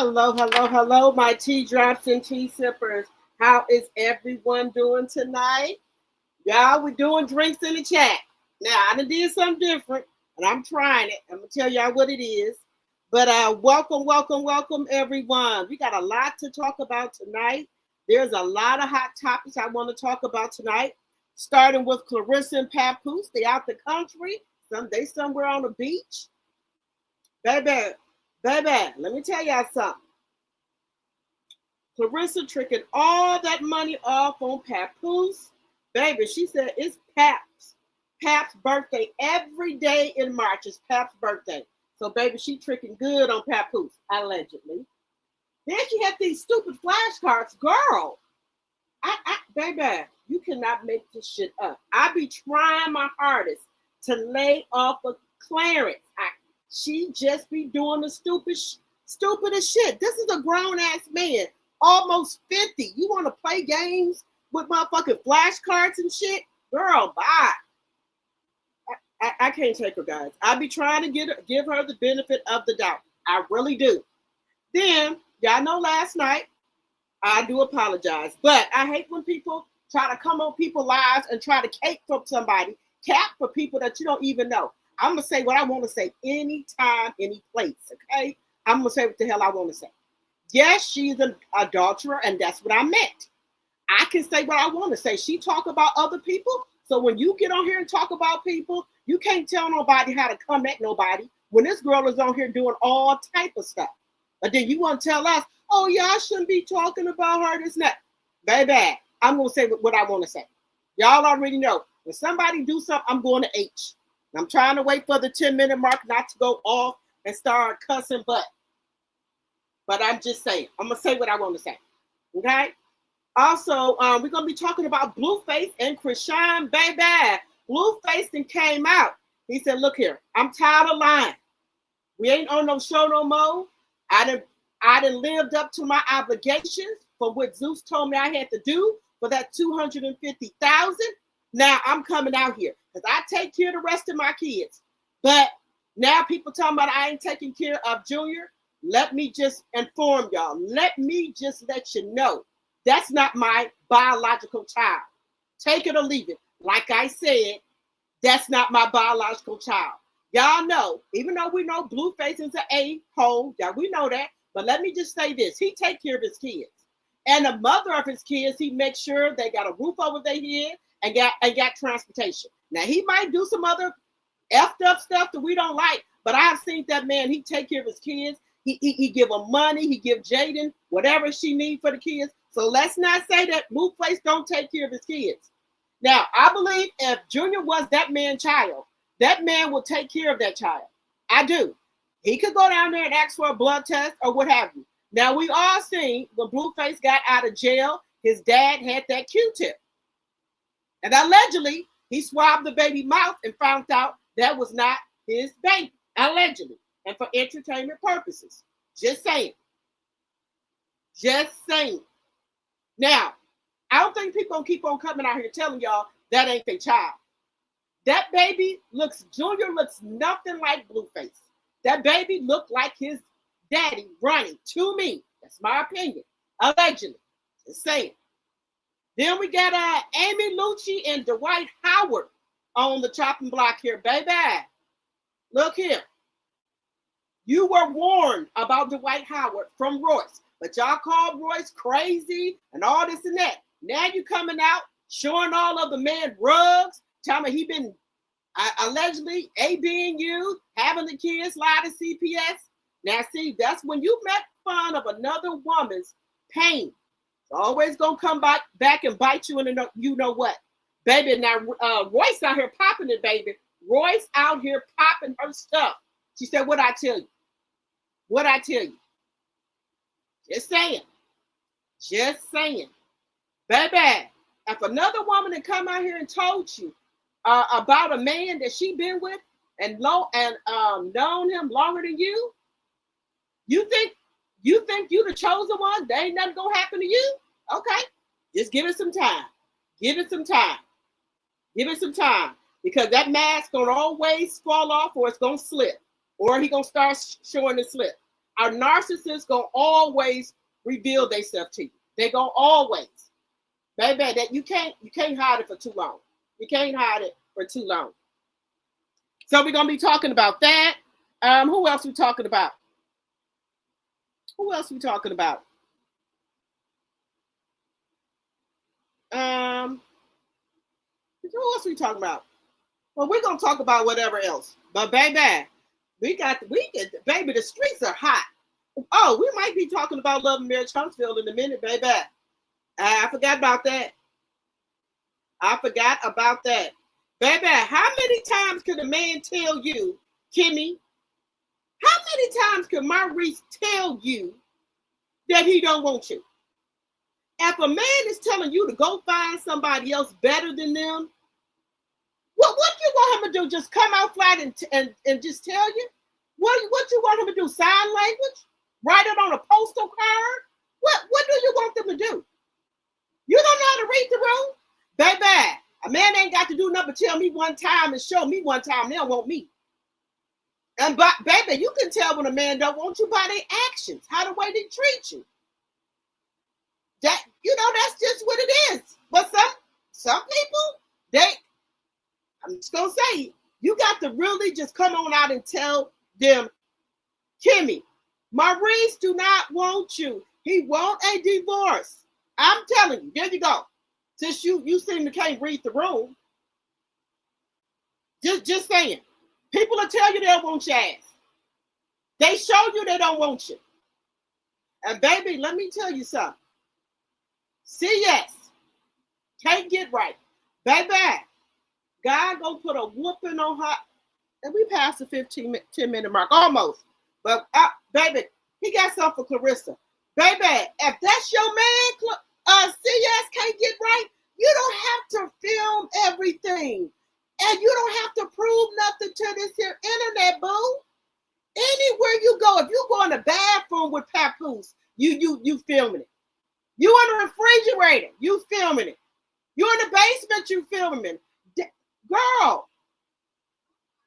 Hello, hello, hello, my tea drops and tea sippers. How is everyone doing tonight? Y'all, we're doing drinks in the chat. Now, I done did something different, and I'm trying it. I'm going to tell y'all what it is. But welcome, welcome, welcome, everyone. We got a lot to talk about tonight. There's a lot of hot topics I want to talk about tonight, starting with Clarissa and Papoose. They out the country. They somewhere on the beach. Baby, let me tell y'all something. Clarissa tricking all that money off on Papoose. Baby, she said it's Pap's birthday every day in March is Pap's birthday. So, baby, she tricking good on Papoose, allegedly. Then she had these stupid flashcards. Girl, baby, you cannot make this shit up. I be trying my hardest to lay off of Clarence. She just be doing the stupidest shit. This is a grown-ass man, almost 50. You want to play games with motherfucking flashcards and shit? Girl, bye. I can't take her, guys. I be trying to give her the benefit of the doubt. I really do. Then, y'all know last night, I do apologize, but I hate when people try to come on people's lives and try to cape for somebody, cap for people that you don't even know. I'm going to say what I want to say anytime, any place, okay? I'm going to say what the hell I want to say. Yes, she's an adulterer, and that's what I meant. I can say what I want to say. She talk about other people, so when you get on here and talk about people, you can't tell nobody how to come at nobody when this girl is on here doing all type of stuff. But then you want to tell us, oh, yeah, I shouldn't be talking about her, this and that. Baby, I'm going to say what I want to say. Y'all already know. When somebody do something, I'm going to H. I'm trying to wait for the 10-minute mark not to go off and start cussing butt. But I'm just saying. I'm going to say what I want to say. Okay? Also, we're going to be talking about Blueface and Chrisean, baby. Blueface then came out. He said, look here. I'm tired of lying. We ain't on no show no more. I done lived up to my obligations for what Zeus told me I had to do for that $250,000. Now I'm coming out here because I take care of the rest of my kids. But now people talking about I ain't taking care of Junior. Let me just inform y'all. Let me just let you know. That's not my biological child. Take it or leave it. Like I said, that's not my biological child. Y'all know, even though we know Blueface is an a-hole, yeah, we know that. But let me just say this. He take care of his kids. And the mother of his kids, he makes sure they got a roof over their head and got transportation. Now, he might do some other effed up stuff that we don't like, but I've seen that man, he take care of his kids. He give them money. He give Jaden whatever she need for the kids. So let's not say that Blueface don't take care of his kids. Now, I believe if Junior was that man's child, that man will take care of that child. I do. He could go down there and ask for a blood test or what have you. Now, we all seen when Blueface got out of jail, his dad had that Q-tip. And allegedly, he swabbed the baby mouth and found out that was not his baby. Allegedly. And for entertainment purposes. Just saying. Just saying. Now, I don't think people gonna keep on coming out here telling y'all that ain't their child. That baby Junior looks nothing like Blueface. That baby looked like his daddy, Ronnie, to me. That's my opinion. Allegedly. Just saying. Then we got Amy Lucci and Dwight Howard on the chopping block here, baby. Look here. You were warned about Dwight Howard from Royce, but y'all called Royce crazy and all this and that. Now you coming out showing all of the man rugs, telling me he been allegedly ABing you, having the kids lie to CPS. Now see, that's when you make fun of another woman's pain. It's always gonna come back and bite you in the you know what, baby. Now Royce out here popping it, baby. Royce out here popping her stuff. She said, "What I tell you? What I tell you?" Just saying. Just saying. Baby, if another woman had come out here and told you about a man that she been with and known him longer than you, you think you the chosen one? There ain't nothing gonna happen to you? Okay. Just give it some time. Give it some time. Give it some time. Because that mask gonna always fall off or it's gonna slip. Or he gonna start showing the slip. A narcissist gonna always reveal themselves to you. They gonna always. Baby, that you can't hide it for too long. You can't hide it for too long. So we're gonna be talking about that. Who else we talking about? Who else we talking about? Who else we talking about? Well, we're gonna talk about whatever else. But baby, baby, the streets are hot. Oh, we might be talking about Love and Marriage Huntsville in a minute, baby. I forgot about that. Baby, how many times could a man tell you, Kimmy? How many times could Maurice tell you that he don't want you? If a man is telling you to go find somebody else better than them, what do you want him to do? Just come out flat and just tell you? What you want him to do? Sign language? Write it on a postal card? What do you want them to do? You don't know how to read the room? Baby, a man ain't got to do nothing but tell me one time and show me one time they don't want me. And baby, you can tell when a man don't want you by their actions, how the way they treat you. That, that's just what it is. But some people, I'm just gonna say, you got to really just come on out and tell them, Kimmy, Maurice do not want you. He want a divorce. I'm telling you, there you go. Since you seem to can't read the room. Just saying. People will tell you they don't want your ass. They show you they don't want you. And baby, let me tell you something. See, yes, can't get right. Baby, God gonna put a whooping on her. And we passed the 10-minute mark, almost. But baby, he got something for Clarissa. Baby, if that's your man, CS can't get right, you don't have to film everything. And you don't have to prove nothing to this here internet, boo. Anywhere you go, if you go in the bathroom with Papoose, you filming it. You in the refrigerator, you filming it. You in the basement, you filming it. Girl.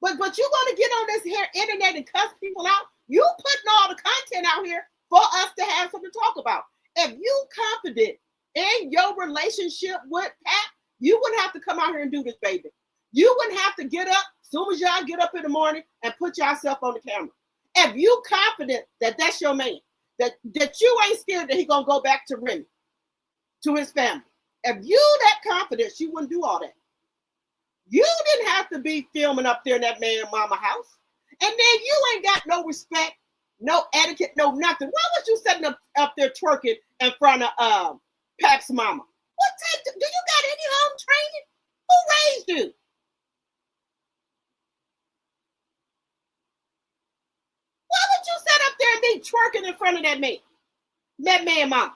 But you want to get on this here internet and cuss people out? You putting all the content out here for us to have something to talk about. If you confident in your relationship with Pat, you wouldn't have to come out here and do this, baby. You wouldn't have to get up as soon as y'all get up in the morning and put yourself on the camera. If you confident that that's your man, that you ain't scared that he gonna go back to Remy, to his family. If you that confident, you wouldn't do all that. You didn't have to be filming up there in that man mama house. And then you ain't got no respect, no etiquette, no nothing. Why was you sitting up there twerking in front of Pap's mama? What type do you got any home training? Who raised you? Why would you sit up there and be twerking in front of that man mama?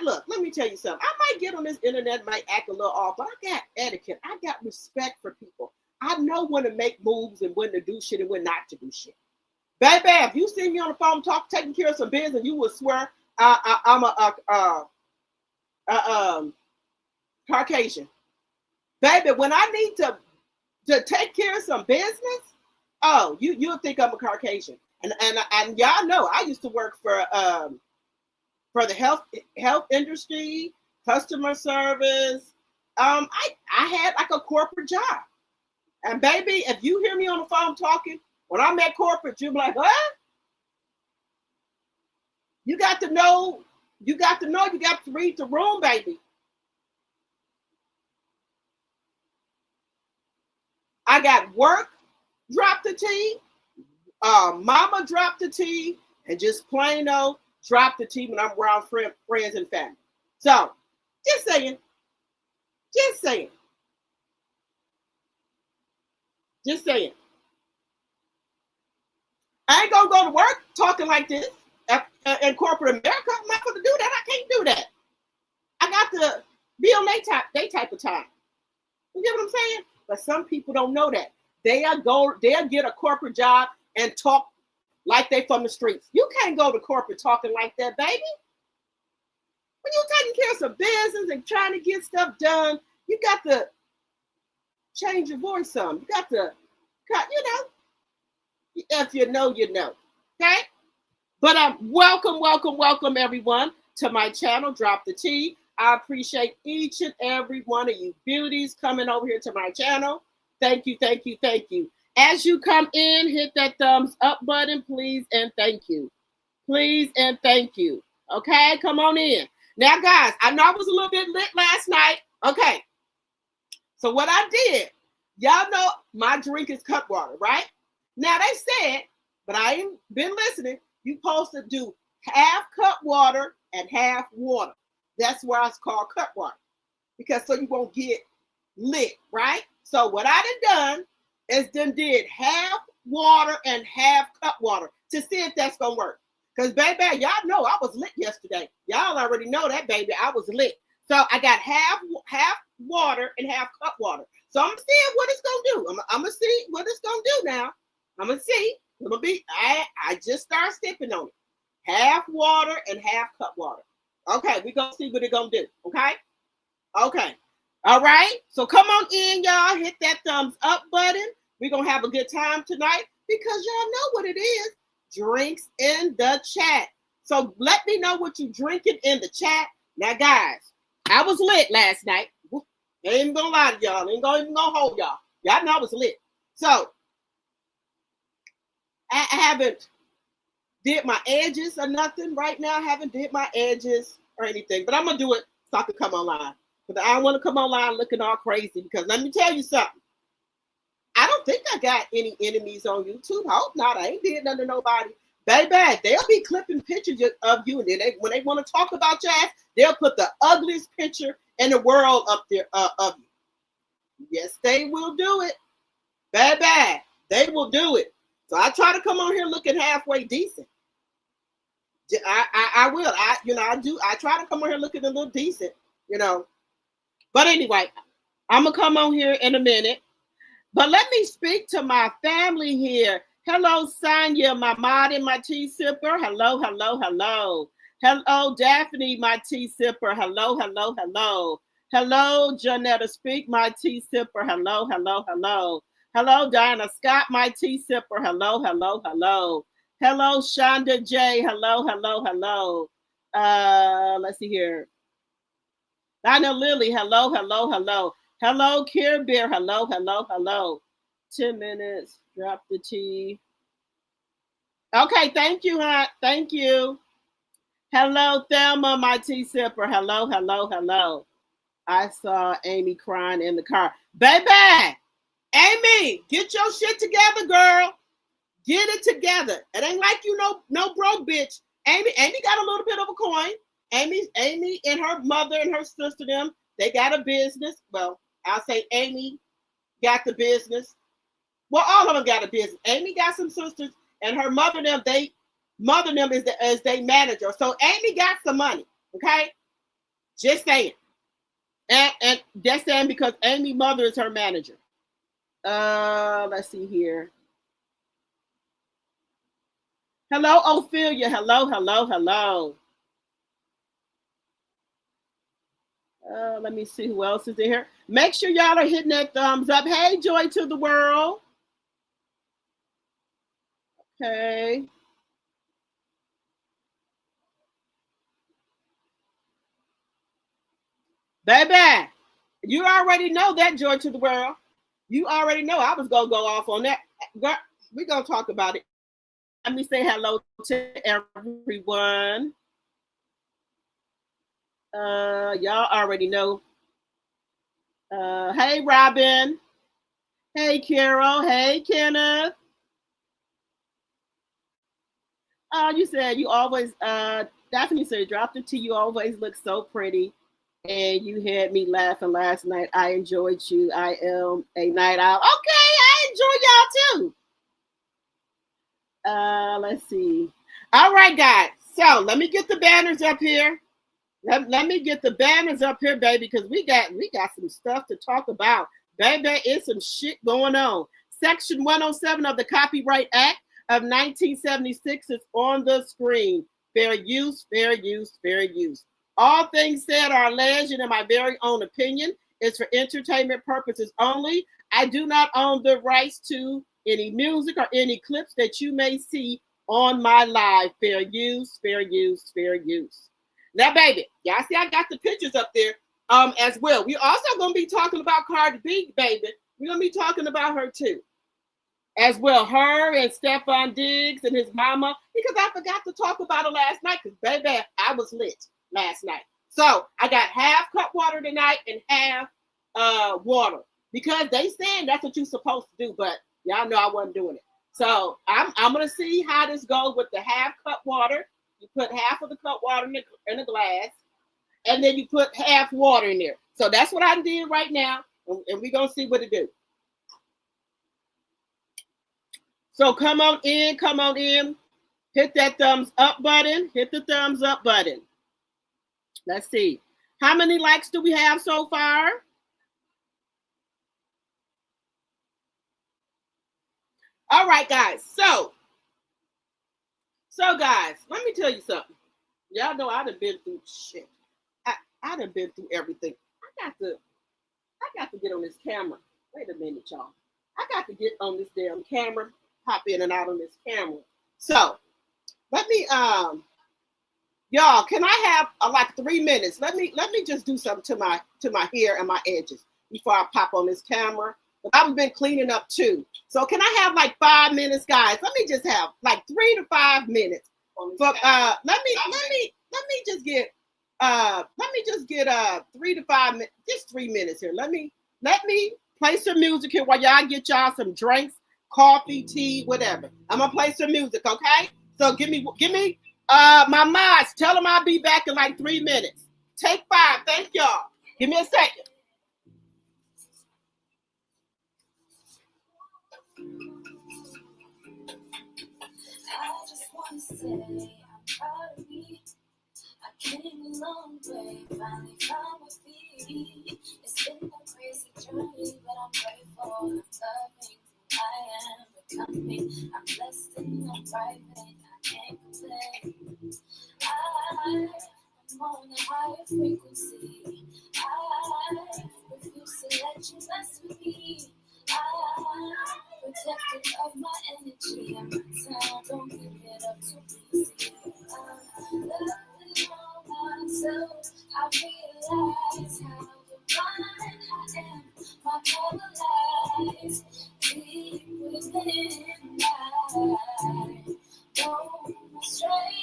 Look, let me tell you something. I might get on this internet, might act a little off, but I got etiquette. I got respect for people. I know when to make moves and when to do shit and when not to do shit. Baby, if you see me on the phone taking care of some business, you would swear I'm a Caucasian. Baby, when I need to take care of some business, oh, you'll think I'm a Caucasian. And y'all know I used to work for the health industry, customer service. I had like a corporate job. And baby, if you hear me on the phone talking, when I'm at corporate, you'll be like, what? You got to know, you got to read the room, baby. I got work, drop the T, mama drop the T, and just plain old drop the T when I'm around friends and family. So, just saying. I ain't gonna go to work talking like this in corporate America. I'm not gonna do that. I can't do that. I got to be on they type of time. You get what I'm saying? But some people don't know that. They'll get a corporate job and talk like they from the streets. You can't go to corporate talking like that, baby. When you're taking care of some business and trying to get stuff done, you got to change your voice some. You got to You know, if you know, you know. Okay? But welcome everyone to my channel, Drop the Tea. I appreciate each and every one of you beauties coming over here to my channel. Thank you. As you come in, hit that thumbs up button, please and thank you. Please and thank you. Okay, come on in. Now, guys, I know I was a little bit lit last night. Okay, so what I did, y'all know my drink is cut water, right? Now, they said, but I ain't been listening, you're supposed to do half cut water and half water. That's why it's called cut water, because so you won't get lit, right? So what I done is did half water and half cut water to see if that's gonna work. Because baby, y'all know I was lit yesterday. Y'all already know that, baby. I was lit. So I got half water and half cut water. So I'm gonna see what it's gonna do. I'm gonna see what it's gonna do now. I'm gonna see. I just started sipping on it. Half water and half cut water. Okay, we're gonna see what it's gonna do. Okay. All right. So come on in, y'all. Hit that thumbs up button. We're gonna have a good time tonight because y'all know what it is. Drinks in the chat. So let me know what you drinking in the chat. Now, guys, I was lit last night. I ain't even gonna lie to y'all. I ain't even gonna hold y'all. Y'all know I was lit. So I haven't did my edges or nothing right now. I haven't did my edges or anything, but I'm gonna do it so I can come online. Because I don't want to come online looking all crazy. Because let me tell you something. I don't think I got any enemies on YouTube. I hope not. I ain't did nothing to nobody. Baby, they'll be clipping pictures of you. And then when they want to talk about your ass, they'll put the ugliest picture in the world up there of you. Yes, they will do it. Baby, they will do it. So I try to come on here looking halfway decent. I will. I try to come on here looking a little decent, But anyway, I'm going to come on here in a minute. But let me speak to my family here. Hello, Sonia, my mod and my tea sipper. Hello. Hello, Daphne, my tea sipper. Hello. Hello, Janetta Speak, my tea sipper. Hello. Hello, Diana Scott, my tea sipper. Hello. Hello, Shonda J. Hello. Let's see here. Donna Lily, hello. Hello, Care Bear. Hello. 10 minutes. Drop the tea. Okay, thank you, hon. Thank you. Hello, Thelma, my tea sipper. Hello. I saw Amy crying in the car. Baby, Amy, get your shit together, girl. Get it together. It ain't like you no broke bitch. Amy got a little bit of a coin. Amy and her mother and her sister, they got a business. Well, I'll say Amy got the business. Well, all of them got a business. Amy got some sisters, and her mother is their manager. So Amy got some money. Okay, just saying. And that's saying because Amy's mother is her manager. Let's see here. Hello, Ophelia. Hello. Let me see who else is in here. Make sure y'all are hitting that thumbs up. Hey, Joy to the World. Okay. Baby, you already know that, Joy to the World. You already know I was going to go off on that. We're going to talk about it. Let me say hello to everyone. Y'all already know. Hey, Robin. Hey, Carol. Hey, Kenneth. You said you always, Daphne said, drop the tea. You always look so pretty. And you had me laughing last night. I enjoyed you. I am a night owl. Okay, I enjoy y'all too. Let's see. All right, guys. So let me get the banners up here. Let me get the banners up here, baby, because we got some stuff to talk about. Baby, it's some shit going on. Section 107 of the Copyright Act of 1976 is on the screen. Fair use. All things said are alleged and in my very own opinion is for entertainment purposes only. I do not own the rights to Any music or any clips that you may see on my live, fair use, fair use, fair use. Now, baby, y'all see I got the pictures up there as well. We're also going to be talking about Cardi B, baby. We're going to be talking about her too. As well, her and Stephon Diggs and his mama, because I forgot to talk about it last night, because baby, I was lit last night. So I got half cup water tonight and half water, because they saying that's what you're supposed to do, but y'all know I wasn't doing it. So I'm gonna see how this goes with the half cup water. You put half of the cup water in a glass, and then you put half water in there. So that's what I did right now, and we're gonna see what it do. So come on in, hit that thumbs up button, hit the thumbs up button. Let's see. How many likes do we have so far? All right, guys. So guys, let me tell you something. Y'all know I done been through shit. I done been through everything. I got to get on this camera. Wait a minute, y'all. I got to get on this damn camera, pop in and out on this camera. So let me y'all, can I have like 3 minutes? Let me just do something to my hair and my edges before I pop on this camera. But I've been cleaning up too. So can I have like 5 minutes, guys? Let me just have like 3 to 5 minutes. But let me just get 3 to 5 minutes, just 3 minutes here. Let me play some music here while y'all get y'all some drinks, coffee, tea, whatever. I'm gonna play some music, okay? So give me my mods. Tell them I'll be back in like 3 minutes. Take 5. Thank y'all. Give me a second. I just want to say I'm proud of me. I came a long way, finally found my feet. It's been a crazy journey, but I'm grateful. I'm loving who I am becoming. I'm blessed and I'm thriving. I can't complain. I'm on a higher frequency. I refuse to let you mess with me. I'm protective of my energy and my time. Don't give it up too easy. Loving all myself, I realize how divine I am. My power lies deep within. I don't astray.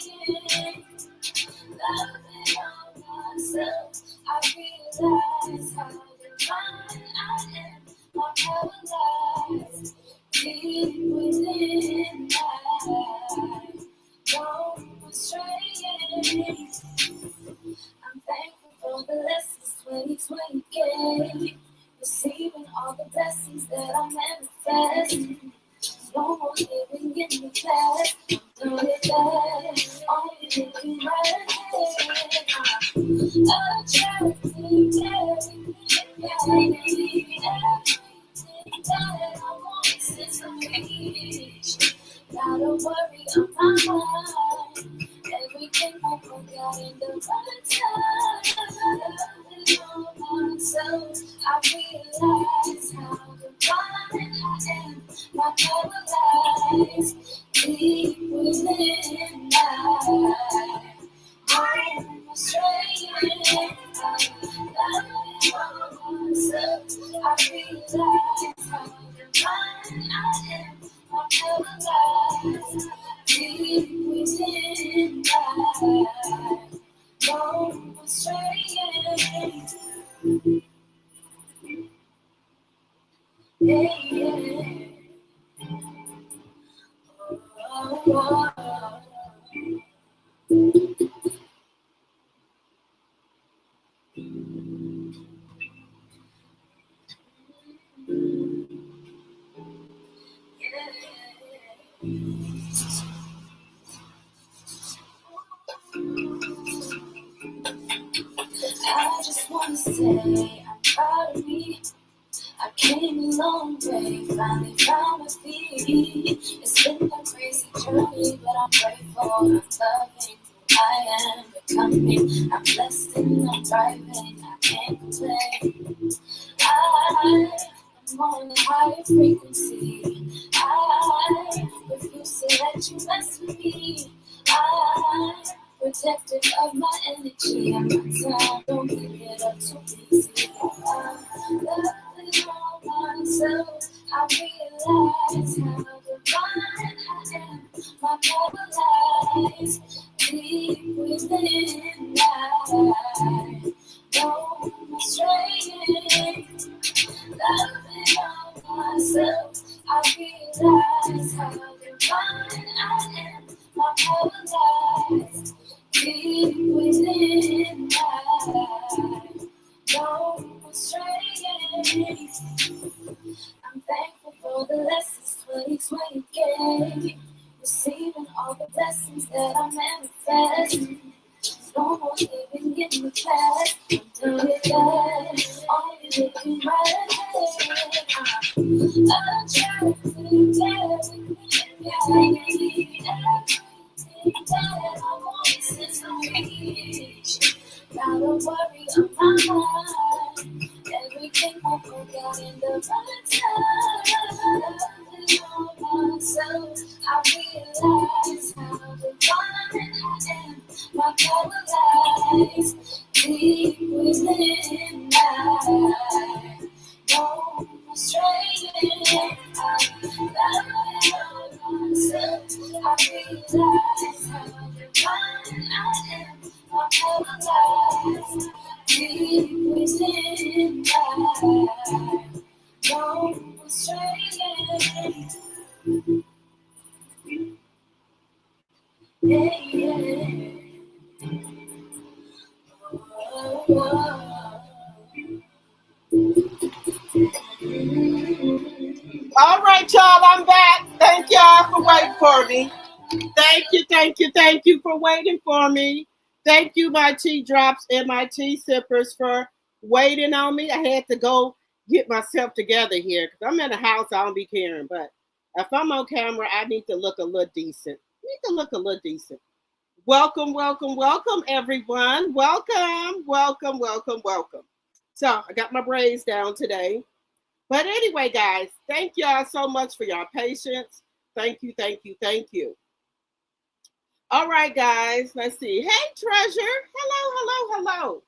Loving all myself, I realize how divine I am. My power lies deep within. I don't astray. I'm thankful for the lessons 2020 gave. Receiving all the blessings that I manifest. No more living in the past. I'm doing that. Only looking right ahead. A charity, everything that I want since I'm reached. Gotta worry on my mind. Everything I work out in the right time. On myself, I realize how divine I am. My power lies deep within. I'm straying. Loving myself, I realize how divine I am. My power lies deep within. I'm straying. Yeah, yeah. I just want to say I'm proud of me. I came a long way, finally found my feet. It's been a crazy journey, but I'm grateful. I'm loving who I am becoming. I'm blessed and I'm thriving. I can't complain. I'm I'm on a higher frequency. I refuse to let you mess with me. I'm protective of my energy and my time. Don't give it up too easy. I'm loving all myself. I realize how divine I am. My power lies deep within. I know my strength. Loving all myself, I realize how divine I am. My power lies deep within. I know my strength. I'm thankful for the lessons 2020 gave. Receiving all the blessings that I manifest. No more living in the past. I'm done with that. Only looking right ahead. I'm trying to get everything that I want since I'm reach. Gotta worry on my mind. Everything will work out in the right time. Loving all myself, I realize how divine I am. My power lies deep within. I know my strength. I'm loving all myself, I realize how divine I am. My power lies deep within. I know my strength. Yeah, yeah. All right, y'all, I'm back. Thank y'all for waiting for me. Thank you for waiting for me. Thank you, my tea drops and my tea sippers, for waiting on me. I had to go get myself together here because I'm in the house. I don't be caring, but if I'm on camera, I need to look a little decent. Welcome, everyone. Welcome. So I got my braids down today. But anyway, guys, thank y'all so much for your patience. Thank you. All right, guys, let's see. Hey, Treasure. Hello.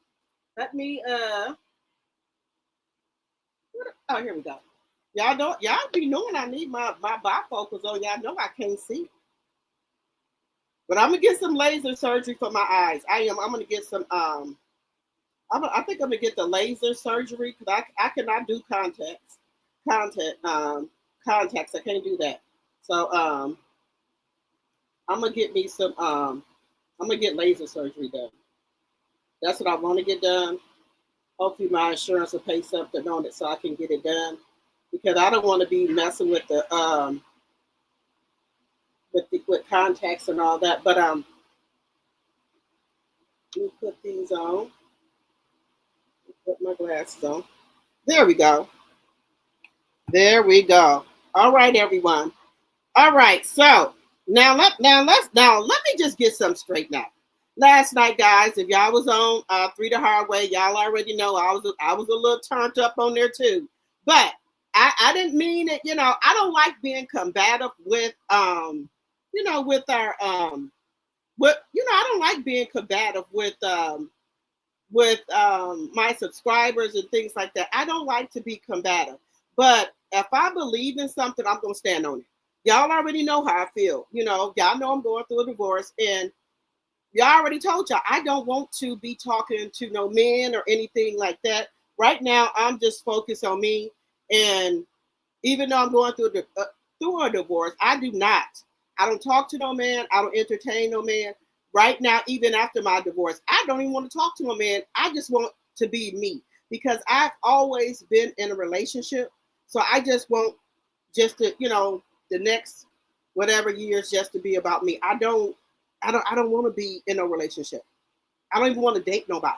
Let me oh, here we go. Y'all be knowing I need my bifocals on. Y'all know I can't see. But I'm gonna get some laser surgery for my eyes. I'm gonna get some I think I'm gonna get the laser surgery because I cannot do contacts. Contacts. I can't do that. So I'm gonna get me some I'm gonna get laser surgery done. That's what I want to get done. Hopefully my insurance will pay something on it so I can get it done. Because I don't want to be messing with the with contacts and all that. But let me put these on. Put my glasses on. There we go. All right, everyone. All right, so now let me just get some straight now. Last night, guys, if y'all was on 3 the Hard Way, y'all already know I was a little turned up on there too. But I didn't mean it, I don't like being combative with with our I don't like being combative with my subscribers and things like that. I don't like to be combative. But if I believe in something, I'm gonna stand on it. Y'all already know how I feel. Y'all know I'm going through a divorce, and y'all already told y'all I don't want to be talking to no men or anything like that. Right now, I'm just focused on me. And even though I'm going through a divorce, I don't talk to no man. I don't entertain no man. Right now, even after my divorce, I don't even want to talk to no man. I just want to be me because I've always been in a relationship. So I just want just to, the next whatever years just to be about me. I don't want to be in a relationship. I don't even want to date nobody.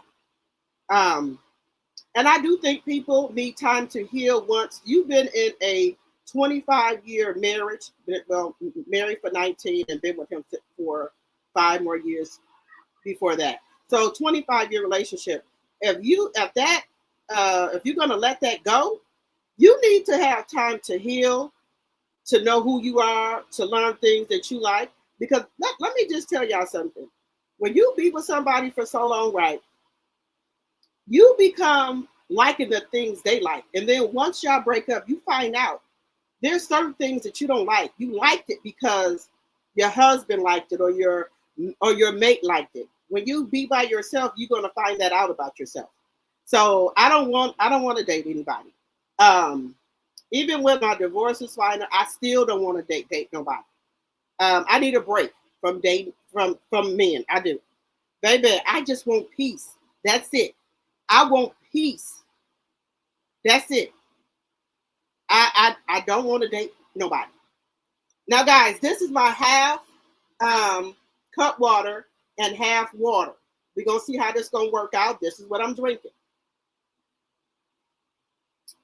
And I do think people need time to heal once you've been in a 25-year marriage, well, married for 19 and been with him for 5 more years before that. So 25-year relationship. If you're gonna let that go, You need to have time to heal, to know who you are, to learn things that you like. Because let me just tell y'all something. When you be with somebody for so long, right, you become liking the things they like. And then once y'all break up, you find out there's certain things that you don't like. You liked it because your husband liked it or your mate liked it. When you be by yourself, you're gonna find that out about yourself. So I don't want to date anybody. Even when my divorce is final, I still don't want to date nobody. I need a break from dating from men. I do, baby. I just want peace. That's it. I want peace. That's it. I don't want to date nobody. Now, guys, this is my half cup water and half water. We're gonna see how this gonna work out. This is what I'm drinking.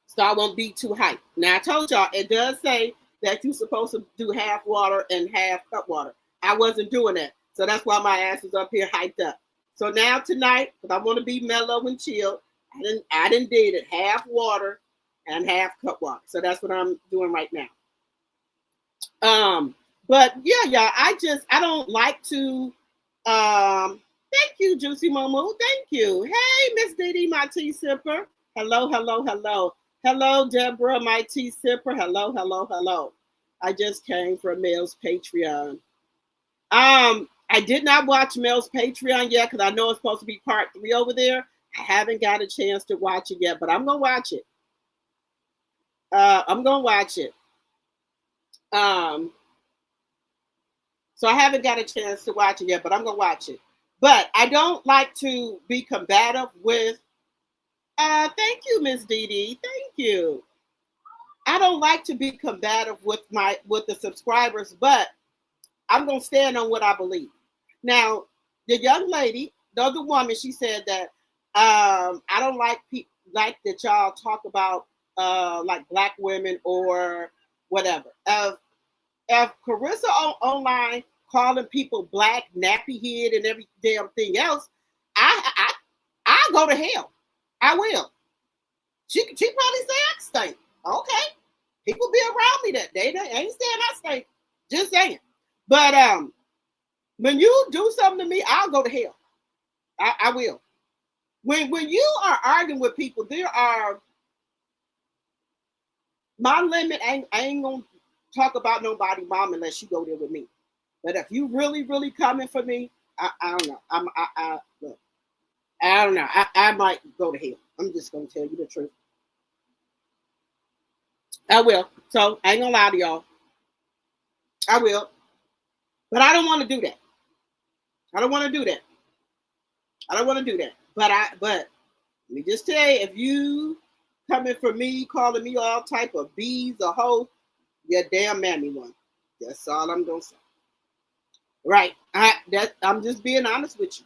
So I won't be too hyped. Now I told y'all it does say that you're supposed to do half water and half cup water. I wasn't doing that. So that's why my ass is up here hyped up. So now tonight, because I want to be mellow and chill, I didn't did it. Half water and half cup water. So that's what I'm doing right now. But yeah, I don't like to thank you, Juicy Momo. Thank you. Hey, Miss Didi, my tea sipper. Hello. Hello, Deborah, my tea sipper. Hello. I just came from Mel's Patreon. I did not watch Mel's Patreon yet because I know it's supposed to be part 3 over there. I haven't got a chance to watch it yet, but I'm gonna watch it. So I haven't got a chance to watch it yet, but I'm gonna watch it. But I don't like to be combative with. Thank you, Miss Didi. Thank you. I don't like to be combative with the subscribers, but I'm gonna stand on what I believe. Now, the young lady, the other woman, she said that I don't like like that y'all talk about like black women or whatever. If Clarissa online calling people black, nappy head, and every damn thing else, I go to hell. I will. She probably say I stink. Okay. People be around me that day. They ain't saying I stink. Just saying. But when you do something to me, I'll go to hell. I will. When you are arguing with people, there are my limit. I ain't gonna talk about nobody mom unless you go there with me. But if you really coming for me, I don't know. Look, I don't know. I might go to hell. I'm just gonna tell you the truth. I will. So I ain't gonna lie to y'all. I will. But I don't want to do that. I don't want to do that. But let me just tell you, if you coming for me, calling me all type of bees or hoe, you're damn mammy one. That's all I'm gonna say. Right. I'm just being honest with you.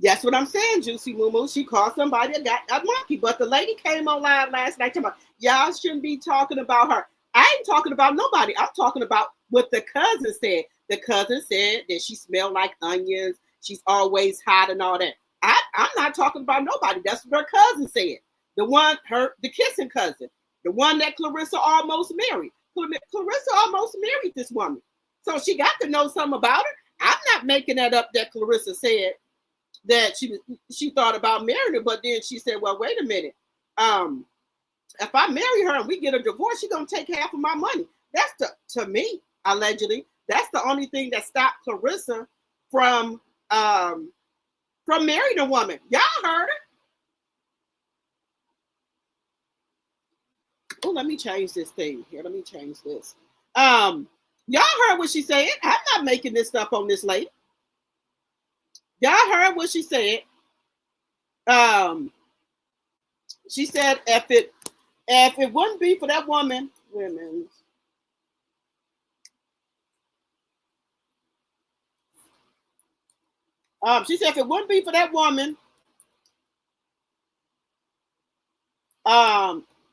That's what I'm saying, Juicy Moo. She called somebody a monkey. But the lady came on live last night talking about, y'all shouldn't be talking about her. I ain't talking about nobody. I'm talking about what the cousin said. The cousin said that she smelled like onions. She's always hot and all that. I'm not talking about nobody. That's what her cousin said. The kissing cousin. The one that Clarissa almost married. Clarissa almost married this woman. So she got to know something about her. I'm not making that up that Clarissa said that she thought about marrying her, but then she said, well, wait a minute. If I marry her and we get a divorce, she's gonna take half of my money. That's to me, allegedly, that's the only thing that stopped Clarissa from marrying a woman. Y'all heard her. Oh, let me change this thing here. Let me change this. Y'all heard what she said. I'm not making this stuff on this lady. Y'all heard what she said. She said if it wouldn't be for that woman, women. She said if it wouldn't be for that woman,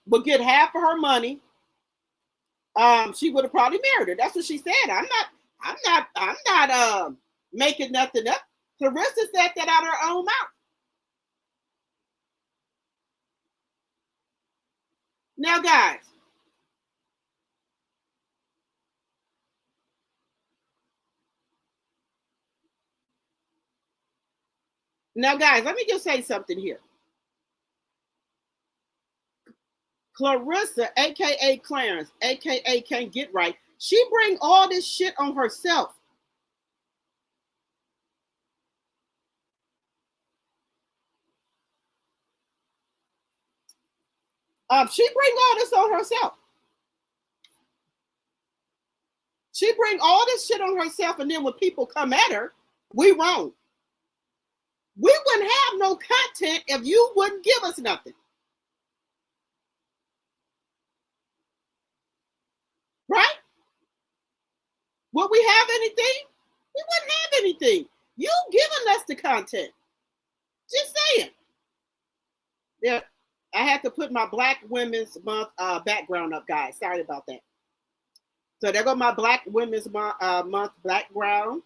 would get half of her money. She would have probably married her. That's what she said. I'm not making nothing up. Clarissa said that out of her own mouth. Now, guys. Now, guys, let me just say something here. Clarissa, aka Clarence, aka Can't Get Right, she bring all this shit on herself. She bring all this on herself. She bring all this shit on herself, and then when people come at her, we wrong. We wouldn't have no content if you wouldn't give us nothing. Right? Would we have anything? We wouldn't have anything. You giving us the content. Just saying. Yeah, I had to put my Black Women's Month background up, guys. Sorry about that. So there go my Black Women's Month background.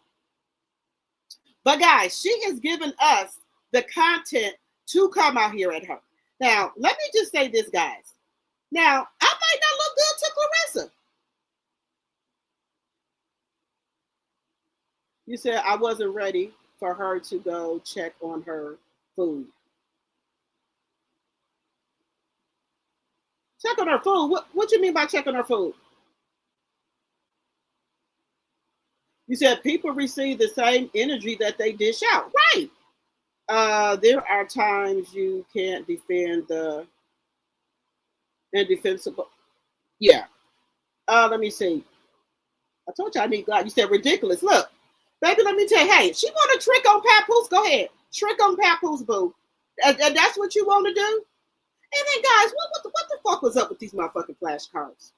But guys, she has given us the content to come out here at her. Now, let me just say this, guys. Now, I might not look good to Clarissa. You said I wasn't ready for her to go check on her food. Check on her food? What you mean by check on her food? You said people receive the same energy that they dish out. Right. There are times you can't defend the indefensible. Yeah. Let me see. I told you I need God. You said ridiculous. Look, baby, let me tell you, hey, she want to trick on Papoose, go ahead. Trick on Papoose, boo. And that's what you want to do? And then, guys, what the fuck was up with these motherfucking flashcards?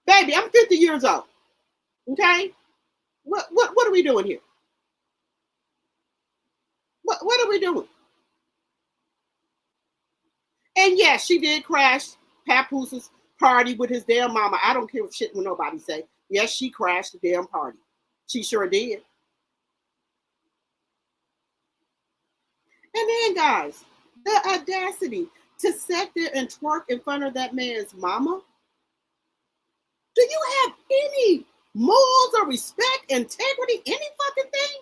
Baby, I'm 50 years old. Okay? What are we doing here? What are we doing? And yes, she did crash Papoose's party with his damn mama. I don't care what shit when nobody say. Yes, she crashed the damn party. She sure did. And then, guys, the audacity to sit there and twerk in front of that man's mama. Do you have any morals or respect, integrity, any fucking thing?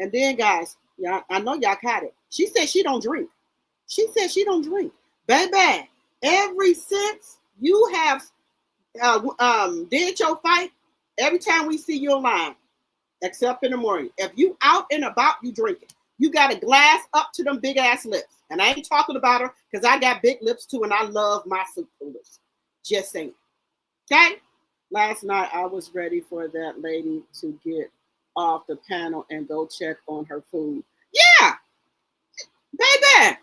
And then, guys, y'all, I know y'all caught it. She said she don't drink. She said she don't drink. Baby, ever since you have did your fight, every time we see you online, except in the morning, if you out and about, you drink it. You got a glass up to them big ass lips. And I ain't talking about her because I got big lips too and I love my soup coolers. Just saying. Okay? Last night I was ready for that lady to get off the panel and go check on her food. Yeah! Baby!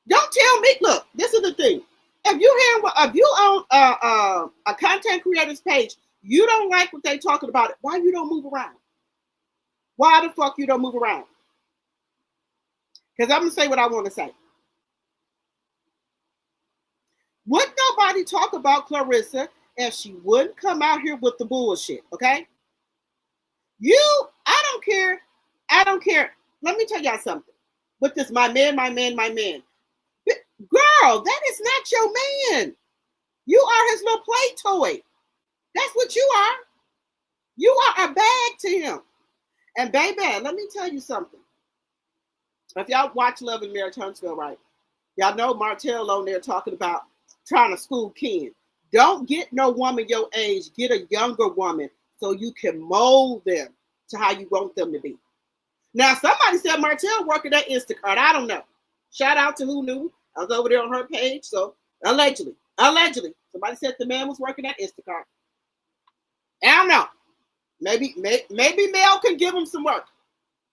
Don't tell me, look, this is the thing. If you own a content creator's page, you don't like what they talking about it. Why you don't move around? Why the fuck you don't move around? Because I'm going to say what I want to say. Would nobody talk about Clarissa if she wouldn't come out here with the bullshit, okay? I don't care. I don't care. Let me tell y'all something. With this, my man. Girl, that is not your man. You are his little play toy. That's what you are. You are a bag to him. And baby, let me tell you something. If y'all watch Love and Marriage Huntsville, right? Y'all know Martell on there talking about trying to school Ken. Don't get no woman your age. Get a younger woman so you can mold them to how you want them to be. Now, somebody said Martell working at Instacart. I don't know. Shout out to who knew. I was over there on her page. So allegedly, somebody said the man was working at Instacart. I don't know. Maybe Mel could give him some work.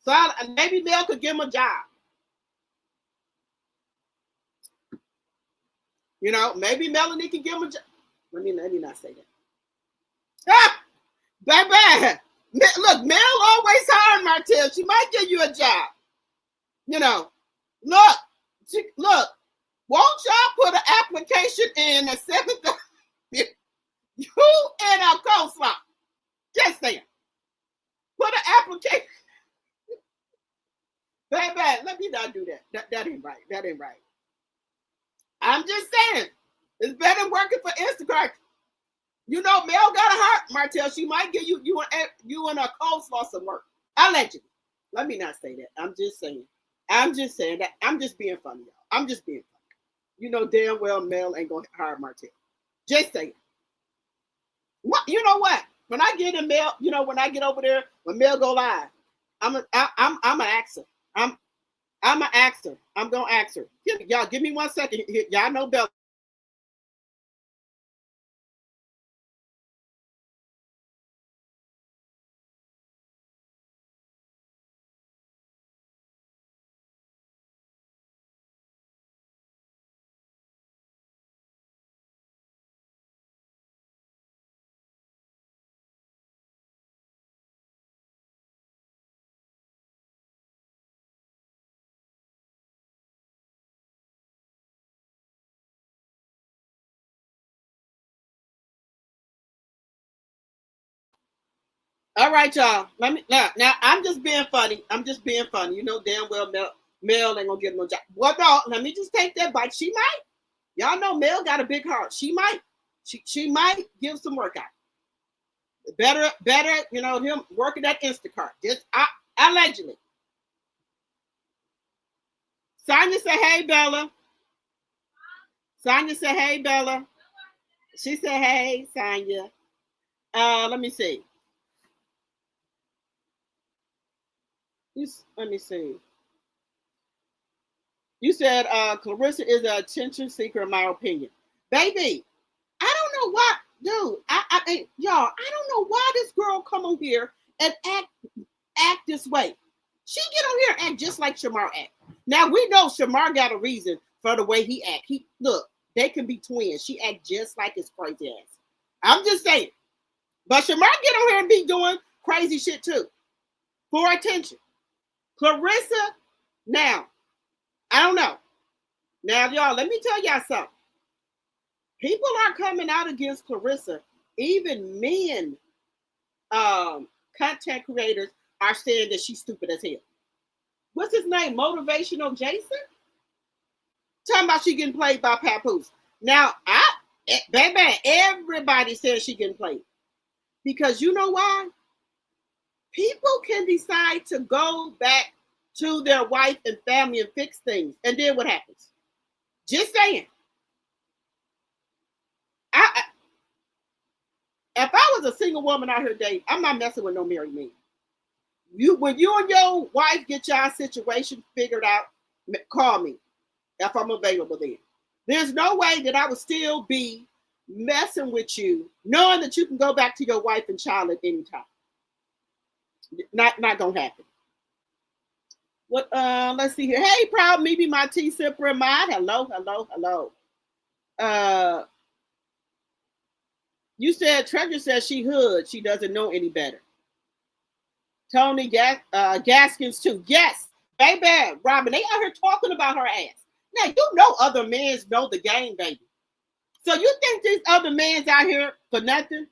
So maybe Mel could give him a job. You know, maybe Melanie can give him a job. Let me not say that. Baby. Look, Mel always hiring Martell. She might give you a job. You know, look, won't y'all put an application in at 7:30? You and a coleslaw. Just saying. Put an application. Baby, let me not do that. That ain't right. That ain't right. I'm just saying, it's better than working for Instacart. You know, Mel got a heart, Martell. She might give you and a coleslaw some work. Allegedly. Let me not say that. I'm just saying that. I'm just being funny, y'all. I'm just being funny. You know damn well Mel ain't gonna hire Martell. Just saying. What? You know what? When I get in Mel, you know, when I get over there, when Mel go live, I'm an actor. I'm an actor. I'm gonna ask her. Y'all, give me 1 second. Y'all know Bella. All right, y'all. Let me now. I'm just being funny. I'm just being funny. You know damn well Mel ain't gonna get no job. Well, no. Let me just take that bite. She might. Y'all know Mel got a big heart. She might. She might give some work out. Better. You know him working at Instacart. Just allegedly. Sonya said, "Hey, Bella." Sonya said, "Hey, Bella." She said, "Hey, Sonya." Let me see. Let me see. You said Clarissa is an attention seeker, in my opinion. Baby, I don't know why, dude. Y'all, I don't know why this girl come on here and act this way. She get on here and act just like Shamar act. Now we know Shamar got a reason for the way he act. Look, they can be twins. She act just like his crazy ass. I'm just saying. But Shamar get on here and be doing crazy shit too. For attention. Clarissa, now, I don't know. Now, y'all, let me tell y'all something. People are coming out against Clarissa. Even men, content creators are saying that she's stupid as hell. What's his name? Motivational Jason? Talking about she getting played by Papoose. Now, baby, everybody says she getting played. Because you know why? People can decide to go back to their wife and family and fix things. And then what happens? Just saying. If I was a single woman out here dating, I'm not messing with no married man. When you and your wife get y'all situation figured out, call me if I'm available then. There's no way that I would still be messing with you, knowing that you can go back to your wife and child at any time. Not gonna happen. What? Let's see here. Hey, proud me be my tea sipper and mine. Hello. You said Treasure says she hood. She doesn't know any better. Tony Gaskins too. Yes, baby, Robin. They out here talking about her ass. Now you know other men know the game, baby. So you think these other men out here for nothing?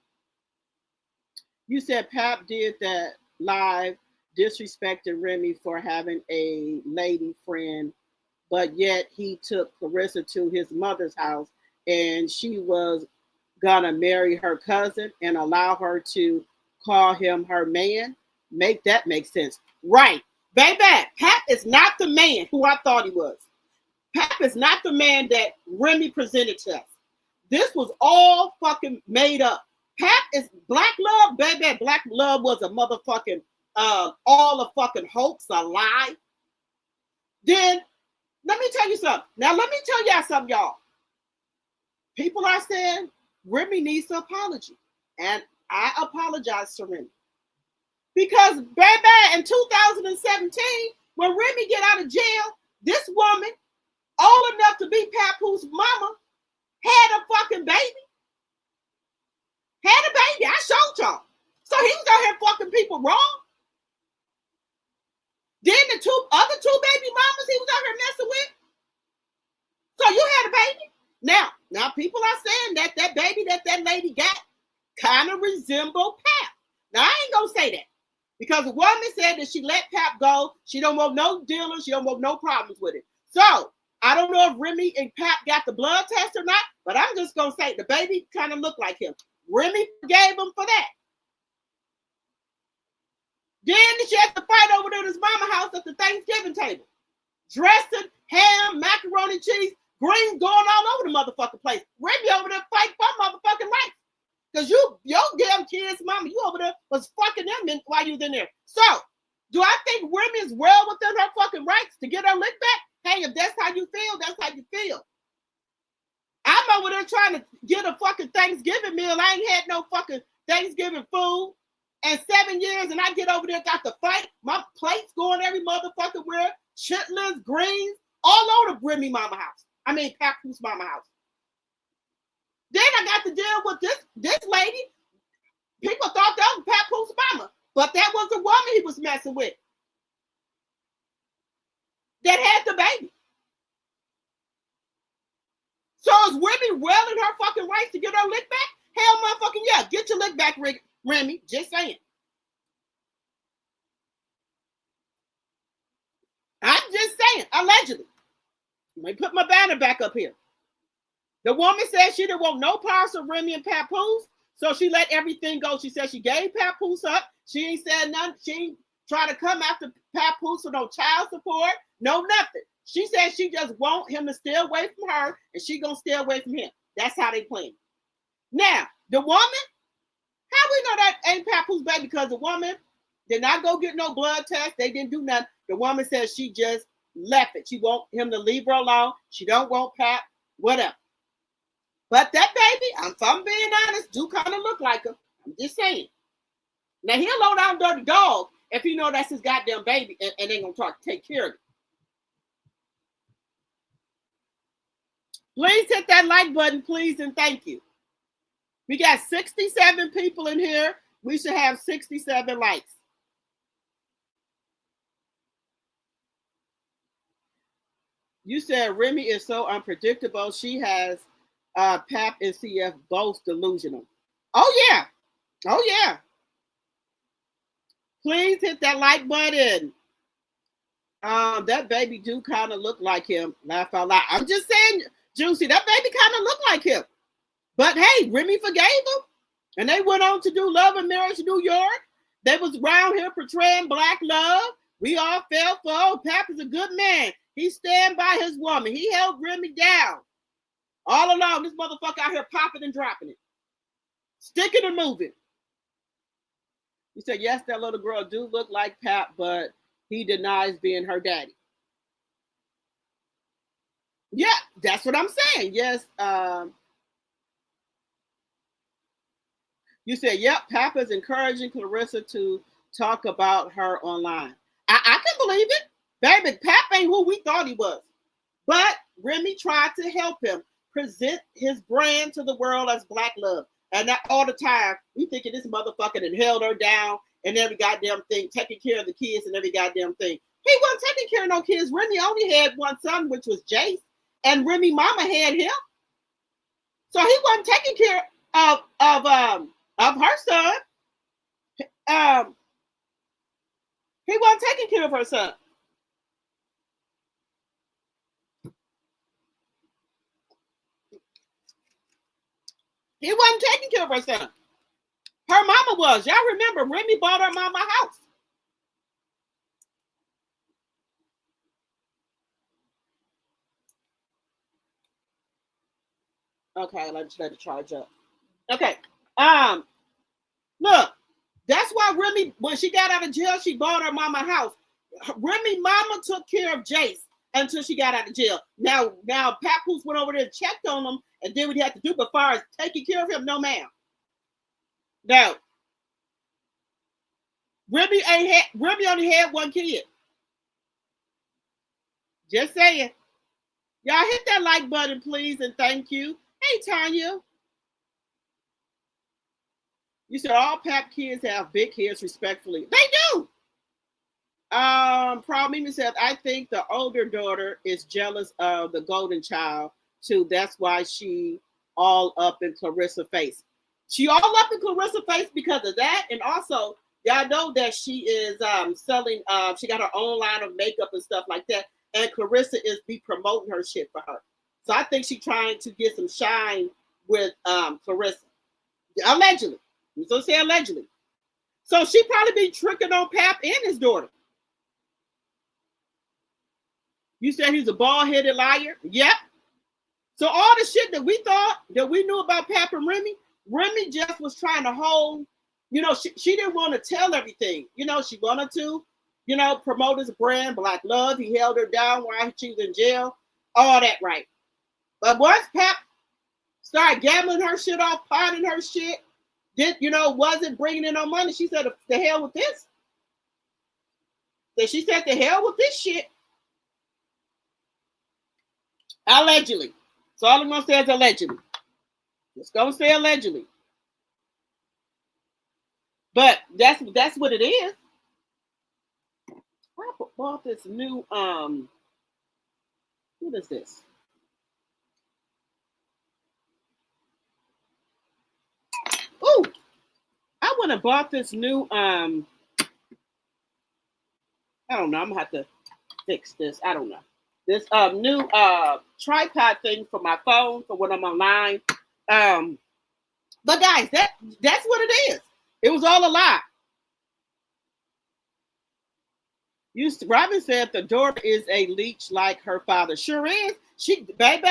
You said Pap did that live disrespected Remy for having a lady friend, but yet he took Clarissa to his mother's house and she was gonna marry her cousin and allow her to call him her man. Make sense. Right. Baby, Pap is not the man who I thought he was. Pap is not the man that Remy presented to us. This was all fucking made up. Pap is Black Love, baby. Black Love was a motherfucking all a fucking hoax, a lie. Then let me tell you something. Now let me tell y'all something, y'all. People are saying Remy needs an apology, and I apologize to Remy because, baby, in 2017, when Remy get out of jail, this woman, old enough to be Papoose mama, had a fucking baby. Had a baby. I showed y'all. So he was out here fucking people wrong. Then the other two baby mamas he was out here messing with. So you had a baby. Now people are saying that baby that lady got kind of resemble Pap. Now I ain't gonna say that because the woman said that she let Pap go. She don't want no dealers. She don't want no problems with it. So I don't know if Remy and Pap got the blood test or not, but I'm just going to say the baby kind of looked like him. Remy forgave him for that. Then she had to fight over there at his mama house at the Thanksgiving table. Dressing, ham, macaroni, cheese, greens going all over the motherfucking place. Remy over there fighting for motherfucking life. Because your damn kids, mama, you over there was fucking them while you was in there. So, do I think Remy is well within her fucking rights to get her lick back? Hey, if that's how you feel, that's how you feel. I'm over there trying to get a fucking Thanksgiving meal. I ain't had no fucking Thanksgiving food in 7 years, and I get over there, got to fight. My plates going every motherfucking where. Chitlins, greens, all over the Remy mama house. I mean, Papoose mama house. Then I got to deal with this lady. People thought that was Papoose mama, but that was the woman he was messing with that had the baby. So is Remy well in her fucking rights to get her lick back? Hell, motherfucking yeah, get your lick back, Remy. Just saying. I'm just saying, allegedly. Let me put my banner back up here. The woman said she didn't want no parts of Remy and Papoose, so she let everything go. She said she gave Papoose up. She ain't said nothing. She ain't try to come after Papoose for no child support, no nothing. She said she just want him to stay away from her, and she gonna stay away from him. That's how they playing. Now, the woman, how we know that ain't Papoose baby? Because the woman did not go get no blood test. They didn't do nothing. The woman says she just left it. She want him to leave her alone. She don't want Pap, whatever. But that baby, if I'm being honest, do kind of look like him. I'm just saying. Now, he'll low down dirty dog if he know that's his goddamn baby and ain't going to take care of it. Please hit that like button, please, and thank you. We got 67 people in here. We should have 67 likes. You said Remy is so unpredictable. She has Pap and CF both delusional. Oh, yeah. Oh, yeah. Please hit that like button. That baby do kind of look like him. Laugh out loud. I'm just saying, Juicy, that baby kind of look like him. But hey, Remy forgave him. And they went on to do Love and Marriage New York. They was around here portraying black love. We all fell for, oh, Pap is a good man. He stand by his woman. He held Remy down. All along, this motherfucker out here popping and dropping it. Sticking and moving. You said, yes, that little girl do look like Pap, but he denies being her daddy. Yeah, that's what I'm saying. Yes. You said, yep, Pap is encouraging Clarissa to talk about her online. I can believe it. Baby, Pap ain't who we thought he was. But Remy tried to help him present his brand to the world as black love. And that all the time, we thinking this motherfucker and held her down and every goddamn thing, taking care of the kids and every goddamn thing. He wasn't taking care of no kids. Remy only had one son, which was Jace. And Remy mama had him. So he wasn't taking care of her son. He wasn't taking care of her son. He wasn't taking care of her son. Her mama was. Y'all remember, Remy bought her mama a house. Okay, let's let it charge up. Okay. Look, that's why Remy, when she got out of jail, she bought her mama a house. Remy mama took care of Jace until she got out of jail. Now Papoose went over there and checked on him and did what he had to do, but as far as taking care of him, no ma'am. No. Remy only had one kid. Just saying. Y'all hit that like button, please, and thank you. Hey, Tanya. You said all Pap kids have big heads, respectfully. They do. Problem said, I think the older daughter is jealous of the golden child, too. That's why she all up in Clarissa's face. She all up in Clarissa's face because of that. And also, y'all know that she is selling, she got her own line of makeup and stuff like that. and Clarissa is be promoting her shit for her. So I think she's trying to get some shine with Clarissa. Allegedly. I'm going to say allegedly. So she probably be tricking on Pap and his daughter. You said he's a bald-headed liar? Yep. So all the shit that we thought, that we knew about Pap and Remy, Remy just was trying to hold, you know, she didn't want to tell everything. You know, she wanted to, you know, promote his brand, Black Love. He held her down while she was in jail. All that right. But once Pap started gambling her shit off, potting her shit, wasn't bringing in no money, she said, the hell with this. So she said, the hell with this shit. Allegedly. So all I'm going to say is allegedly. Just going to say allegedly. But that's what it is. I bought this new, what is this? Ooh, I went and bought this new, I don't know, I'm going to have to fix this. I don't know. This new tripod thing for my phone for when I'm online. But guys, that's what it is. It was all a lie. Robin said the daughter is a leech like her father. Sure is. She, baby,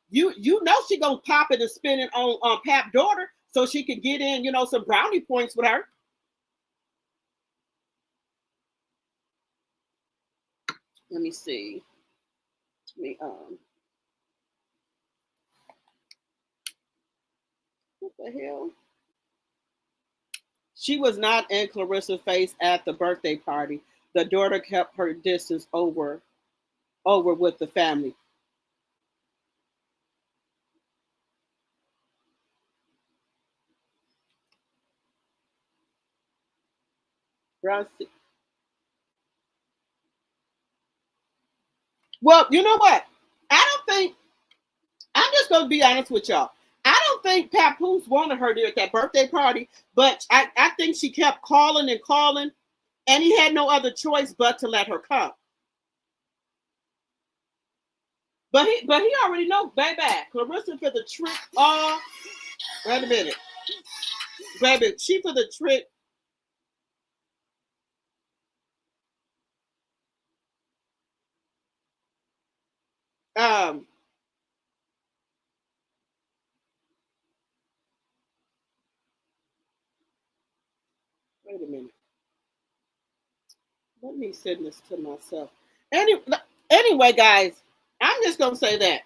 you know she gonna pop it and spin it on Pap's daughter so she can get in, some brownie points with her. Let me see. What the hell? She was not in Clarissa's face at the birthday party. The daughter kept her distance over with the family. Well, you know what? I'm just going to be honest with y'all. I don't think Papoose wanted her there at that birthday party, but I think she kept calling and calling, and he had no other choice but to let her come. But he already know, baby, Clarissa for the trick. Wait a minute. Baby, she for the trick. Wait a minute. Let me send this to myself. Anyway, guys, I'm just going to say that.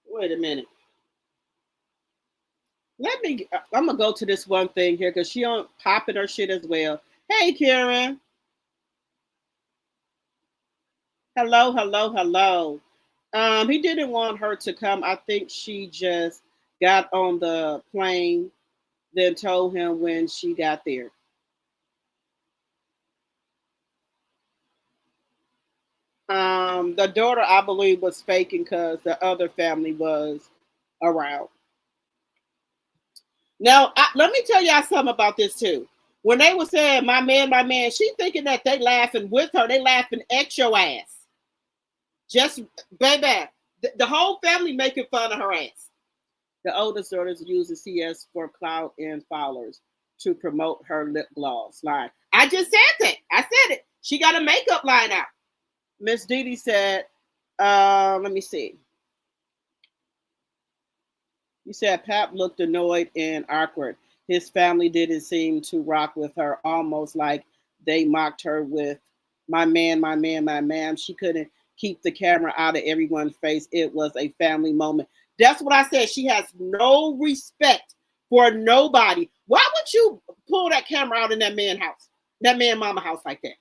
Wait a minute. I'm going to go to this one thing here because she on popping her shit as well. Hey, Karen. Hello. He didn't want her to come. I think she just got on the plane, then told him when she got there. The daughter, I believe, was faking because the other family was around. Now, let me tell y'all something about this too. When they were saying my man, she thinking that they laughing with her. They laughing at your ass. Just, baby, the whole family making fun of her ass. The oldest daughter uses CS for clout and followers to promote her lip gloss line. I just said that. I said it. She got a makeup line out. Miss Didi said, let me see. You said Pap looked annoyed and awkward. His family didn't seem to rock with her, almost like they mocked her with my man. She couldn't keep the camera out of everyone's face. It was a family moment. That's what I said. She has no respect for nobody. Why would you pull that camera out in that man's house, that man mama house like that?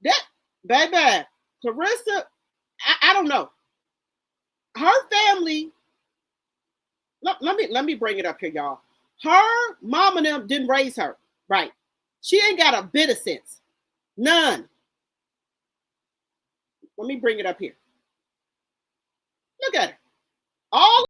That, baby, Clarissa, I don't know. Her family, let me bring it up here, y'all. Her mom and them didn't raise her, right? She ain't got a bit of sense. None. Let me bring it up here. Look at her. All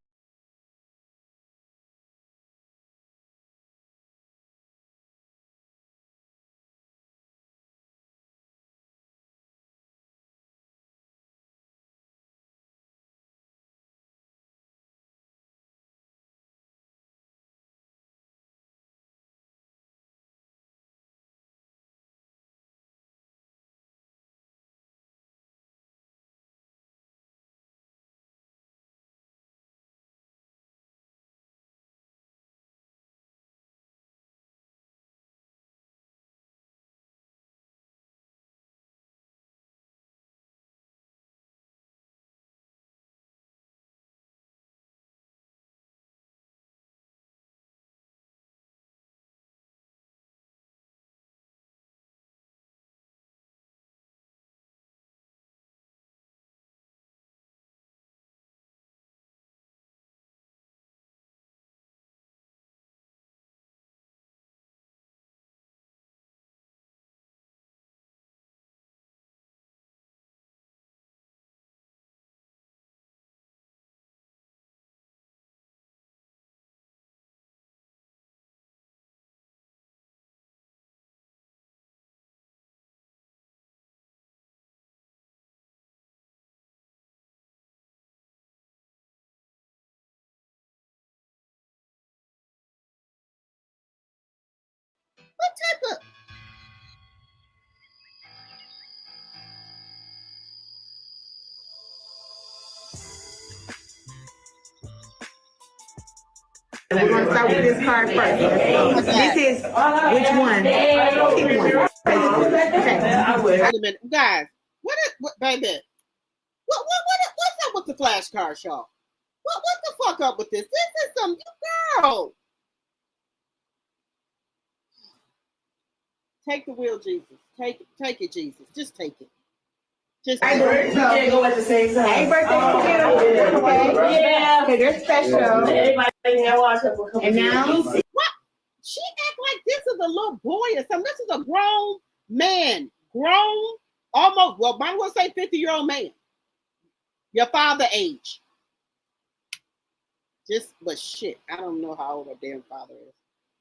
what type of We're going to start with this card first. This is which one? Pick one. wait a minute, guys. What baby? What's up with the flashcards, y'all? What the fuck up with this? This is some girl. Take the wheel, Jesus. Take it, Jesus. Just take it. Just take it. Yeah, go at the same time. Hey, birthday to you. Okay. Yeah. Okay, they're special. Everybody and now What? She act like this is a little boy or something. This is a grown man. Grown, almost, well, might as well say 50-year-old man. Your father age. But shit, I don't know how old her damn father is.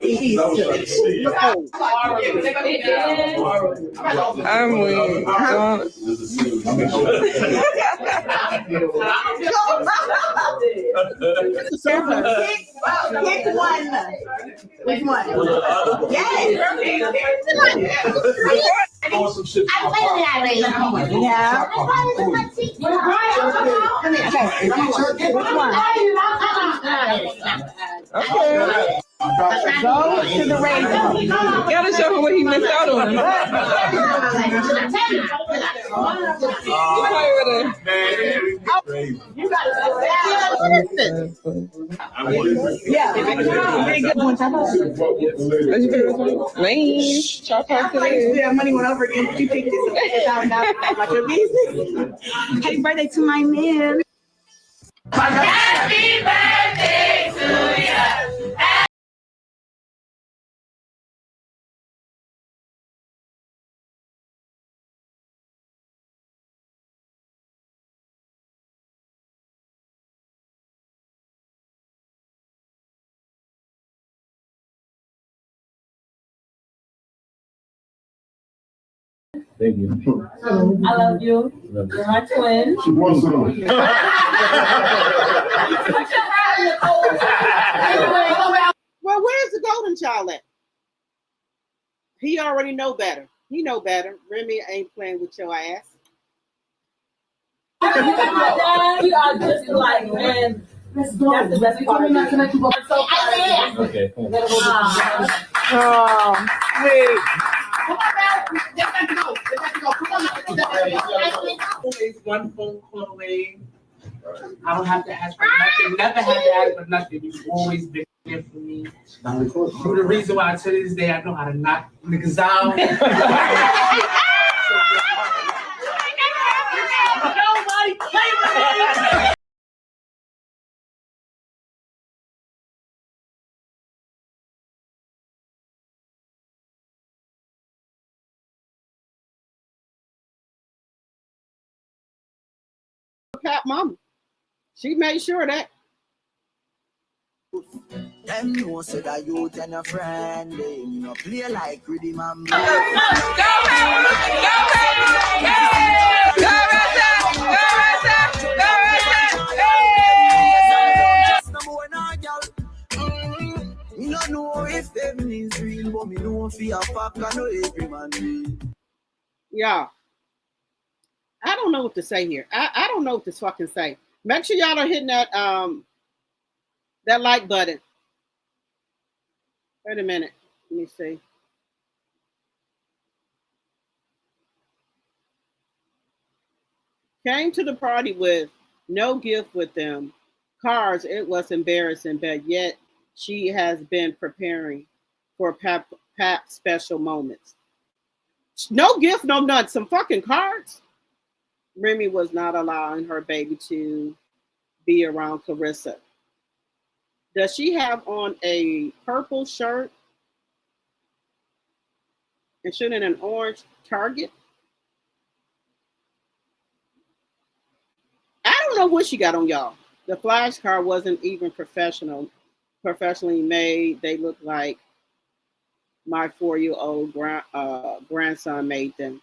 I'm weak. pick one. Which one? Yes. Yeah. Okay. Go to the radio. You gotta show him what he missed out on. You got very good one. Lane. Yeah, money went over again. You picked it. About your business. Happy birthday to my man. Happy birthday to you. Thank you. I love you. You're my twin. She wants some. Well, where's the golden child at? He already know better. He know better. Remy ain't playing with your ass. You are just like, man. That's the best part. Okay, cool. Oh, wait. Always one phone call away. I don't have to ask for nothing. Never had to ask for nothing. You've always been there for me. You're the reason why to this day I know how to knock niggas out. Nobody play with me. Pap mama. She made sure of that. Them know say that you and your friend, you know, play like rhythm and Go, me no know if them is real, but me know for a fact I know every man real. Yeah. I don't know what to say here. I don't know what to fucking say. Make sure y'all are hitting that that like button. Wait a minute. Let me see. Came to the party with no gift with them. Cards, it was embarrassing, but yet she has been preparing for Pap special moments. No gift, no none. Some fucking cards. Remy was not allowing her baby to be around Clarissa. Does she have on a purple shirt and shooting an orange target? I don't know what she got on, y'all. The flashcard wasn't even professionally made. They look like my 4-year-old grandson made them.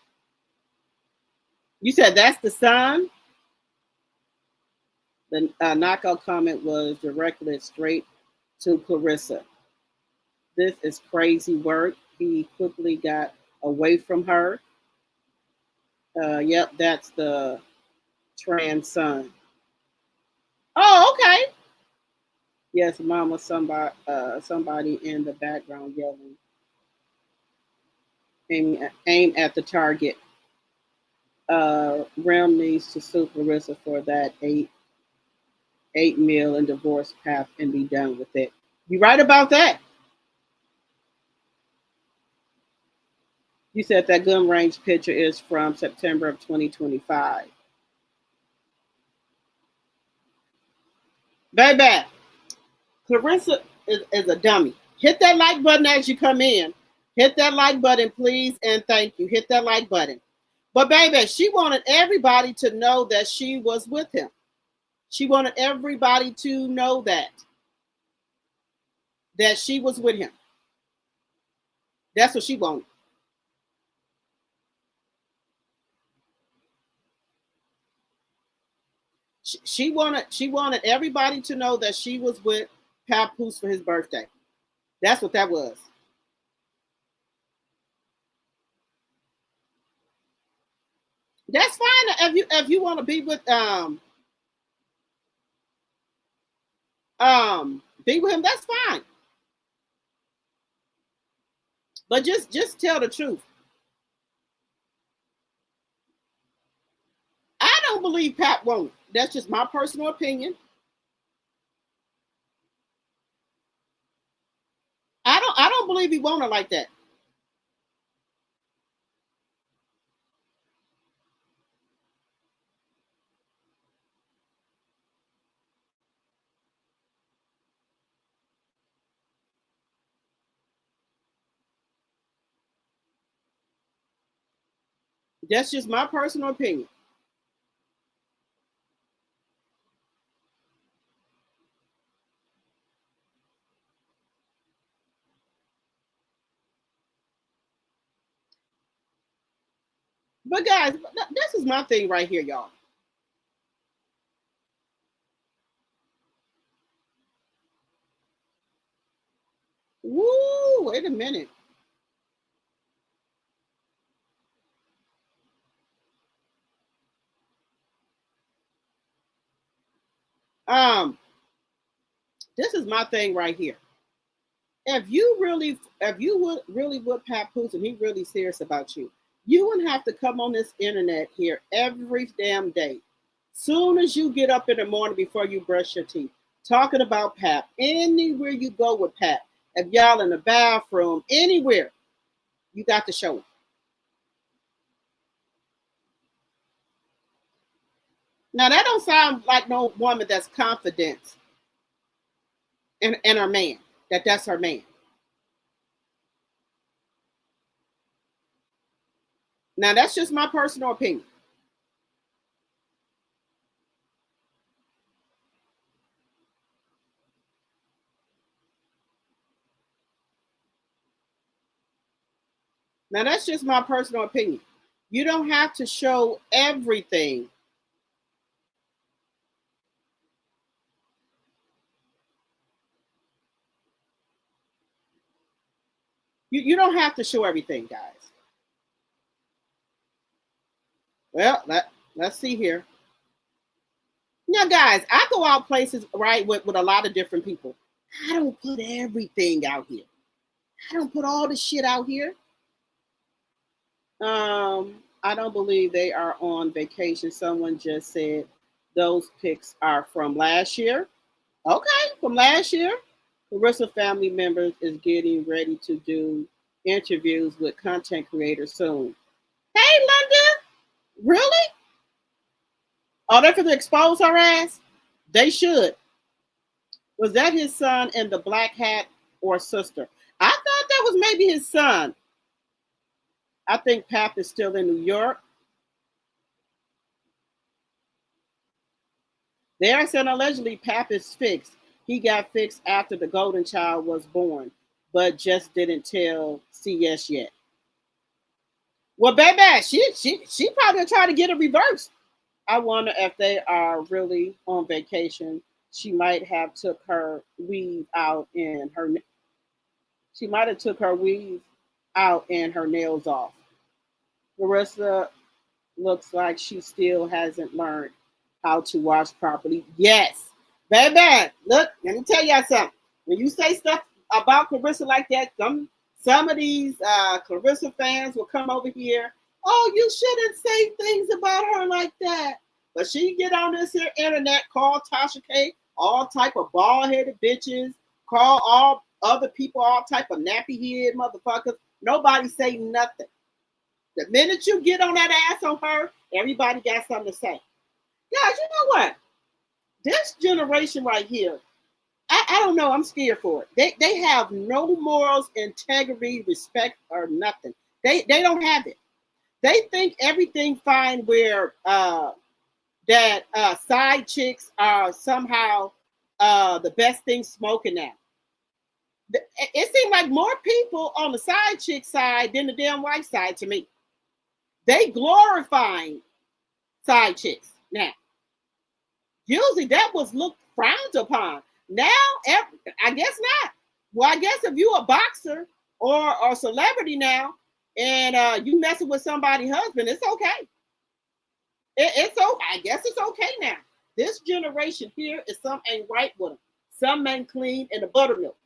You said that's the son? The knockout comment was directed straight to Clarissa. This is crazy work. He quickly got away from her. Yep, that's the trans son. Oh, okay. Yes, mom was somebody in the background yelling. Aim at the target. Rem needs to sue Clarissa for that 8 mil and divorce Pap and be done with it. You right about that. You said that gun range picture is from September of 2025. Baby, Clarissa is a dummy. Hit that like button as you come in. Hit that like button, please, and thank you. Hit that like button. But baby, she wanted everybody to know that she was with him. She wanted everybody to know that she was with him. That's what she wanted. She wanted everybody to know that she was with Papoose for his birthday. That's what that was. That's fine if you want to be with be with him. That's fine. But just tell the truth. I don't believe Pap won't. That's just my personal opinion. I don't believe he won't her like that. That's just my personal opinion. But guys, this is my thing right here, y'all. Woo, wait a minute. This is my thing right here. If you would really would Papoose and he really serious about you, you wouldn't have to come on this internet here every damn day. Soon as you get up in the morning before you brush your teeth, talking about Pap. Anywhere you go with Pap, if y'all in the bathroom, anywhere, you got to show it. Now that don't sound like no woman that's confident in her man, that's her man. Now that's just my personal opinion. Now, that's just my personal opinion. You don't have to show everything. You don't have to show everything, guys. Well, let's see here. Now, guys, I go out places, right, with a lot of different people. I don't put everything out here. I don't put all the shit out here. I don't believe they are on vacation. Someone just said those pics are from last year. Okay, from last year. Clarissa family members is getting ready to do interviews with content creators soon. Hey, London, really? Oh, they're going to expose her ass? They should. Was that his son in the black hat or sister? I thought that was maybe his son. I think Pap is still in New York. They are saying allegedly Pap is fixed. He got fixed after the golden child was born, but just didn't tell CS yet. Well, baby, she probably trying to get it reversed. I wonder if they are really on vacation. She might have took her weave out and her. She might have took her weave out and her nails off. Clarissa looks like she still hasn't learned how to wash properly. Yes, baby. Look, let me tell y'all something. When you say stuff about Clarissa like that, some of these Clarissa fans will come over here. Oh, you shouldn't say things about her like that. But she get on this here internet, call Tasha K all type of bald-headed bitches, call all other people all type of nappy-head motherfuckers. Nobody say nothing. The minute you get on that ass on her, everybody got something to say. Guys, you know what? This generation right here, I don't know. I'm scared for it. They have no morals, integrity, respect, or nothing. They don't have it. They think everything fine where that side chicks are somehow the best thing smoking now. It seems like more people on the side chick side than the damn white side to me. They glorifying side chicks now. Usually that was looked frowned upon. Now, I guess not. Well, I guess if you a boxer or a celebrity now and you messing with somebody's husband, it's okay. It's okay. I guess it's okay now. This generation here is some ain't right with them. Some ain't clean in the buttermilk.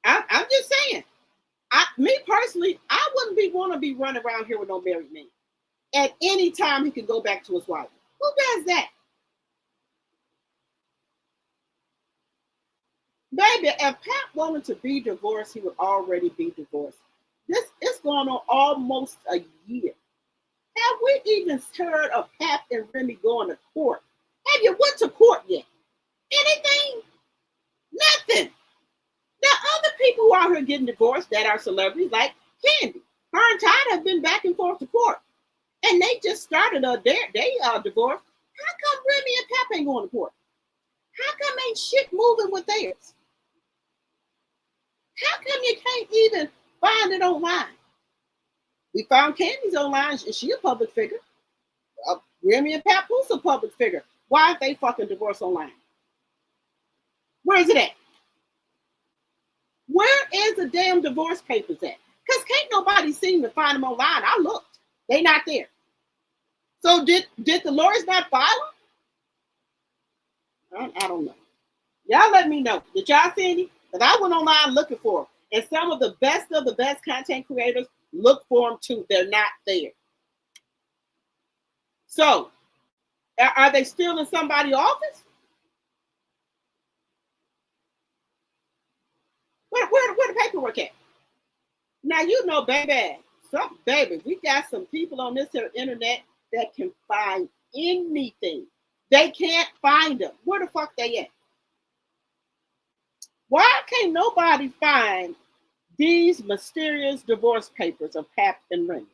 I'm just saying. Me personally, I wouldn't want to be running around here with no married man. At any time, he could go back to his wife. Who does that? Baby, if Pat wanted to be divorced, he would already be divorced. This is going on almost a year. Have we even heard of Pat and Remy going to court? Have you went to court yet? Anything? Nothing. Now, other people who are out here getting divorced that are celebrities, like Candy. Her and Todd have been back and forth to court. And they just started their divorce. How come Remy and Pap ain't going to court? How come ain't shit moving with theirs? How come you can't even find it online? We found Candy's online, and she a public figure. Remy and Papoose a public figure. Why aren't they fucking divorced online? Where is it at? Where is the damn divorce papers at? Because can't nobody seem to find them online. I looked. They not there. So did the lawyers not file them? I don't know. Y'all let me know. Did y'all see any? Because I went online looking for them. And some of the best content creators look for them too. They're not there. So, are they still in somebody's office? Where the paperwork at? Now, you know, baby, we got some people on this here internet that can find anything. They can't find them. Where the fuck they at? Why can't nobody find these mysterious divorce papers of Pap and Remy?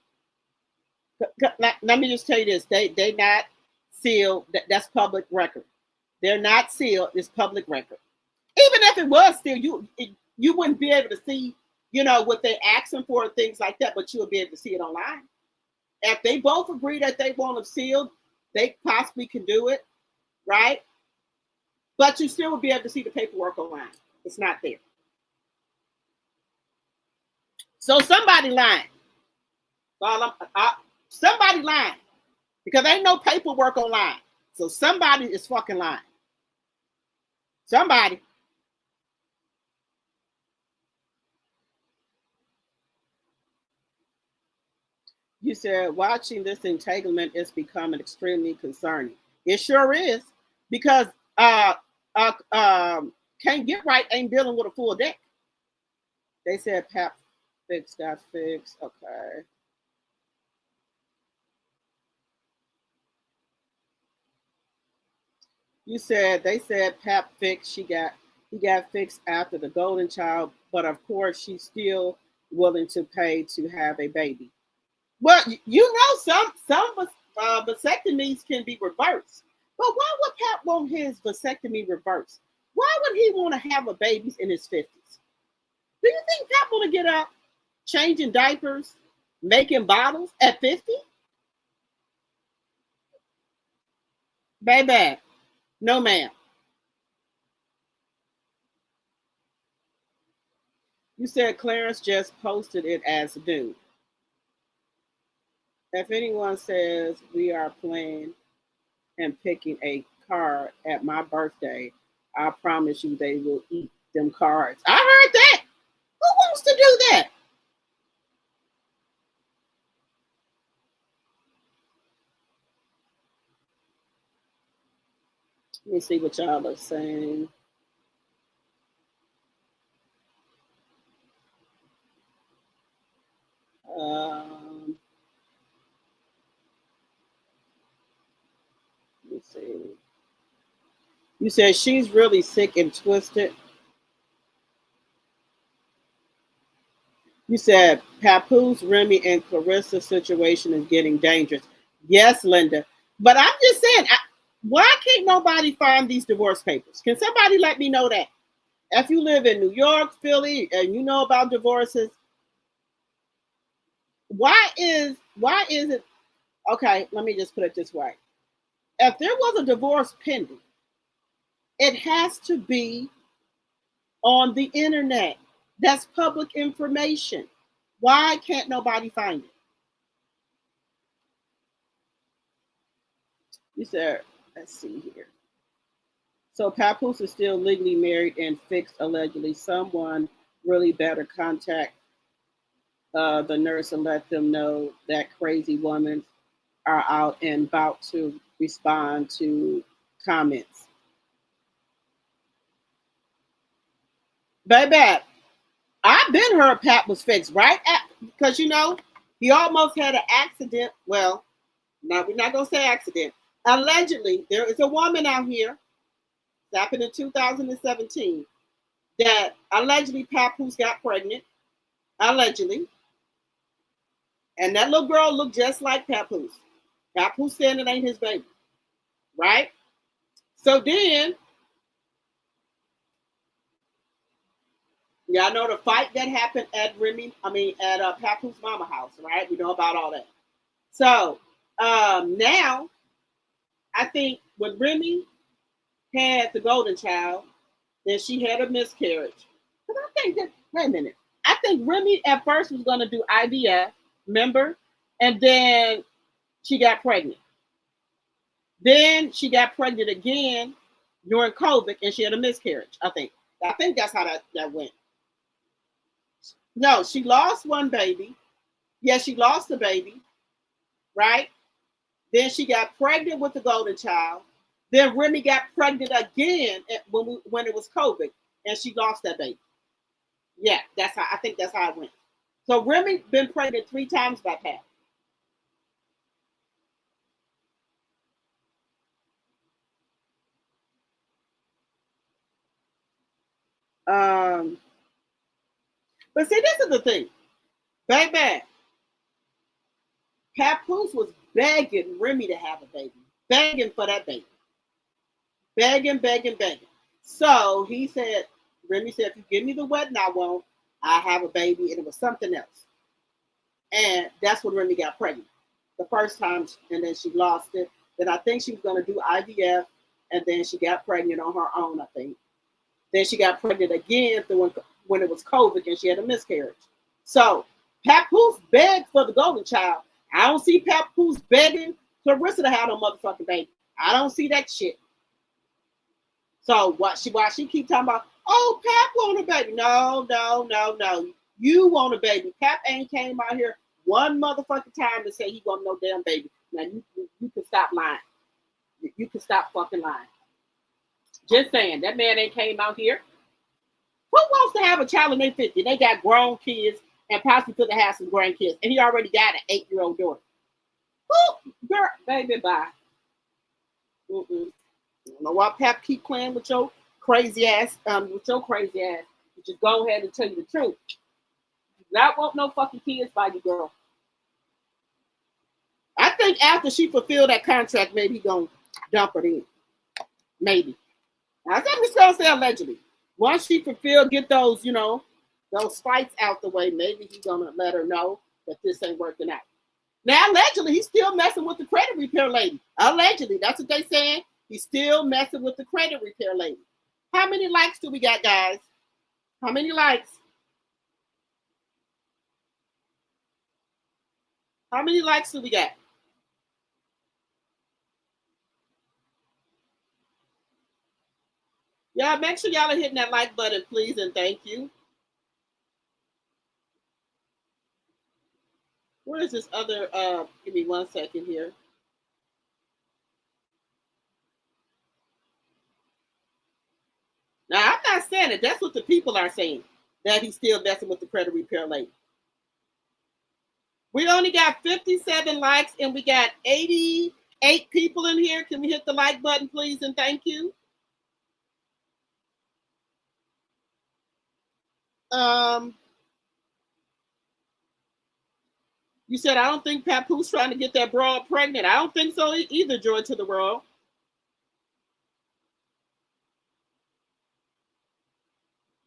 Let me just tell you this. They not sealed. That's public record. They're not sealed. It's public record. Even if it was still, you wouldn't be able to see, what they asking for and things like that, but you would be able to see it online. If they both agree that they want them sealed, they possibly can do it, right? But you still would be able to see the paperwork online. It's not there. So somebody lying. Somebody lying. Because there ain't no paperwork online. So somebody is fucking lying. Somebody. You said watching this entanglement is becoming extremely concerning. It sure is. Because can't get right ain't dealing with a full deck. They said Pap fix got fixed. Okay. You said they said Pap fixed. He got fixed after the golden child, but of course she's still willing to pay to have a baby. Well, some vasectomies can be reversed. But why would Pap want his vasectomy reversed? Why would he want to have a baby in his 50s? Do you think Pap want to get up, changing diapers, making bottles at 50? Baby, no ma'am. You said Clarence just posted it as new. If anyone says we are playing and picking a card at my birthday, I promise you they will eat them cards. I heard that. Who wants to do that? Let me see what y'all are saying. Let me see. You said she's really sick and twisted. You said Papoose, Remy, and Clarissa situation is getting dangerous. Yes, Linda. But I'm just saying, why can't nobody find these divorce papers? Can somebody let me know that? If you live in New York, Philly, and you know about divorces, why is it? Okay, let me just put it this way. If there was a divorce pending, it has to be on the internet. That's public information. Why can't nobody find it? You said, let's see here. So Papoose is still legally married and fixed allegedly. Someone really better contact the nurse and let them know that crazy women are out and about to respond to comments. Baby, I've been heard Pap was fixed, right? Because, he almost had an accident. Well, now we're not going to say accident. Allegedly, there is a woman out here, it happened in 2017, that allegedly Papoose got pregnant. Allegedly. And that little girl looked just like Papoose. Papoose said it ain't his baby. Right? So then, y'all know the fight that happened at Papoose mama house, right? We know about all that. So now, I think when Remy had the golden child, then she had a miscarriage. But I think wait a minute. I think Remy at first was going to do IVF, remember? And then she got pregnant. Then she got pregnant again during COVID and she had a miscarriage, I think. I think that's how that went. No, she lost one baby. Yeah, she lost the baby, right? Then she got pregnant with the golden child. Then Remy got pregnant again when it was COVID, and she lost that baby. Yeah, I think that's how it went. So Remy been pregnant 3 times by Pat. But see, this is the thing. Baby, Papoose was begging Remy to have a baby. Begging for that baby. Begging. So he said, Remy said, if you give me the wedding I want, I have a baby, and it was something else. And that's when Remy got pregnant the first time, and then she lost it. Then I think she was going to do IVF, and then she got pregnant on her own, I think. Then she got pregnant again when it was COVID, and she had a miscarriage. So Papoose begged for the golden child. I don't see Papoose begging Clarissa to have no motherfucking baby. I don't see that shit. So why she keep talking about, oh, Pap want a baby? No. You want a baby. Pap ain't came out here one motherfucking time to say he want no damn baby. Now you can stop lying. You can stop fucking lying. Just saying, that man ain't came out here. Who wants to have a child in their 50? They got grown kids and possibly could have some grandkids, and he already got an 8-year-old daughter. Who, girl, baby, bye. I don't know why Pap keep playing with your crazy ass. You just go ahead and tell you the truth. You not want no fucking kids by you, girl. I think after she fulfilled that contract, maybe he gonna dump her in. Maybe. I think I'm just gonna say allegedly. Once she fulfilled, get those, those fights out the way, maybe he's gonna let her know that this ain't working out. Now, allegedly, he's still messing with the credit repair lady. Allegedly, that's what they saying. He's still messing with the credit repair lady. How many likes do we got, guys? How many likes? How many likes do we got? Y'all, make sure y'all are hitting that like button, please, and thank you. Where is this other, give me 1 second here. Now, I'm not saying it. That's what the people are saying, that he's still messing with the credit repair lady. We only got 57 likes, and we got 88 people in here. Can we hit the like button, please, and thank you? You said, I don't think Papoose trying to get that broad pregnant. I don't think so either, Joy to the world.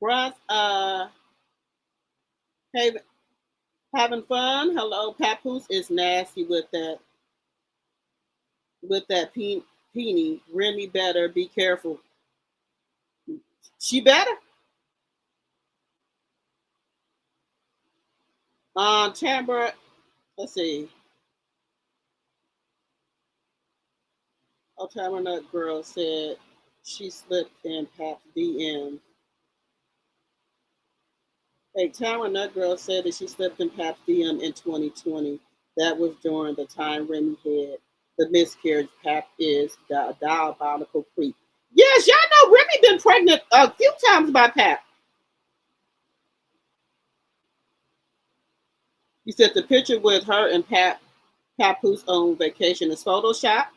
Russ, hey, having fun? Hello, Papoose is nasty with that peenie. Remy better be careful. She better. Chamber, let's see. Tamara Nut Girl said she slipped in Pap's DM. Hey, Tamara Nut Girl said that she slipped in Pap's DM in 2020. That was during the time Remy had the miscarriage. Pap is the diabolical creep. Yes, y'all know Remy been pregnant a few times by Pap. You said the picture with her and Papoose on vacation is Photoshop.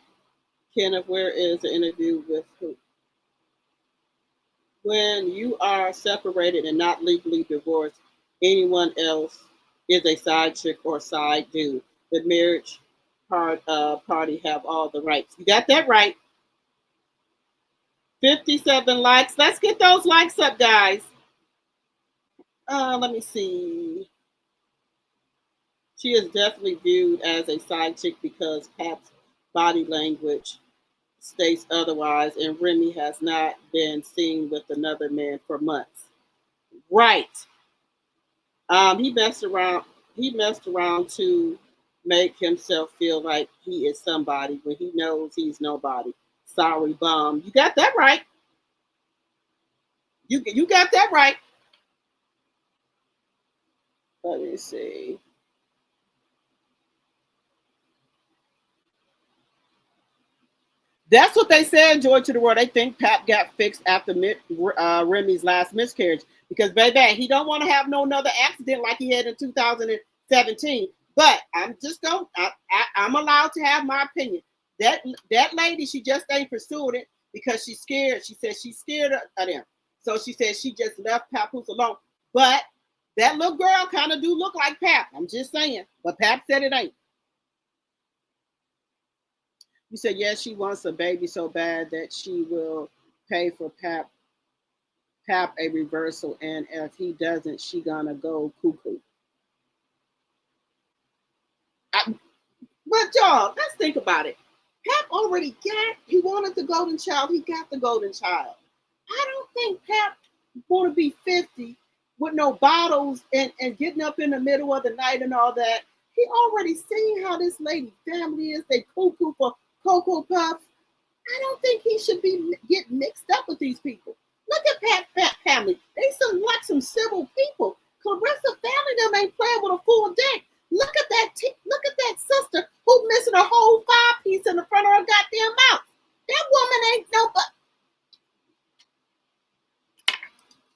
Kenneth, where is the interview with who? When you are separated and not legally divorced, anyone else is a side chick or side dude. The marriage party have all the rights. You got that right. 57 likes. Let's get those likes up, guys. Let me see. She is definitely viewed as a side chick because Pap's body language states otherwise, and Remy has not been seen with another man for months. Right. He messed around to make himself feel like he is somebody when he knows he's nobody. Sorry, bum. You got that right. You got that right. Let me see. That's what they said, Joy to the world. They think Pap got fixed after Remy's last miscarriage because, baby, he don't want to have no another accident like he had in 2017. But I'm just I'm allowed to have my opinion. That lady, she just ain't pursuing it because she's scared. She said she's scared of them. So she said she just left Papoose alone. But that little girl kind of do look like Pap. I'm just saying. But Pap said it ain't. You said, yes, she wants a baby so bad that she will pay for Pap a reversal, and if he doesn't, she gonna go cuckoo. But y'all, let's think about it. Pap already he wanted the golden child. He got the golden child. I don't think Pap want to be 50 with no bottles and getting up in the middle of the night and all that. He already seen how this lady family is. They cuckoo for Cocoa Puffs. I don't think he should be getting mixed up with these people. Look at Pap family. They seem like some civil people. Clarissa family them ain't playing with a full deck. Look at that sister who missing a whole 5-piece in the front of her goddamn mouth. That woman ain't no but.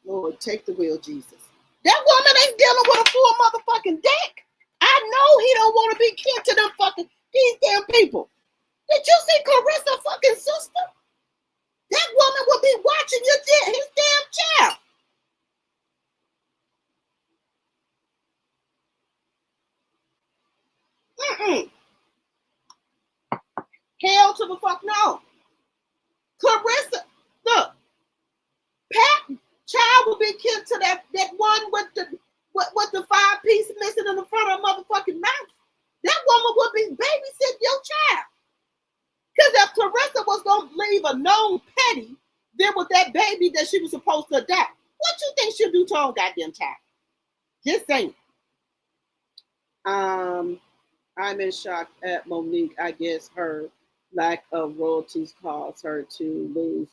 Lord, take the wheel, Jesus. That woman ain't dealing with a full motherfucking deck. I know he don't want to be kin to them fucking these damn people. Did you see Clarissa fucking sister? That woman will be watching his damn child. Hell to the fuck no. Clarissa, look, Pap child will be kin to that one with the 5-piece missing in the front of her motherfucking mouth. That woman would be babysit your child. Because if Clarissa was going to leave a known petty, then with that baby that she was supposed to adopt, what you think she'll do to her own goddamn child? Just saying. I'm in shock at Monique. I guess her lack of royalties caused her to lose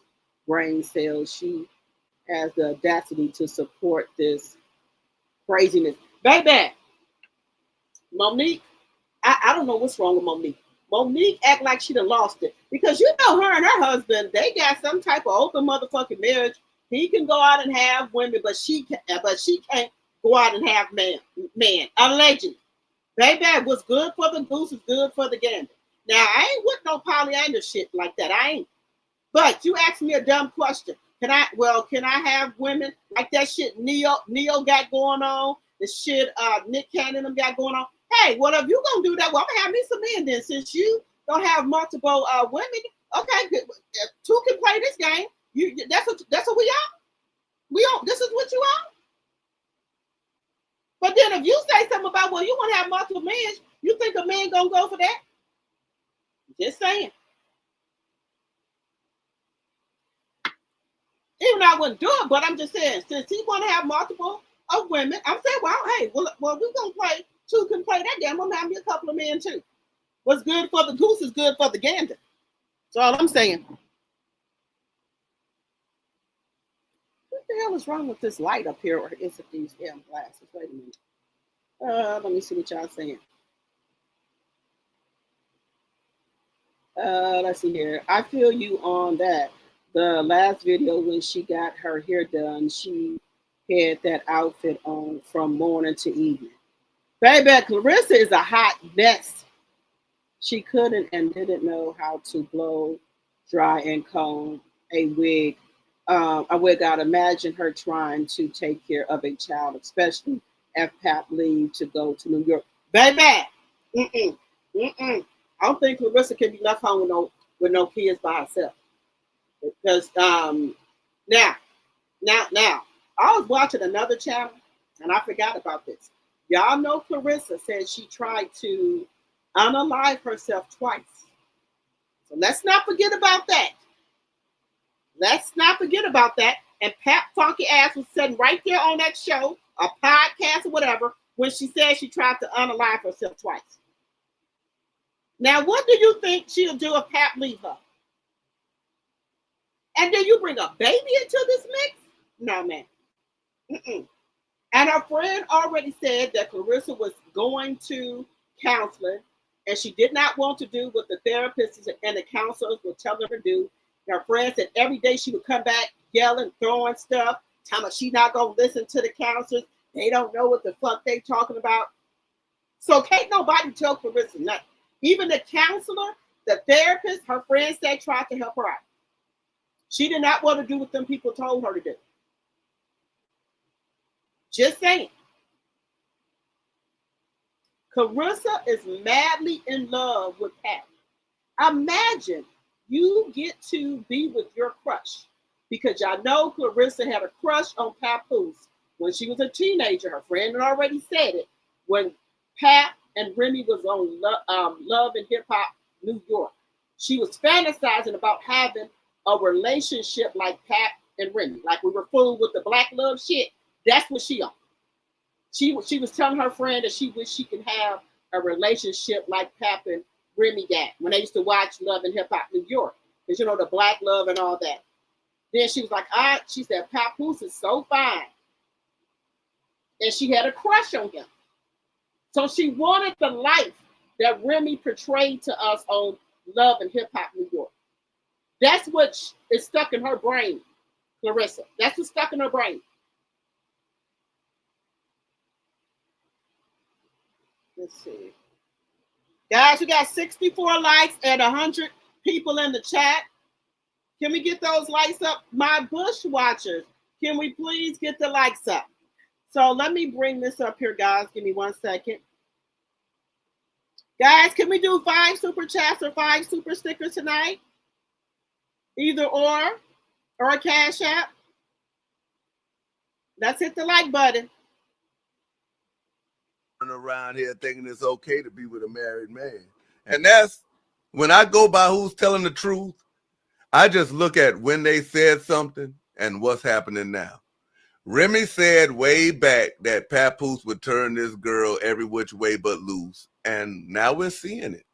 brain cells. She has the audacity to support this craziness. Baby, Monique, I don't know what's wrong with Monique. Monique act like she done lost it. Because you know her and her husband, they got some type of open motherfucking marriage. He can go out and have women, but she can't go out and have man. Allegedly. Baby, what's good for the goose is good for the gander. Now, I ain't with no polyandry shit like that. I ain't. But you asked me a dumb question. Can I have women like that shit Neo got going on? The shit Nick Cannon them got going on. Hey, well, if you gonna do that, well, I'm gonna have me some men then. Since you don't have multiple women, okay, good. Two can play this game. That's what we are. We on. This is what you are. But then if you say something about, well, you want to have multiple men, you think a man gonna go for that? Just saying. Even though I wouldn't do it, but I'm just saying, since he want to have multiple of women, I'm saying, well, hey, well, we're gonna play. Two can play that game. I'm gonna have me a couple of men too. What's good for the goose is good for the gander. That's all I'm saying. What the hell is wrong with this light up here, or is it these damn glasses? Wait a minute. Let me see what y'all saying. Let's see here. I feel you on that. The last video when she got her hair done, she had that outfit on from morning to evening. Baby, Clarissa is a hot mess. She couldn't and didn't know how to blow, dry, and comb a wig. I'd imagine her trying to take care of a child, especially if Pap leave to go to New York. Baby, I don't think Clarissa can be left home with no kids by herself. Because now, I was watching another channel and I forgot about this. Y'all know Clarissa said she tried to unalive herself twice. So let's not forget about that. And Pap Funky ass was sitting right there on that show, a podcast or whatever, when she said she tried to unalive herself twice. Now, what do you think she'll do if Pap leave her? And then you bring a baby into this mix? No, man. And her friend already said that Clarissa was going to counseling and she did not want to do what the therapists and the counselors were telling her to do. Her friend said every day she would come back yelling, throwing stuff, telling her she's not going to listen to the counselors. They don't know what the fuck they talking about. So can't nobody tell Clarissa nothing. Even the counselor, the therapist, her friend said tried to help her out. She did not want to do what them people told her to do. Just saying. Clarissa is madly in love with Pap. Imagine you get to be with your crush because y'all know Clarissa had a crush on Papoose when she was a teenager. Her friend had already said it when Pap and Remy was on Love and Hip Hop New York. She was fantasizing about having a relationship like Pap and Remy, like we were fooled with the Black Love shit. That's what she on. She was telling her friend that she wished she could have a relationship like Pap and Remy got when they used to watch Love and Hip Hop New York, because you know the Black Love and all that. Then she was like, she said, Papoose is so fine. And she had a crush on him. So she wanted the life that Remy portrayed to us on Love and Hip Hop New York. That's what is stuck in her brain, Clarissa. That's what's stuck in her brain. Let's see. Guys, we got 64 likes and 100 people in the chat. Can we get those likes up? My Bush watchers, can we please get the likes up? So let me bring this up here, guys. Give me 1 second. Guys, can we do 5 super chats or 5 super stickers tonight? Either or a cash app. Let's hit the like button. Around here thinking it's okay to be with a married man. And that's when I go by who's telling the truth, I just look at when they said something and what's happening now. Remy said way back that Papoose would turn this girl every which way but loose. And now we're seeing it.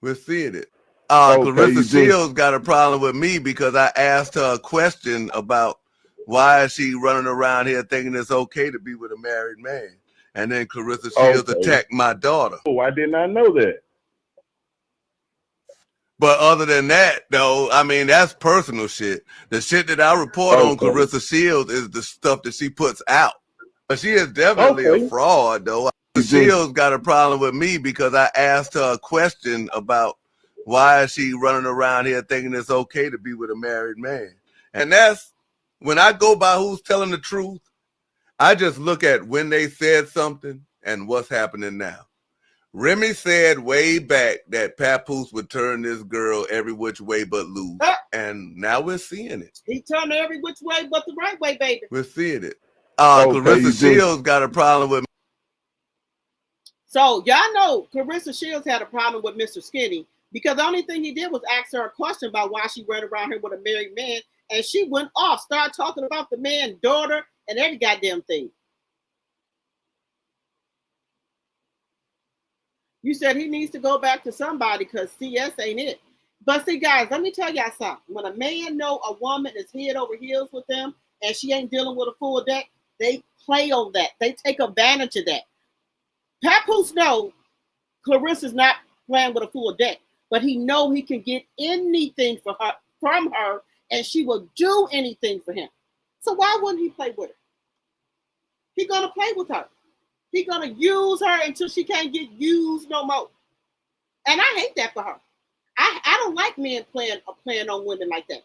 We're seeing it. Clarissa Shields got a problem with me because I asked her a question about why is she running around here thinking it's okay to be with a married man? And then Clarissa Shields attacked my daughter. Oh, I did not know that. But other than that, though, I mean, that's personal shit. The shit that I report on Clarissa Shields is the stuff that she puts out. But she is definitely a fraud, though. Shields got a problem with me because I asked her a question about why is she running around here thinking it's okay to be with a married man? And that's when I go by who's telling the truth, I just look at when they said something and what's happening now. Remy said way back that Papoose would turn this girl every which way but loose. And now we're seeing it. He turned her every which way but the right way, baby. We're seeing it. Clarissa Shields got a problem with me. So y'all know Clarissa Shields had a problem with Mr. Skinny because the only thing he did was ask her a question about why she ran around here with a married man, and she went off, started talking about the man, daughter, and every goddamn thing. You said he needs to go back to somebody because CS ain't it. But see, guys, let me tell y'all something. When a man know a woman is head over heels with them and she ain't dealing with a full deck, they play on that. They take advantage of that. Papoose know Clarissa's not playing with a full deck, but he know he can get anything from her, and she will do anything for him. So why wouldn't he play with her? He's gonna play with her. He's gonna use her until she can't get used no more. And I hate that for her. I don't like men playing on women like that.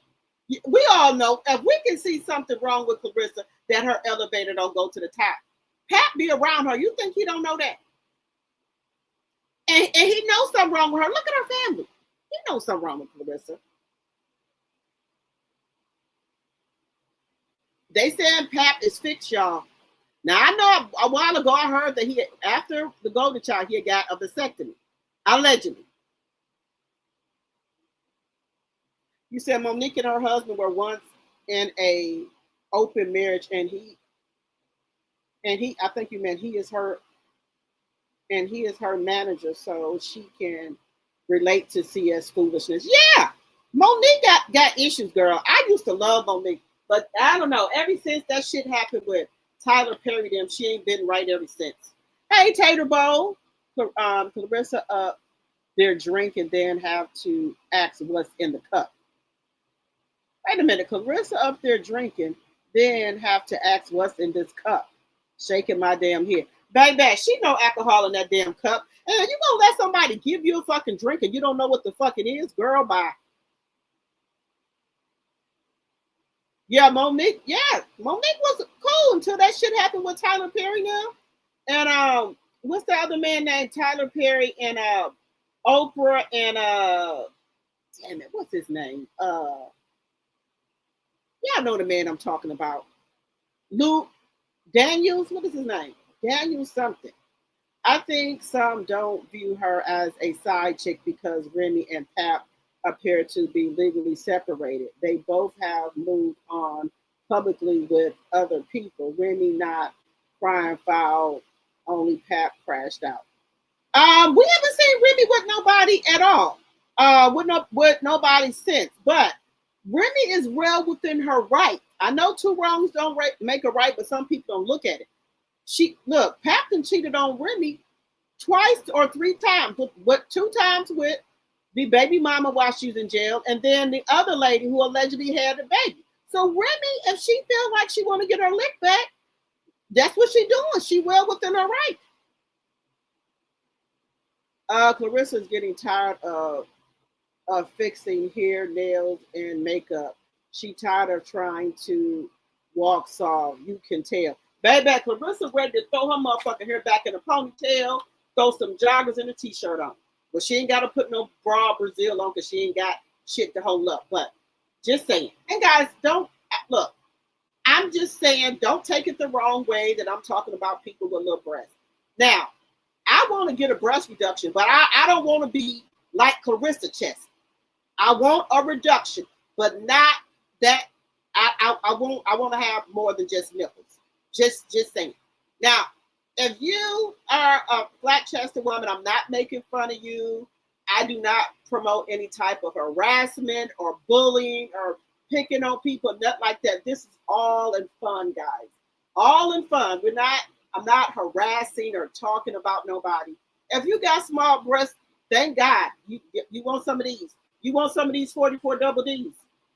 We all know if we can see something wrong with Clarissa, that her elevator don't go to the top. Pat be around her. You think he don't know that? And he knows something wrong with her. Look at her family. He knows something wrong with Clarissa. They said Pap is fixed, y'all. Now, I know a while ago I heard that after the golden child, he had got a vasectomy. Allegedly. You said Monique and her husband were once in a open marriage, and he I think you meant he is her manager, so she can relate to CS foolishness. Yeah, Monique got issues, girl. I used to love Monique, but I don't know. Ever since that shit happened with Tyler Perry, she ain't been right ever since. Hey, Tater Bowl. Clarissa up their drink and then have to ask what's in the cup. Wait a minute, Clarissa up there drinking, then have to ask what's in this cup. Shaking my damn head. Baby, she no alcohol in that damn cup. And you gonna let somebody give you a fucking drink and you don't know what the fuck it is? Girl, bye. Yeah, Monique was cool until that shit happened with Tyler Perry now. And what's the other man named Tyler Perry and Oprah and damn it, what's his name? Y'all know the man I'm talking about. Luke Daniels, what is his name? Daniels something. I think some don't view her as a side chick because Remy and Pap appear to be legally separated. They both have moved on publicly with other people. Remy not crying foul, only Pap crashed out. We haven't seen Remy with nobody at all. With nobody since. But Remy is well within her right. I know two wrongs don't make a right, but some people don't look at it. Pap cheated on Remy twice or three times. With 2 times with the baby mama while she was in jail, and then the other lady who allegedly had a baby. So Remy, if she feels like she want to get her lick back, that's what she doing. She well within her right. Clarissa's getting tired of fixing hair, nails, and makeup. She tired of trying to walk soft. You can tell. Baby, Clarissa ready to throw her motherfucking hair back in a ponytail, throw some joggers and a t-shirt on. But she ain't got to put no bra Brazil on because she ain't got shit to hold up. But just saying. And guys, look, I'm just saying, don't take it the wrong way that I'm talking about people with little breasts. Now, I want to get a breast reduction, but I don't want to be like Clarissa chest. I want a reduction, but not that I want to have more than just nipples. Just saying. Now, if you are a flat-chested woman, I'm not making fun of you. I do not promote any type of harassment or bullying or picking on people, nothing like that. This is all in fun, guys. All in fun. I'm not harassing or talking about nobody. If you got small breasts, thank God. You want some of these. You want some of these 44 double Ds.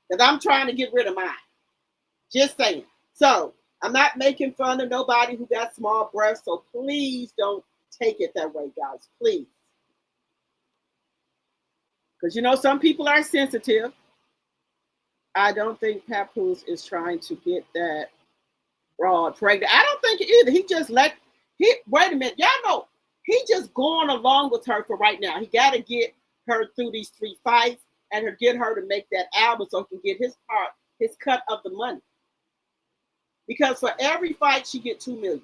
Because I'm trying to get rid of mine. Just saying. So, I'm not making fun of nobody who got small breasts, so please don't take it that way, guys. Please. Because, some people are sensitive. I don't think Papoose is trying to get that broad pregnant. I don't think either. Wait a minute. Y'all know, he just going along with her for right now. He got to get her through these 3 fights and get her to make that album so he can get his cut of the money. Because for every fight, she get $2 million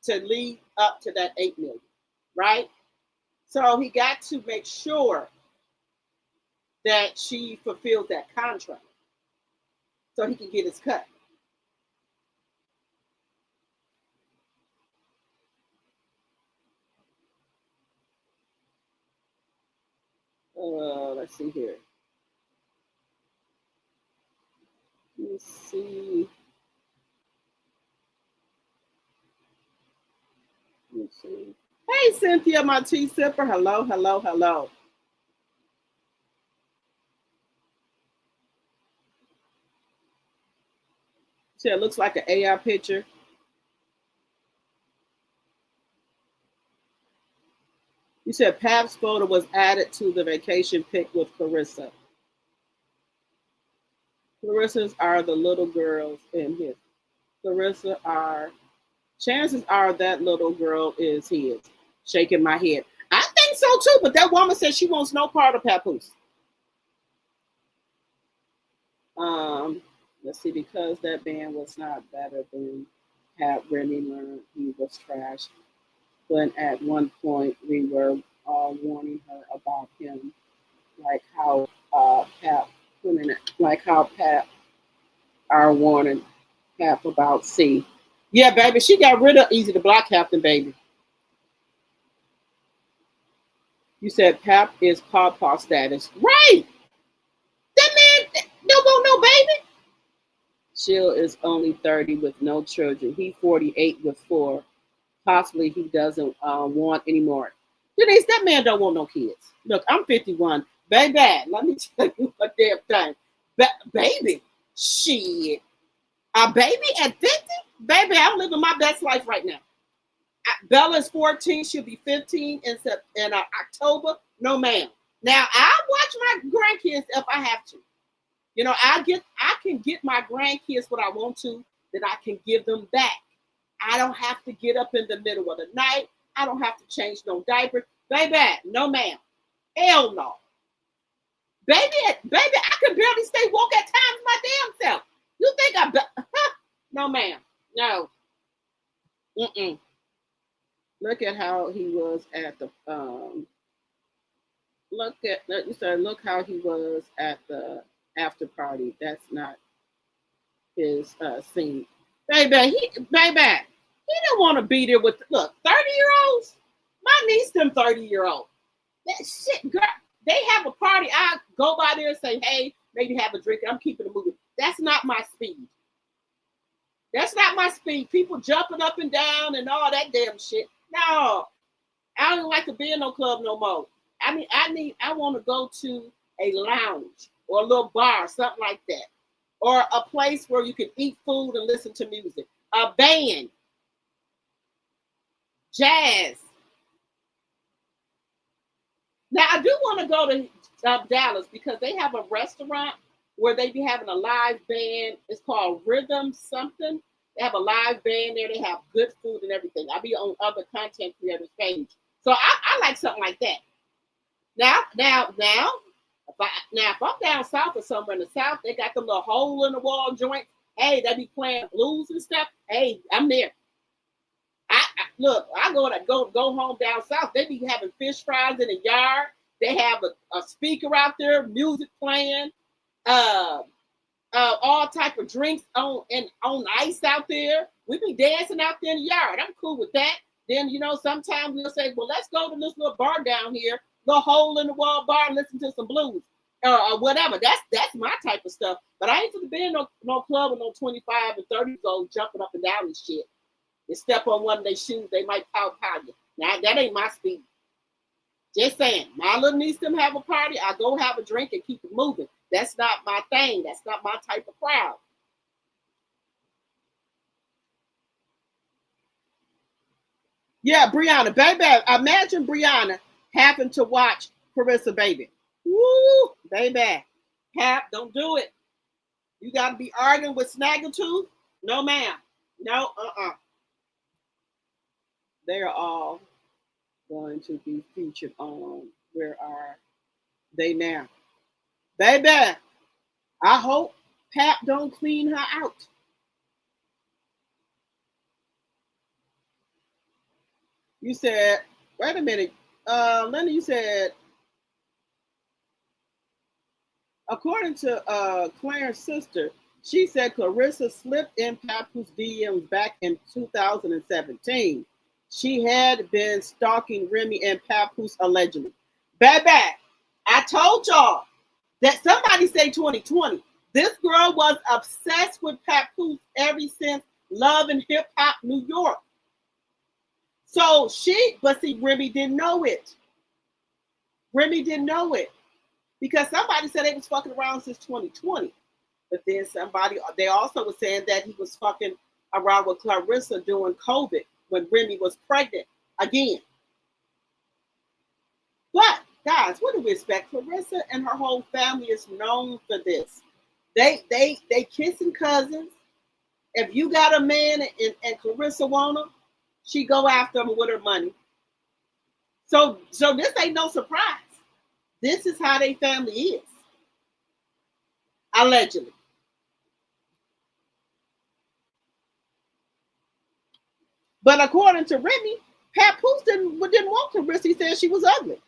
to lead up to that $8 million, right? So he got to make sure that she fulfills that contract so he can get his cut. Let's see here. Let's see. Let's see. Hey, Cynthia, my tea sipper. Hello, hello, hello. See, it looks like an AI picture. You said Pap's photo was added to the vacation pic with Clarissa. Clarissa's are the little girls in his. Chances are that little girl is his. Shaking my head. I think so too, but that woman said she wants no part of Papoose. Let's see, because that man was not better than Pat, Remy learned he was trash. When at one point we were all warning her about him, like how Pat are warning Pap about C. Yeah, baby, she got rid of Easy the Block Captain, baby. You said Pap is pawpaw status. Right! That man don't want no baby. Sheil is only 30 with no children. He 48 with 4. Possibly he doesn't want any more. Denise, that man don't want no kids. Look, I'm 51. Baby, let me tell you a damn thing. Baby, shit. A baby at 50? Baby, I'm living my best life right now. Bella's 14. She'll be 15 in October. No, ma'am. Now, I'll watch my grandkids if I have to. I can get my grandkids what I want to, then I can give them back. I don't have to get up in the middle of the night. I don't have to change no diaper. Baby, no, ma'am. Hell no. Baby, I can barely stay woke at times my damn self. You think no, ma'am. No. Mm-mm. Look at how he was at the look how he was at the after party. That's not his scene. Baby, he didn't want to be there with 30-year-olds. My niece, them 30-year-olds. That shit, girl. They have a party. I go by there and say, hey, maybe have a drink. I'm keeping it moving. That's not my speed. That's not my speed. People jumping up and down and all that damn shit. No, I don't like to be in no club no more. I mean, I want to go to a lounge or a little bar, something like that. Or a place where you can eat food and listen to music. A band. Jazz. Now, I do want to go to Dallas because they have a restaurant where they be having a live band. It's called Rhythm something. They have a live band there. They have good food and everything. I'll be on other content creators' page. So I like something like that. Now, if I'm down south or somewhere in the south, they got them little hole in the wall joints. Hey, they be playing blues and stuff. Hey, I'm there. I go home down south. They be having fish fries in the yard. They have a speaker out there, music playing, all type of drinks on ice out there. We be dancing out there in the yard. I'm cool with that. Then sometimes we'll say, well, let's go to this little bar down here, the hole in the wall bar, and listen to some blues or whatever. That's my type of stuff. But I ain't gonna be in no club with no 25 and 30 go jumping up and down and shit. You step on one of their shoes, they might pow you. Now that ain't my speed. Just saying, my little niece them have a party, I go have a drink and keep it moving. That's not my thing. That's not my type of crowd. Yeah, Brianna, baby. Imagine Brianna having to watch Clarissa, baby. Woo, baby. Pap, don't do it. You got to be arguing with Snaggletooth? No, ma'am. No, They're all going to be featured on Where Are They Now? Baby, I hope Pap don't clean her out. You said, wait a minute. Linda, you said, according to Clarence's sister, she said Clarissa slipped in Papoose's DMs back in 2017. She had been stalking Remy and Papoose allegedly. Baby, I told y'all that somebody say 2020. This girl was obsessed with Papoose ever since Love and Hip Hop New York. So but see, Remy didn't know it. Remy didn't know it because somebody said they was fucking around since 2020. But then they also was saying that he was fucking around with Clarissa during COVID when Remy was pregnant again. But guys, what do we expect? Clarissa and her whole family is known for this. They kissing cousins. If you got a man and Clarissa want him, she go after him with her money. So this ain't no surprise. This is how their family is. Allegedly. But according to Remy, Papoose didn't want Clarissa. He said she was ugly.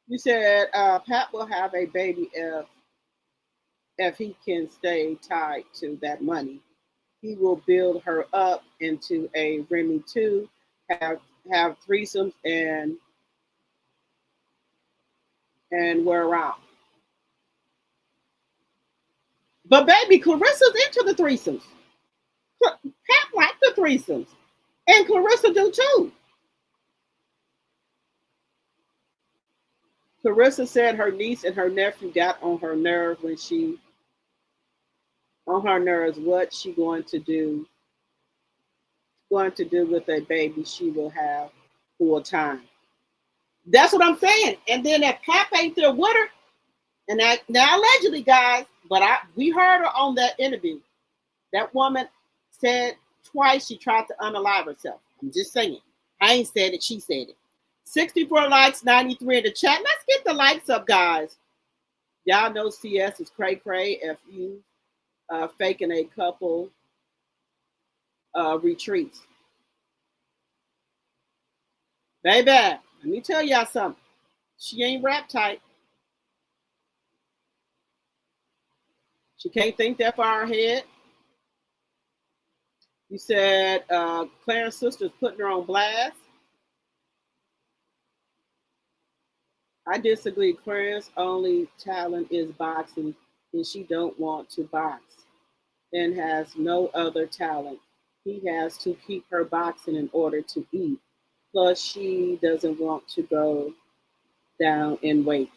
You said Pat will have a baby if he can stay tied to that money. He will build her up into a Remy too, have threesomes and we're around. But baby, Clarissa's into the threesomes. Pat liked the threesomes. And Clarissa do too. Clarissa said her niece and her nephew got on her nerve what she going to do with a baby she will have full time. That's what I'm saying. And then if Pap ain't there with her, and that now allegedly, guys, but we heard her on that interview. That woman said twice she tried to unalive herself. I'm just saying. I ain't said it, she said it. 64 likes, 93 in the chat. Let's get the likes up, guys. Y'all know CS is cray cray if you faking a couple retreats. Baby, let me tell y'all something. She ain't rap tight. She can't think that far ahead. You said Clarence's sister's putting her on blast. I disagree. Clarence's only talent is boxing, and she don't want to box and has no other talent. He has to keep her boxing in order to eat. Plus, she doesn't want to go down in weight.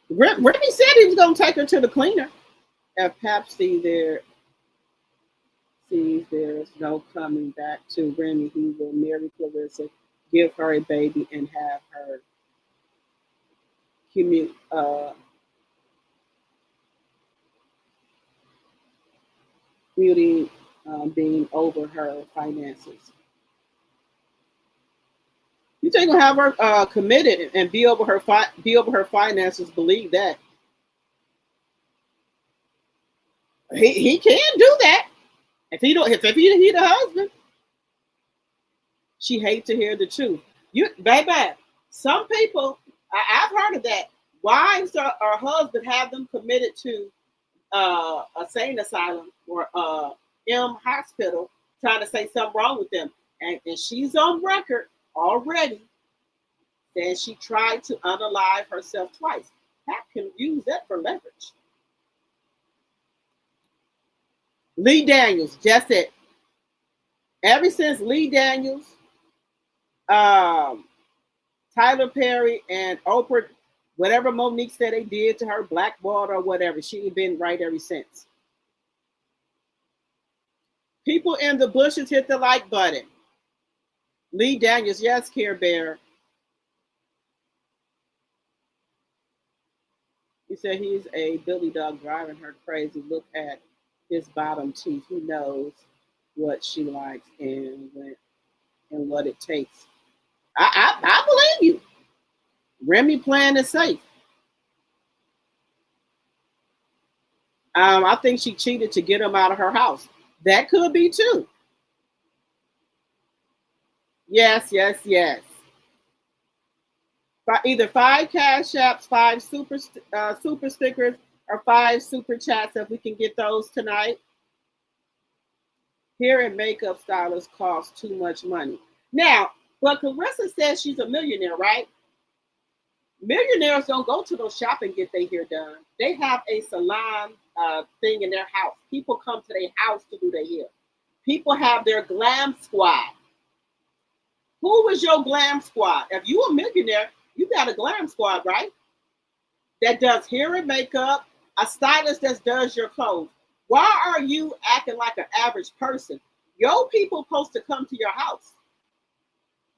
Remy said he was going to take her to the cleaner. If Pap sees there's no coming back to Remy, he will marry Clarissa, give her a baby, and have her beauty being over her finances. You think he'll have her committed and be over her finances? Believe that he can do that if he the husband. She hates to hear the truth. Baby, some people I've heard of that. Wives or husband have them committed to a sane asylum or M hospital, trying to say something wrong with them, and she's on record already that she tried to unalive herself twice. Pap can use that for leverage. Lee Daniels, just it. Ever since Lee Daniels, Tyler Perry, and Oprah, whatever Monique said they did to her, blackballed or whatever, she ain't been right ever since. People in the bushes hit the like button. Lee Daniels, yes, Care Bear. He said he's a Billy dog driving her crazy. Look at his bottom teeth. He knows what she likes and what it takes. I believe you. Remy playing it safe. I think she cheated to get him out of her house. That could be too. Yes. Either 5 cash apps, 5 super stickers, or 5 super chats if we can get those tonight. Hair and makeup stylists cost too much money. Now, but Clarissa says she's a millionaire, right? Millionaires don't go to those shop and get their hair done. They have a salon thing in their house. People come to their house to do their hair. People have their glam squad. Who is your glam squad? If you a millionaire, you got a glam squad, right? That does hair and makeup, a stylist that does your clothes. Why are you acting like an average person? Your people supposed to come to your house.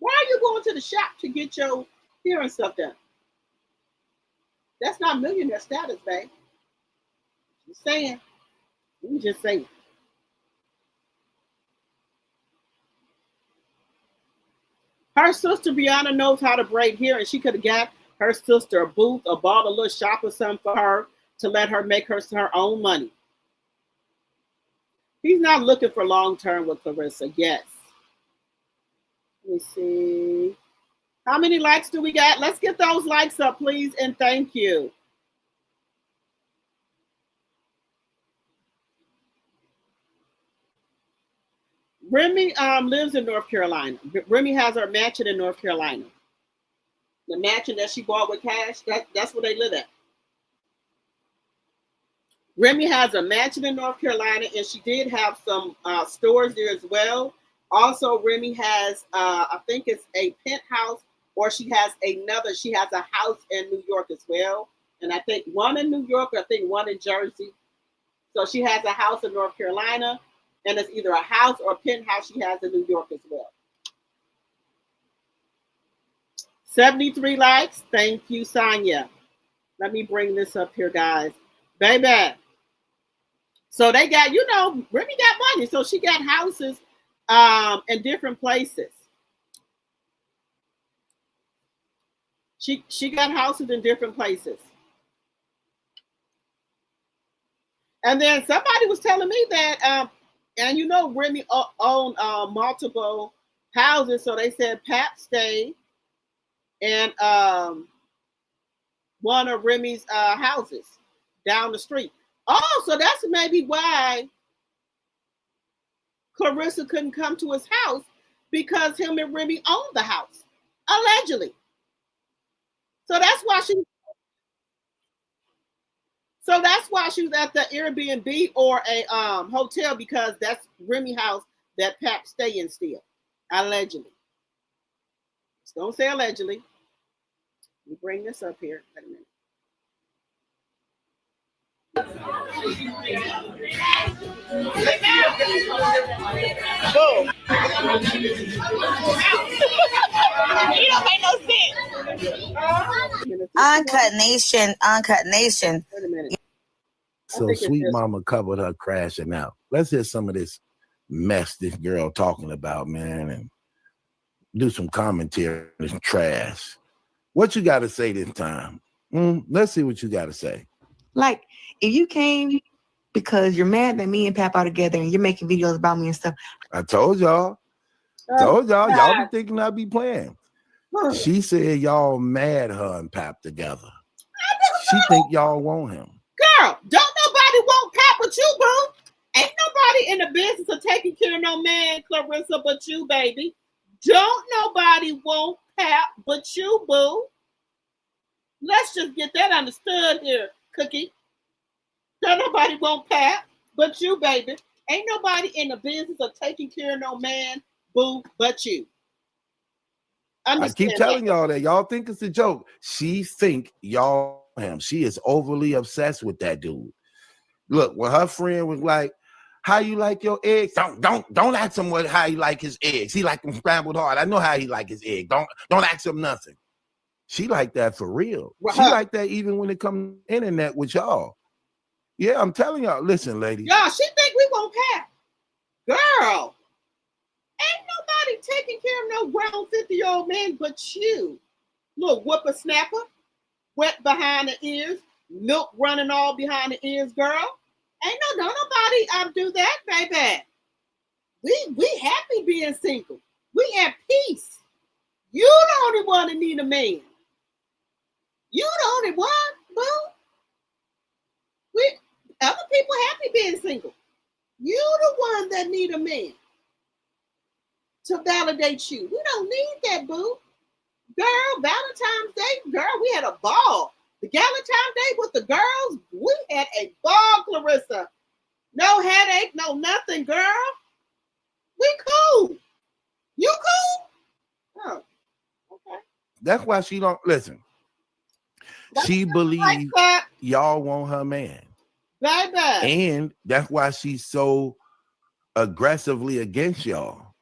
Why are you going to the shop to get your hair and stuff done? That's not millionaire status, babe. Just saying. I'm just saying. Her sister Brianna knows how to braid hair, and she could have got her sister a booth or bought a little shop or something for her to let her make her own money. He's not looking for long term with Clarissa. Yes. Let me see. How many likes do we got? Let's get those likes up, please, and thank you. Remy lives in North Carolina. Remy has her mansion in North Carolina. The mansion that she bought with cash, that's where they live at. Remy has a mansion in North Carolina, and she did have some stores there as well. Also, Remy has, I think it's a penthouse, or she has a house in New York as well. And I think one in New York, I think one in Jersey. So she has a house in North Carolina, and it's either a house or a penthouse she has in New York as well. 73 likes. Thank you, Sonia. Let me bring this up here, guys. Baby. So they got, Remy got money. So she got houses in different places. She got houses in different places. And then somebody was telling me that, and you know, Remy owned multiple houses, so they said Pap stayed in one of Remy's houses down the street. Oh, so that's maybe why Clarissa couldn't come to his house, because him and Remy owned the house, allegedly. So that's why she was at the Airbnb or a hotel, because that's Remy house that Pap stay in still, allegedly. Just don't say allegedly. Let me bring this up here. Wait a minute. Boom. You don't make no sense. Uncut Nation. Wait a minute. So Sweet Mama covered her crashing out. Let's hear some of this mess this girl talking about, man, and do some commentary on this trash. What you got to say this time? Let's see what you got to say. Like, if you came because you're mad that me and Pap are together and you're making videos about me and stuff. I told y'all. Y'all be thinking I be playing. She said y'all mad her and Pap together. She think y'all want him. Girl, don't nobody want Pap but you, boo. Ain't nobody in the business of taking care of no man, Clarissa, but you, baby. Don't nobody want Pap but you, boo. Let's just get that understood here, Cookie. Don't nobody want Pap but you, baby. Ain't nobody in the business of taking care of no man, boo, but you. I keep telling y'all that. Y'all think it's a joke. She think y'all him. She is overly obsessed with that dude. Look, when her friend was like, how you like your eggs? Don't ask him how he like his eggs. He like them scrambled hard. I know how he like his egg. Don't ask him nothing. She like that for real. She like that even when it comes to internet with y'all. Yeah, I'm telling y'all. Listen, ladies. Y'all, she think we won't Pap. Girl, ain't nobody taking care of no grown 50-year-old man but you. Little whippersnapper, wet behind the ears, milk running all behind the ears, girl. Ain't nobody do that, baby. We happy being single. We at peace. You the only one that need a man. You the only one, boo. Other people happy being single. You the one that need a man to validate you. We don't need that, boo. Girl, Valentine's Day, girl, we had a ball. The Valentine's Day with the girls, we had a ball, Clarissa. No headache, no nothing, girl. We cool. You cool? Oh, okay. That's why she don't listen. She believes y'all want her man. Baby. And that's why she's so aggressively against y'all.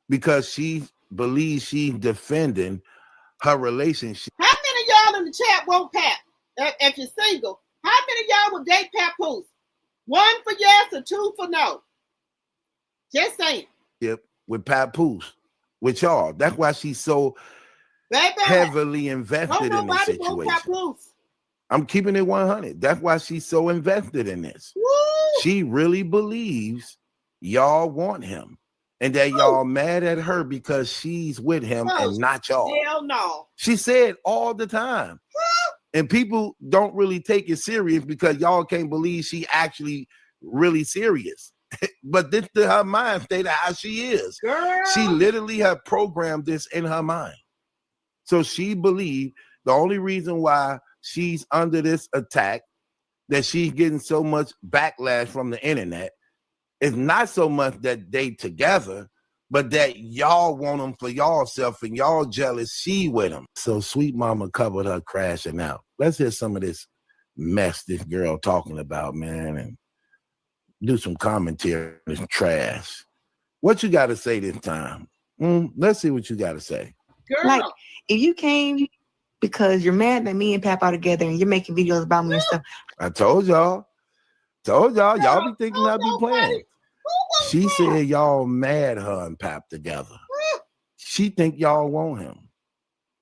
Because she believes she's defending her relationship. How many of y'all in the chat want Pap? If you're single, how many of y'all will date Papoose? 1 for yes or 2 for no? Just saying. Yep, with Papoose, with y'all. That's why she's so heavily invested in this situation. I'm keeping it 100. That's why she's so invested in this. Woo! She really believes y'all want him. And that y'all mad at her because she's with him and not y'all. Hell no. She said all the time. And people don't really take it serious because y'all can't believe she actually really serious. But this to her mind state of how she is. Girl. She literally have programmed this in her mind. So she believed the only reason why she's under this attack, that she's getting so much backlash from the internet, it's not so much that they together, but that y'all want them for y'all self and y'all jealous she with them. So Sweet Mama covered her crashing out. Let's hear some of this mess this girl talking about, man, and do some commentary on this trash. What you got to say this time? Let's see what you got to say. Girl. Like, if you came because you're mad that me and Pap are together and you're making videos about me and stuff. I told y'all. Y'all be thinking I be playing. She said y'all mad her and Pap together. She think y'all want him.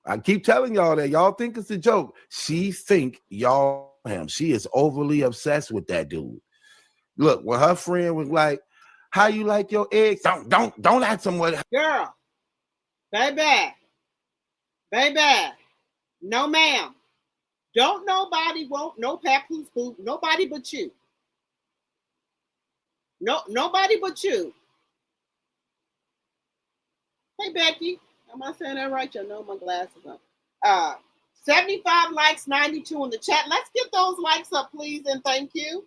I keep telling y'all that y'all think it's a joke. She think y'all him. She is overly obsessed with that dude. Look, when her friend was like, "How you like your eggs?" Don't ask him what. Girl, baby, no ma'am. Don't nobody want no Papoose food. Nobody but you. No, nobody but you. Hey Becky, am I saying that right? Y'all know my glasses on. 75 likes, 92 in the chat. Let's get those likes up, please, and thank you.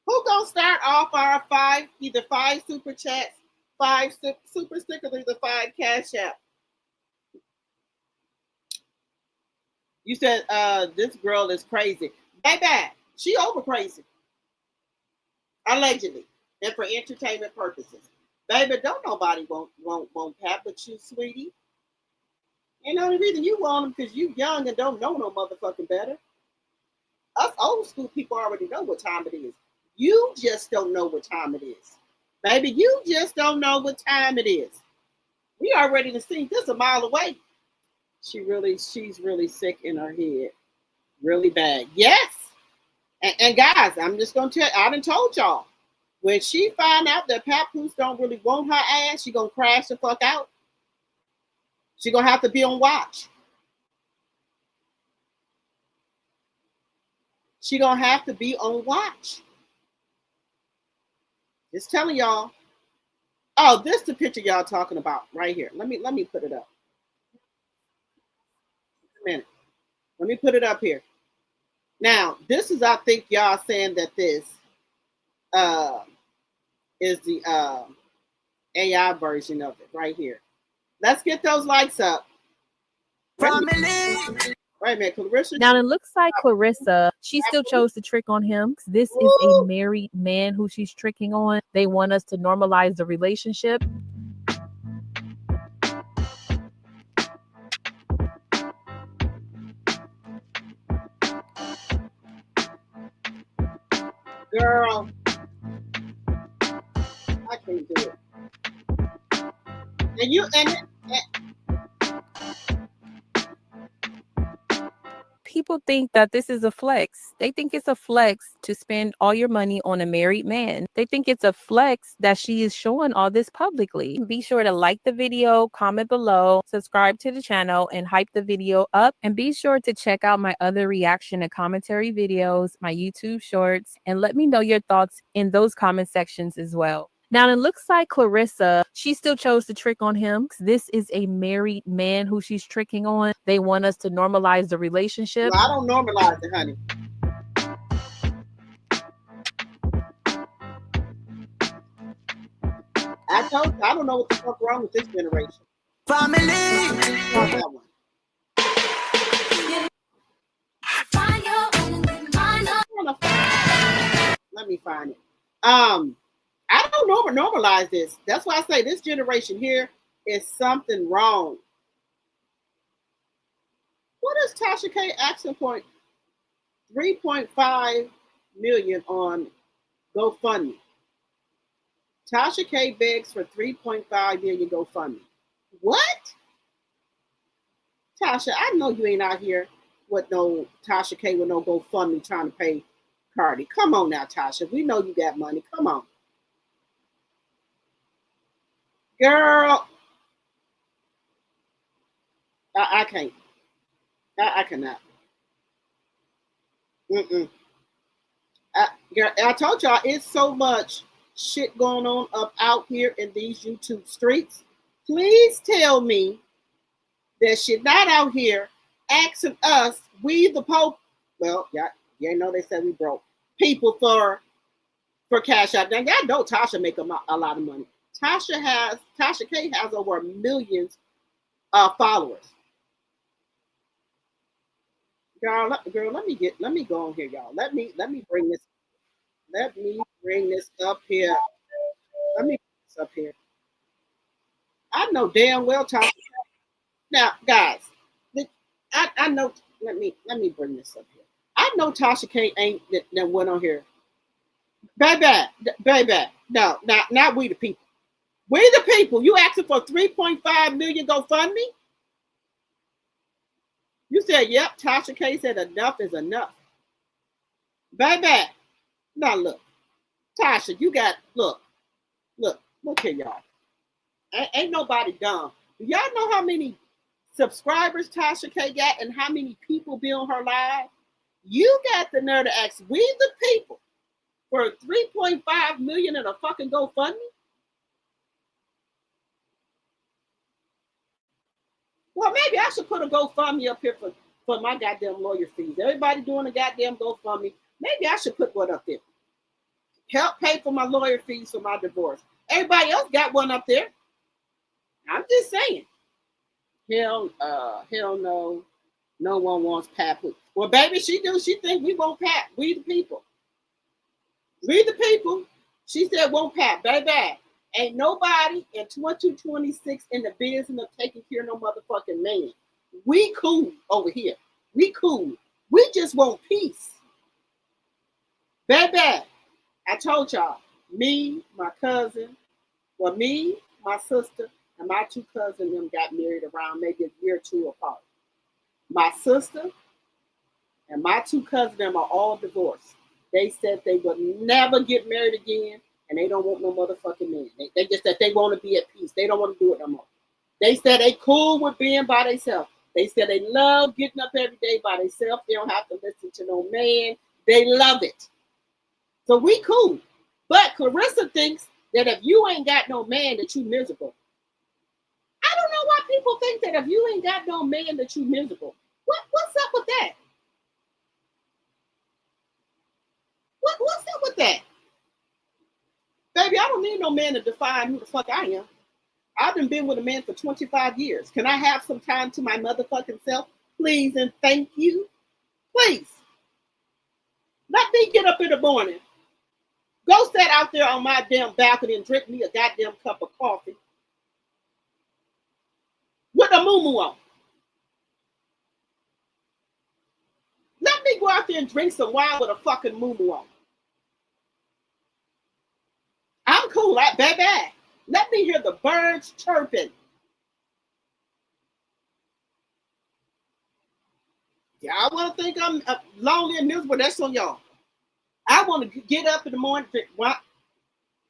Who gonna start off our either five super chats, 5 super stickers, or the 5 cash app? You said this girl is crazy. Baby, she over crazy. Allegedly. And for entertainment purposes. Baby, don't nobody want Pat but you, sweetie. And the only reason you want them because you young and don't know no motherfucking better. Us old school people already know what time it is. You just don't know what time it is. Baby, you just don't know what time it is. We already done seen this a mile away. She's really sick in her head. Really bad. Yes. And guys, I'm just gonna tell you, I done told y'all. When she find out that Papoose don't really want her ass, she gonna crash the fuck out. She gonna have to be on watch. She gonna have to be on watch. Just telling y'all. Oh, this is the picture y'all talking about right here. Let me put it up. A minute. Let me put it up here. Now, this is, I think y'all saying that this is the AI version of it right here. Let's get those likes up. Family. Wait a minute, Clarissa. Now it looks like Clarissa, she still chose to trick on him. This is a married man who she's tricking on. They want us to normalize the relationship. Girl, I can't do it. And you and People think that this is a flex. They think it's a flex to spend all your money on a married man. They think it's a flex that she is showing all this publicly. Be sure to like the video, comment below, subscribe to the channel, and hype the video up. And be sure to check out my other reaction and commentary videos, my YouTube shorts, and let me know your thoughts in those comment sections as well. Now, it looks like Clarissa, she still chose to trick on him. This is a married man who she's tricking on. They want us to normalize the relationship. well, I don't normalize it, honey. I told you, I don't know what the fuck wrong with this generation. Family. That one. Let me find it. I don't normalize this. That's why I say this generation here is something wrong. What is Tasha K action point? 3.5 million on GoFundMe. Tasha K begs for 3.5 million GoFundMe. What? Tasha, I know you ain't out here with no Tasha K with no GoFundMe trying to pay Cardi. Come on now, Tasha. We know you got money. Come on. Girl, I can't. I cannot. Girl, I told y'all it's so much shit going on up out here in these YouTube streets. Please tell me that shit not out here asking us, we the Pope. Well, yeah, know they said we broke people for cash out. Now, y'all know Tasha make a lot of money. Tasha K has over millions of followers. Girl, let me go on here, y'all. Let me bring this up here. Let me bring this up here. I know damn well Tasha. Now, guys, I know. Let me bring this up here. I know Tasha K ain't that went on here. Baby, no, not we the people. We the people. You asking for 3.5 million GoFundMe? You said, yep, Tasha K said enough is enough. Baby, now look, Tasha, you got, look here, y'all. Ain't nobody dumb. Do y'all know how many subscribers Tasha K got and how many people be on her live? You got the nerve to ask we the people for 3.5 million in a fucking GoFundMe? Well, maybe I should put a GoFundMe up here for my goddamn lawyer fees. Everybody doing a goddamn GoFundMe. Maybe I should put one up there. Help pay for my lawyer fees for my divorce. Everybody else got one up there. I'm just saying. Hell no. No one wants Papoose. Well, baby, she do. She think we want Pap. We the people. We the people. She said won't Pap. Baby. Ain't nobody in 2026 in the business of taking care of no motherfucking man. We cool over here. We cool. We just want peace. Baby, I told y'all, me, my cousin, me, my sister, and my two cousins them got married around maybe a year or two apart. My sister and my two cousins them are all divorced. They said they would never get married again. And they don't want no motherfucking man. They just said they want to be at peace. They don't want to do it no more. They said they cool with being by themselves. They said they love getting up every day by themselves. They don't have to listen to no man. They love it. So we cool. But Clarissa thinks that if you ain't got no man, that you miserable. I don't know why people think that if you ain't got no man, that you miserable. What's up with that? What's up with that? Baby, I don't need no man to define who the fuck I am. I've been with a man for 25 years. Can I have some time to my motherfucking self? Please and thank you. Please. Let me get up in the morning. Go sit out there on my damn balcony and drink me a goddamn cup of coffee. With a moo-moo on. Let me go out there and drink some wine with a fucking moo-moo on. I'm cool, baby. Let me hear the birds chirping. Y'all want to think I'm lonely and miserable? That's on y'all. I want to get up in the morning, drink one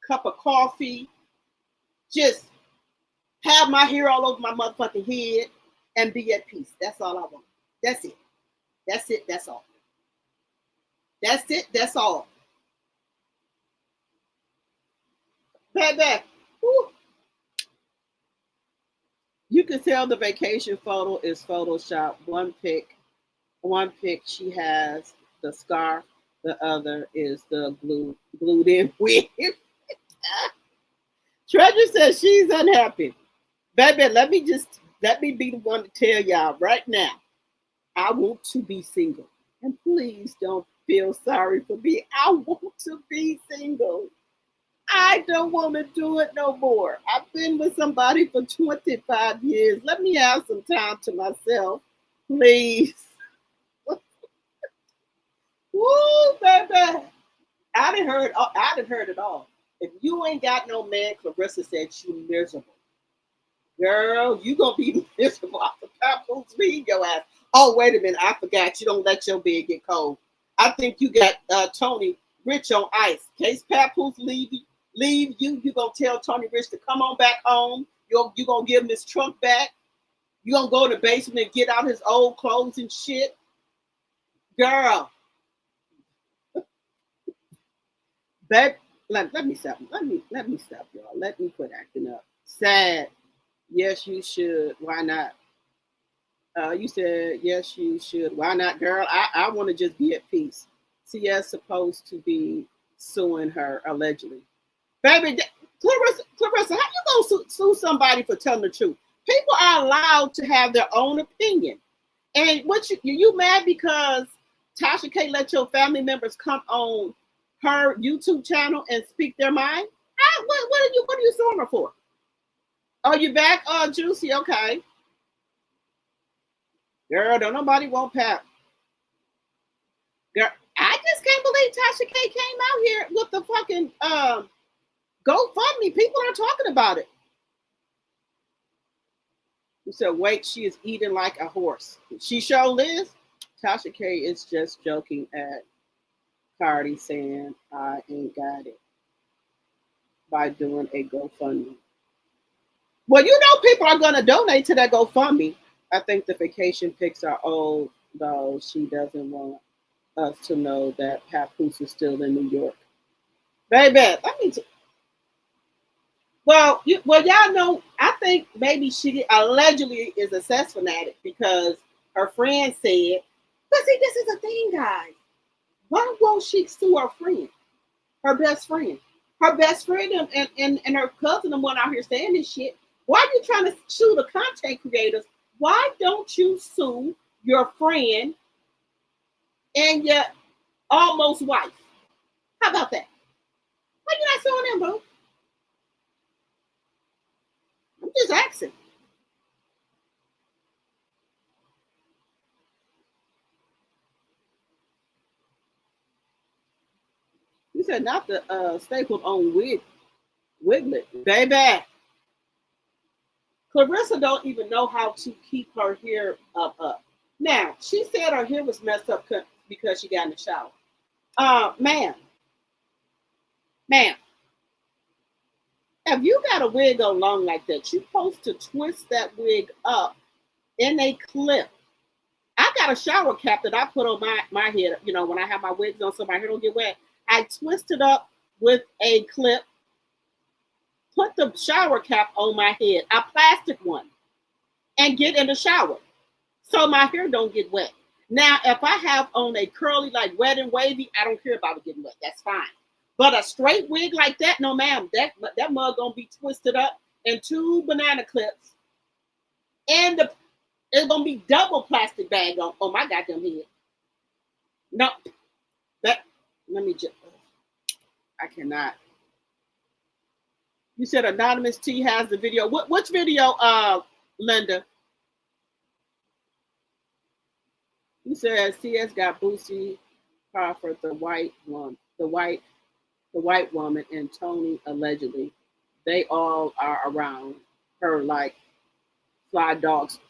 cup of coffee, just have my hair all over my motherfucking head, and be at peace. That's all I want. That's it. That's it. That's all. That's it. That's all. Baby, you can tell the vacation photo is Photoshop. One pic she has the scarf, the other is the glued in wig. Treasure says she's unhappy. Baby, let me be the one to tell y'all right now. I want to be single. And please don't feel sorry for me. I want to be single. I don't want to do it no more. I've been with somebody for 25 years. Let me have some time to myself, please. Woo, baby. I done heard it all. If you ain't got no man, Clarissa said you miserable. Girl, you gonna be miserable after Papoose leave your ass. Oh, wait a minute. I forgot. You don't let your bed get cold. I think you got Tony Rich on ice. In case Papoose leave you gonna tell Tony Rich to come on back home. You gonna give him his trunk back. You gonna go to the basement and get out his old clothes and shit. Girl. Babe, let me stop. Let me stop, y'all. Let me quit acting up. Sad. Yes, you should. Why not? You said yes, you should. Why not, girl? I want to just be at peace. CS supposed to be suing her allegedly. Baby, Clarissa, how you gonna sue somebody for telling the truth? People are allowed to have their own opinion. And what you mad because Tasha K let your family members come on her YouTube channel and speak their mind? What are you suing her for? Oh, you back? Oh, Juicy, okay. Girl, don't nobody want Pap. Girl, I just can't believe Tasha K came out here with the fucking GoFundMe. People are talking about it. You said, wait, she is eating like a horse. She sure is. Tasha K is just joking at Cardi saying, I ain't got it by doing a GoFundMe. Well, you know people are going to donate to that GoFundMe. I think the vacation pics are old, though she doesn't want us to know that Papoose is still in New York. Baby, well, y'all know, I think maybe she allegedly is a sex fanatic because her friend said, but see, this is a thing, guys. Why won't she sue her friend? Her best friend. Her best friend and her cousin and one out here saying this shit. Why are you trying to sue the content creators? Why don't you sue your friend and your almost wife? How about that? Why you not suing them, boo? I'm just asking. You said not the stapled on Wiglet. Baby. Clarissa don't even know how to keep her hair up. Now, she said her hair was messed up because she got in the shower. Ma'am, if you got a wig on long like that, you're supposed to twist that wig up in a clip. I got a shower cap that I put on my head, you know, when I have my wigs on so my hair don't get wet. I twist it up with a clip, put the shower cap on my head, a plastic one, and get in the shower so my hair don't get wet. Now, if I have on a curly, like wet and wavy, I don't care about it getting wet. That's fine. But a straight wig like that, no, ma'am, that mug gonna be twisted up in 2 banana clips, and it's gonna be double plastic bag on my goddamn head. No, let me just. I cannot. You said Anonymous T has the video. Which video, Linda? You said CS got Boosie Crawford, the white woman, and Tony allegedly. They all are around her like fly dogs.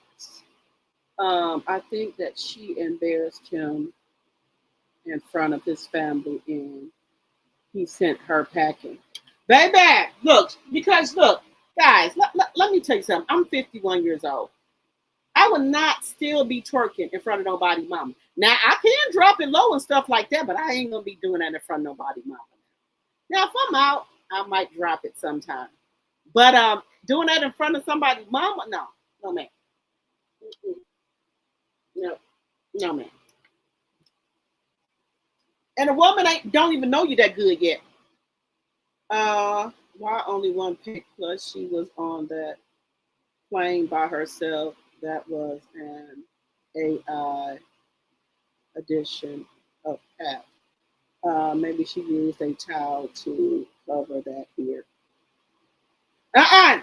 I think that she embarrassed him in front of his family and he sent her packing. Baby, look, guys, let me tell you something. I'm 51 years old. I would not still be twerking in front of nobody's mama. Now, I can drop it low and stuff like that, but I ain't going to be doing that in front of nobody's mama. Now, if I'm out, I might drop it sometime. But doing that in front of somebody's mama, no, man. No, man. And a woman don't even know you that good yet. Why only one pic? Plus, she was on that plane by herself. That was an AI edition of Pap. Maybe she used a towel to cover that hair.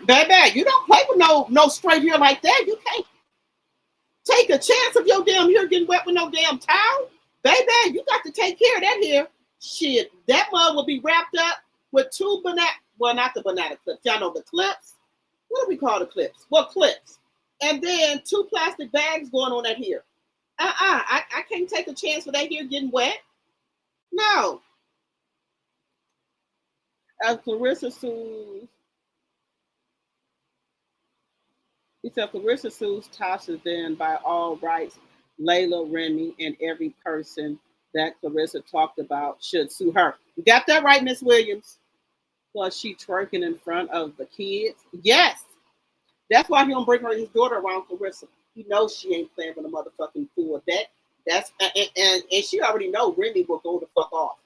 Baby, you don't play with no straight hair like that. You can't take a chance of your damn hair getting wet with no damn towel. Baby, you got to take care of that hair. Shit, that mug will be wrapped up with 2 banana, well, not the banana clips. Y'all know the clips. What do we call the clips? Well, clips. And then 2 plastic bags going on that hair. I can't take a chance for that hair getting wet. No. As Clarissa sues, he said Clarissa sues Tasha, then by all rights, Layla, Remy, and every person that Clarissa talked about should sue her. You got that right, Miss Williams? Plus, she twerking in front of the kids. Yes. That's why he don't bring his daughter around Clarissa. He knows she ain't playing with a motherfucking fool. That's and she already know Remy will go the fuck off.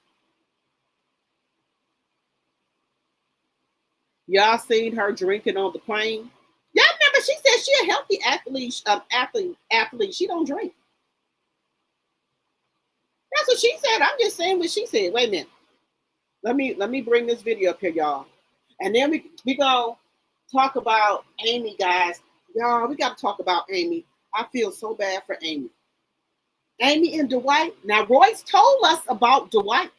Y'all seen her drinking on the plane? Y'all remember she said she a healthy athlete. She don't drink. That's what she said. I'm just saying what she said. Wait a minute. Let me bring this video up here, y'all. And then we gonna talk about Amy, guys. Y'all, we gotta talk about Amy. I feel so bad for Amy. Amy and Dwight. Now, Royce told us about Dwight.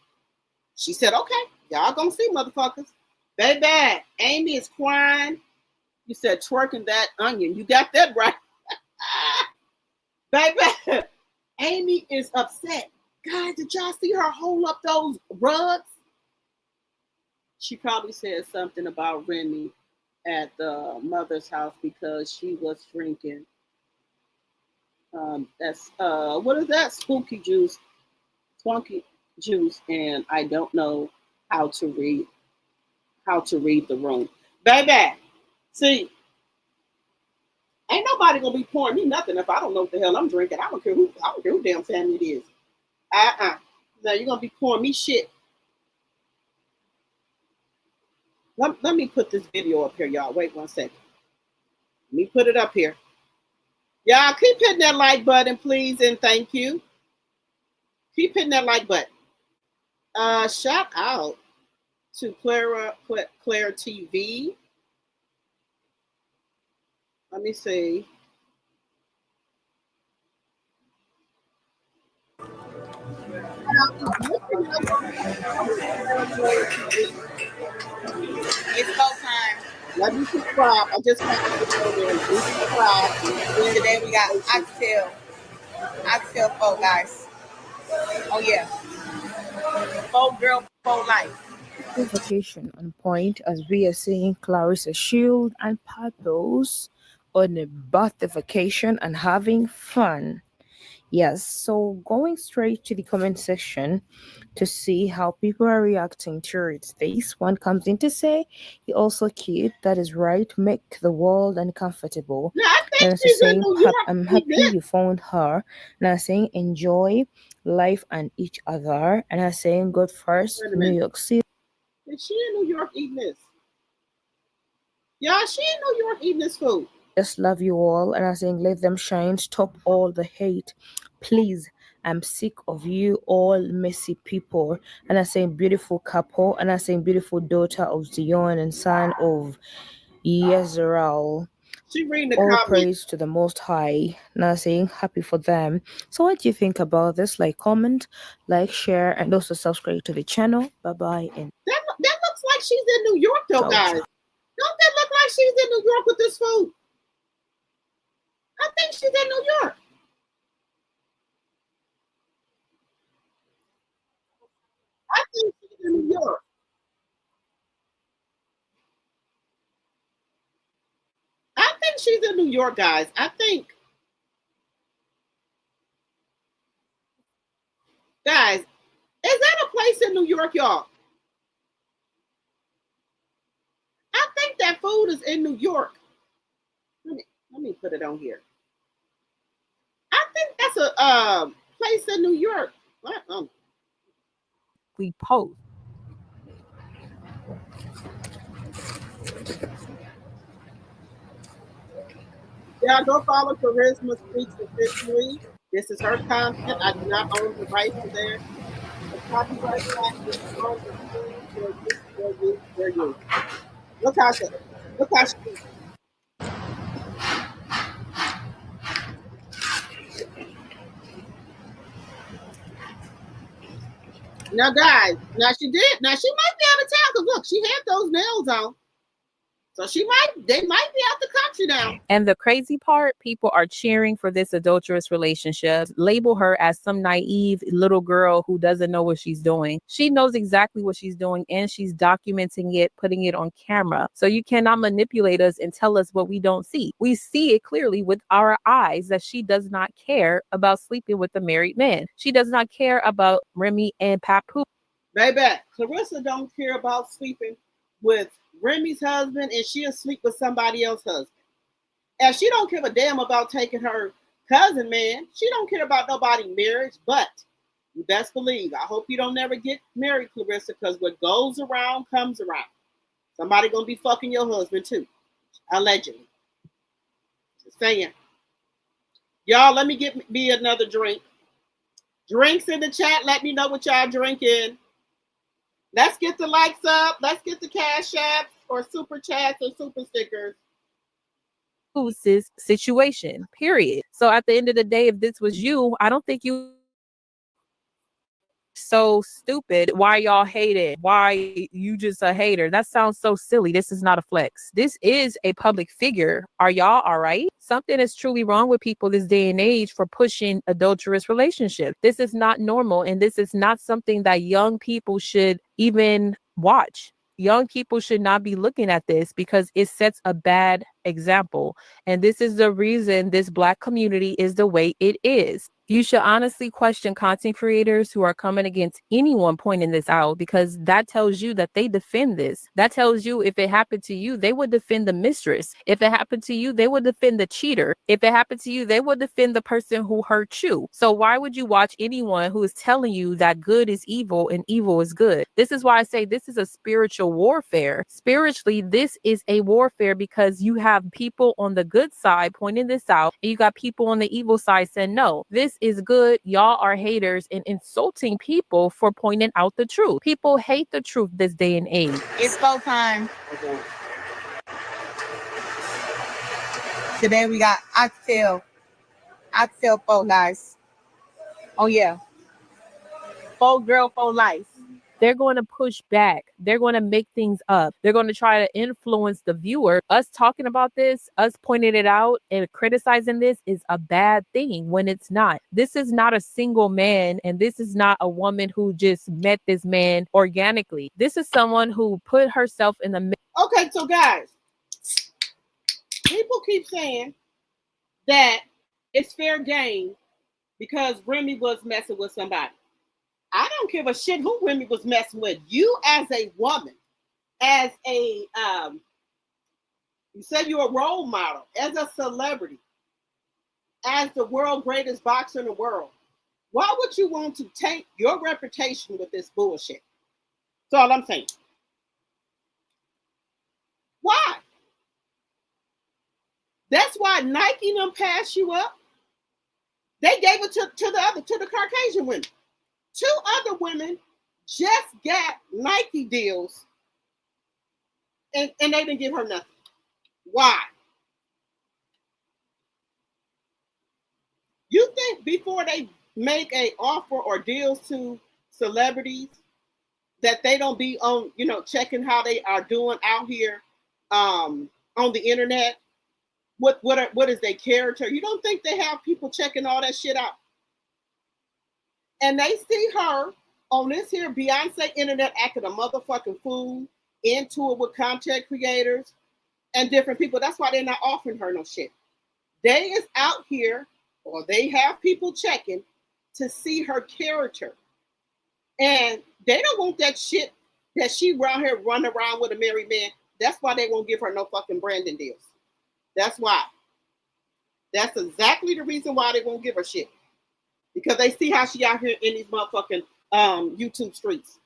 She said, okay, y'all gonna see, motherfuckers. Baby, Amy is crying You said twerking that onion. You got that right. Baby, Amy is upset. Guys, did y'all see her hold up those rugs? She probably said something about Remy at the mother's house because she was drinking. That's what is that? Spooky juice, funky juice, and I don't know how to read the room. Baby, see, ain't nobody gonna be pouring me nothing if I don't know what the hell I'm drinking. I don't care who damn family it is. Now you're gonna be pouring me shit. Let me put this video up here, y'all. Wait 1 second. Let me put it up here. Y'all keep hitting that like button, please, and thank you. Keep hitting that like button. Shout out to Claire TV. Let me see. It's go time. Let me subscribe. I just got to go there and subscribe. Today we got oxtail 4, guys. Oh yeah. 4 girl, 4 life. Vacation on point as we are seeing Clarissa Shield and Papoose on a birthday vacation and having fun. Yes, so going straight to the comment section to see how people are reacting to it. This one comes in to say, "You're also cute. That is right. Make the world uncomfortable." No, I think And she's in saying, New York. "I'm happy you found her." And I'm saying, "Enjoy life and each other." And I'm saying, "God first, New York City." Is she in New York eating this? Y'all, she in New York eating this food. Just love you all. And I'm saying, "Let them shine. Stop all the hate. Please. I'm sick of you all messy people." And I'm saying, "Beautiful couple." And I'm saying, "Beautiful daughter of Zion and son of Yezreel." She reading the All comments. praise to the Most High. Now saying happy for them. So what do you think about this? Like, comment, like, share, and also subscribe to the channel. Bye-bye. And That looks like she's in New York though, guys. Don't that look like she's in New York with this food? I think she's in New York. I think she's in New York. I think she's in New York, guys. I think. Guys, is that a place in New York, y'all? I think that food is in New York. Let me put it on here. I think that's a place in New York. We post. Yeah, go follow Charisma Speaks officially. This is her content. I do not own the rights to there. The copyright is on the screen for you. Look how she. Now, guys, she might be out of town because look, she had those nails on. So they might be out the country now. And the crazy part, people are cheering for this adulterous relationship, label her as some naive little girl who doesn't know what she's doing. She knows exactly what she's doing and she's documenting it, putting it on camera. So you cannot manipulate us and tell us what we don't see. We see it clearly with our eyes that she does not care about sleeping with a married man. She does not care about Remy and Papoose. Baby, Clarissa don't care about sleeping with Remy's husband, and she'll sleep with somebody else's husband. And she don't give a damn about taking her cousin, man. She don't care about nobody marriage, but you best believe, I hope you don't never get married, Clarissa, because what goes around comes around. Somebody gonna be fucking your husband too, allegedly. Just saying. Y'all, let me get me another drink. Drinks in the chat. Let me know what y'all drinking. Let's get the likes up. Let's get the cash apps or super chats or super stickers. This situation, period. So at the end of the day, if this was you, I don't think you So stupid. Why y'all hate it? Why you just a hater? That sounds so silly. This is not a flex. This is a public figure. Are y'all all right? Something is truly wrong with people this day and age for pushing adulterous relationships. This is not normal, and this is not something that young people should even watch. Young people should not be looking at this because it sets a bad example. And this is the reason this Black community is the way it is. You should honestly question content creators who are coming against anyone pointing this out, because that tells you that they defend this. That tells you if it happened to you, they would defend the mistress. If it happened to you, they would defend the cheater. If it happened to you, they would defend the person who hurt you. So why would you watch anyone who is telling you that good is evil and evil is good? This is why I say this is a spiritual warfare. Spiritually, this is a warfare because you have people on the good side pointing this out, and you got people on the evil side saying, no, this is good. Y'all are haters and insulting people for pointing out the truth. People hate the truth this day and age. It's full time. Today we got oxtail for life. Oh yeah. Full girl for life. They're going to push back. They're going to make things up. They're going to try to influence the viewer. Us talking about this, us pointing it out and criticizing this is a bad thing when it's not. This is not a single man, and this is not a woman who just met this man organically. This is someone who put herself in the... Okay, so guys, people keep saying that it's fair game because Remy was messing with somebody. I don't give a shit who Remy was messing with. You as a woman, as a, you said you're a role model, as a celebrity, as the world's greatest boxer in the world, why would you want to take your reputation with this bullshit? That's all I'm saying. Why? That's why Nike them pass you up. They gave it to the Caucasian women. 2 other women just got Nike deals and they didn't give her nothing. Why? You think before they make an offer or deals to celebrities that they don't be on, checking how they are doing out here on the internet? What is their character? You don't think they have people checking all that shit out? And they see her on this here Beyonce internet acting a motherfucking fool, into it with content creators and different people. That's why they're not offering her no shit. They is out here, or they have people checking to see her character. And they don't want that shit that she around here running around with a married man. That's why they won't give her no fucking branding deals. That's why. That's exactly the reason why they won't give her shit. Because they see how she out here in these motherfucking YouTube streets.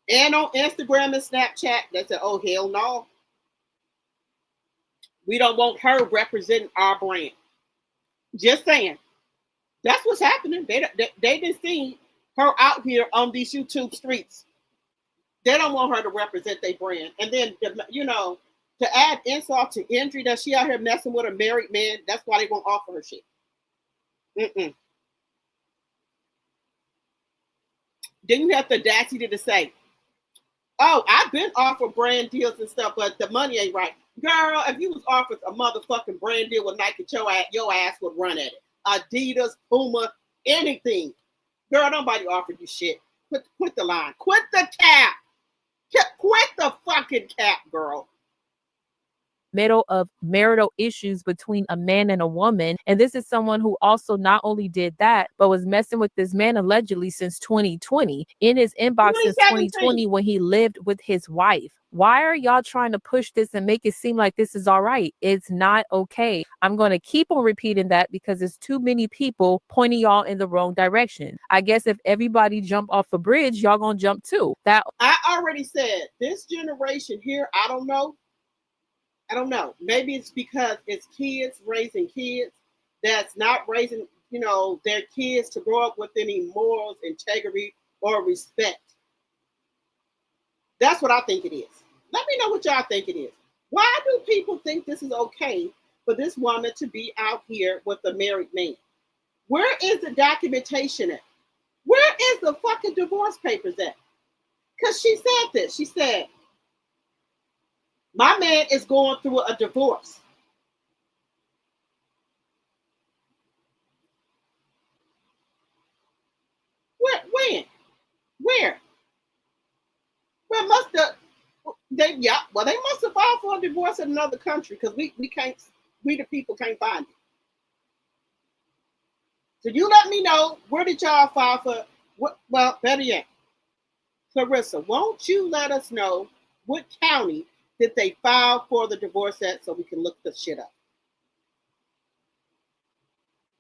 And on Instagram and Snapchat, they say, oh, hell no. We don't want her representing our brand. Just saying. That's what's happening. They didn't see her out here on these YouTube streets. They don't want her to represent their brand. And then, to add insult to injury that she out here messing with a married man, that's why they won't offer her shit. Then you have the audacity to say, oh, I've been offered brand deals and stuff, but the money ain't right. Girl, if you was offered a motherfucking brand deal with Nike, your ass would run at it. Adidas, Puma, anything. Girl, nobody offered you shit. Quit the line. Quit the cap. Quit the fucking cap, girl. Middle of marital issues between a man and a woman. And this is someone who also not only did that, but was messing with this man allegedly since 2020, in his inbox since 2020 when he lived with his wife. Why are y'all trying to push this and make it seem like this is all right? It's not okay. I'm going to keep on repeating that because there's too many people pointing y'all in the wrong direction. I guess if everybody jump off a bridge, y'all gonna jump too. That I already said, this generation here, I don't know. Maybe it's because it's kids raising kids that's not raising, their kids to grow up with any morals, integrity, or respect. That's what I think it is. Let me know what y'all think it is. Why do people think this is okay for this woman to be out here with a married man? Where is the documentation at? Where is the fucking divorce papers at? Because she said this. She said, my man is going through a divorce. When? Where? Well, they must have filed for a divorce in another country because we the people can't find it. So you let me know, where did y'all file for what? Well, better yet, Clarissa, won't you let us know what county did they file for the divorce at so we can look the shit up?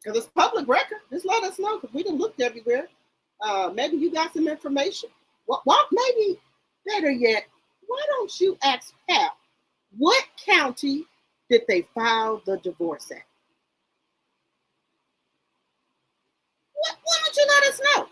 Because it's public record. Just let us know because we done looked everywhere. Maybe you got some information. Well, maybe better yet, why don't you ask Pap what county did they file the divorce at? Why don't you let us know?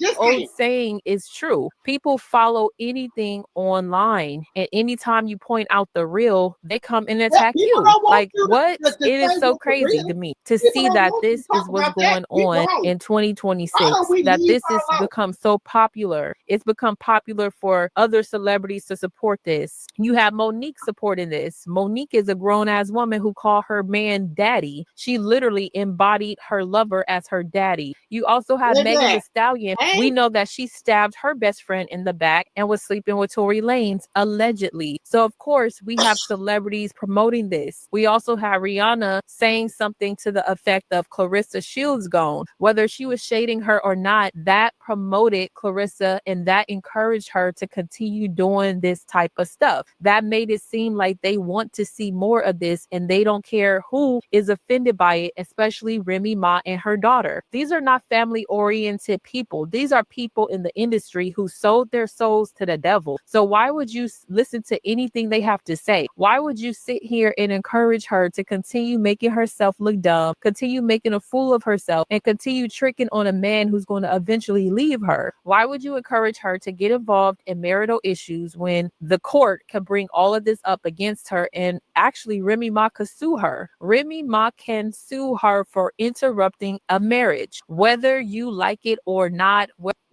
Just old saying is true. People follow anything online, and anytime you point out the real, they come and attack you. Like, what? It is so crazy to me to see that this is what's going on in 2026, that this has become so popular. It's become popular for other celebrities to support this. You have Monique supporting this. Monique is a grown-ass woman who called her man daddy. She literally embodied her lover as her daddy. You also have Megan Thee Stallion. We know that she stabbed her best friend in the back and was sleeping with Tory Lanez, allegedly. So, of course, we have celebrities promoting this. We also have Rihanna saying something to the effect of Clarissa Shields gone. Whether she was shading her or not, that promoted Clarissa and that encouraged her to continue doing this type of stuff. That made it seem like they want to see more of this and they don't care who is offended by it, especially Remy Ma and her daughter. These are not family-oriented people. These are people in the industry who sold their souls to the devil. So why would you listen to anything they have to say? Why would you sit here and encourage her to continue making herself look dumb, continue making a fool of herself, and continue tricking on a man who's going to eventually leave her? Why would you encourage her to get involved in marital issues when the court can bring all of this up against her? And actually, Remy Ma could sue her. Remy Ma can sue her for interrupting a marriage, whether you like it or not.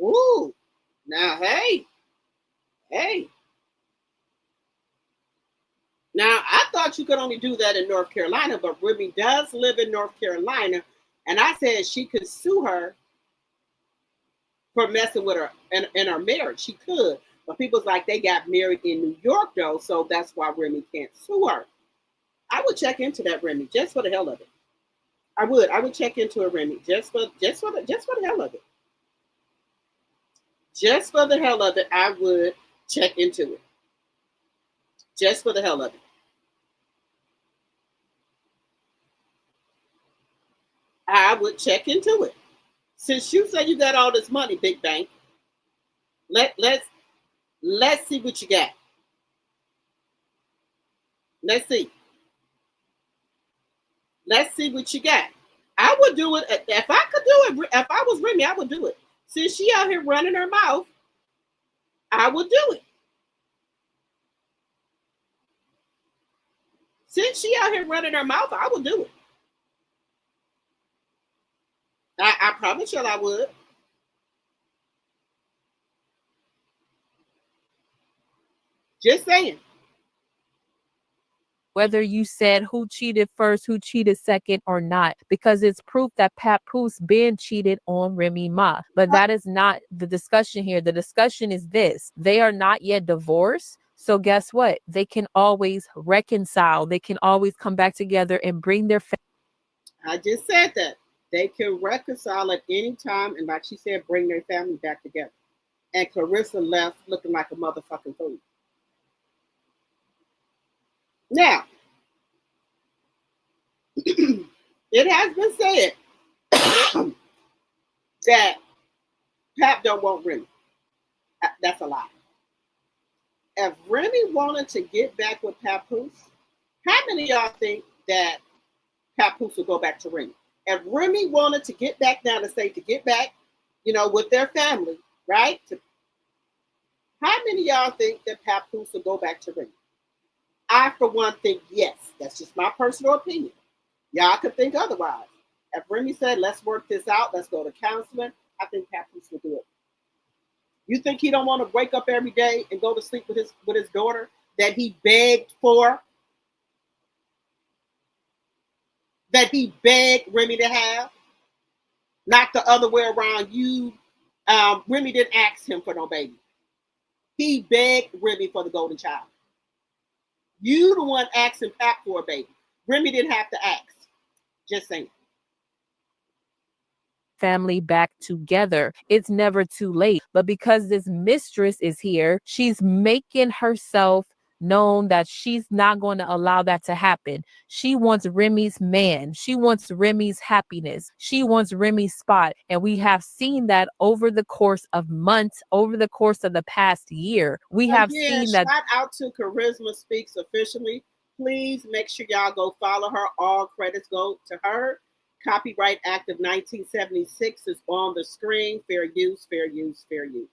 Ooh, now, hey. Now, I thought you could only do that in North Carolina, but Remy does live in North Carolina, and I said she could sue her for messing with her in her marriage. She could, but people's like, they got married in New York, though, so that's why Remy can't sue her. I would check into that, Remy, just for the hell of it. I would check into it, Remy, just for the hell of it. Just for the hell of it, I would check into it. Just for the hell of it. I would check into it. Since you say you got all this money, Big Bank, let's see what you got. Let's see what you got. I would do it if I could do it. If I was Remy, I would do it. Since she out here running her mouth, I would do it. Since she out here running her mouth, I would do it. I promise you I would. Just saying. Whether you said who cheated first, who cheated second or not, because it's proof that Papoose been cheated on Remy Ma. But that is not the discussion here. The discussion is this. They are not yet divorced. So guess what? They can always reconcile. They can always come back together and bring their family. I just said that. They can reconcile at any time. And like she said, bring their family back together. And Clarissa left looking like a motherfucking fool. Now, it has been said that Pap don't want Remy. That's a lie. If Remy wanted to get back with Papoose, how many of y'all think that Papoose will go back to Remy? If Remy wanted to get back down to say to get back, with their family, right? How many of y'all think that Papoose will go back to Remy? I, for one, think yes. That's just my personal opinion. Y'all could think otherwise. If Remy said, let's work this out, let's go to counseling, I think Papoose will do it. You think he don't want to wake up every day and go to sleep with his daughter that he begged for? That he begged Remy to have? Not the other way around. Remy didn't ask him for no baby. He begged Remy for the golden child. You the one asking Pap for a baby. Remy didn't have to ask. Just saying. Family back together. It's never too late. But because this mistress is here, she's making herself known that she's not going to allow that to happen. She wants Remy's man. She wants Remy's happiness. She wants Remy's spot. And we have seen that over the course of months, over the course of the past year. We have seen that. Shout out to Charisma Speaks officially. Please make sure y'all go follow her. All credits go to her. Copyright Act of 1976 is on the screen. Fair use, fair use, fair use.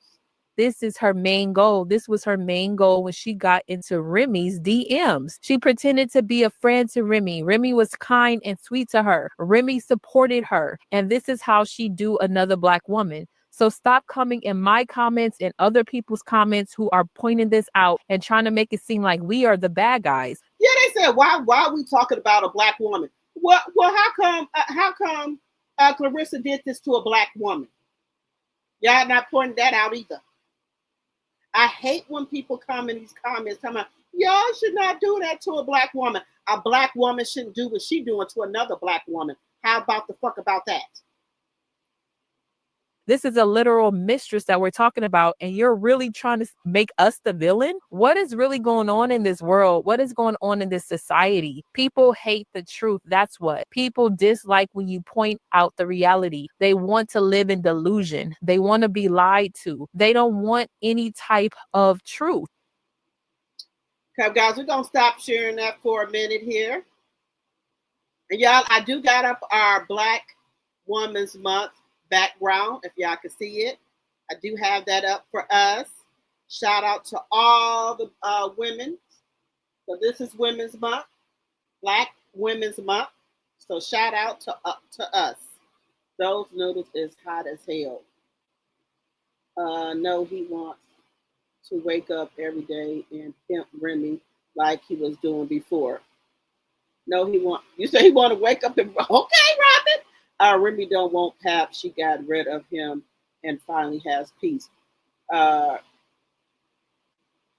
This is her main goal. This was her main goal when she got into Remy's DMs. She pretended to be a friend to Remy. Remy was kind and sweet to her. Remy supported her. And this is how she do another Black woman. So stop coming in my comments and other people's comments who are pointing this out and trying to make it seem like we are the bad guys. Yeah, they said, why are we talking about a Black woman? Well, how come Clarissa did this to a Black woman? Y'all not pointing that out either. I hate when people come in these comments talking about, y'all should not do that to a Black woman. A Black woman shouldn't do what she doing to another Black woman. How about the fuck about that? This is a literal mistress that we're talking about, and you're really trying to make us the villain? What is really going on in this world? What is going on in this society? People hate the truth. That's what. People dislike when you point out the reality. They want to live in delusion. They want to be lied to. They don't want any type of truth. Okay, guys, we're going to stop sharing that for a minute here. And y'all, I do got up our Black Women's Month background, if y'all can see it. I do have that up for us. Shout out to all the women. So this is Women's Month, Black Women's Month. So shout out to us. Those noodles is hot as hell. No, he wants to wake up every day and pimp Remy like he was doing before. No, you say he want to wake up and, okay, Robin. Remy don't want Pap. She got rid of him and finally has peace.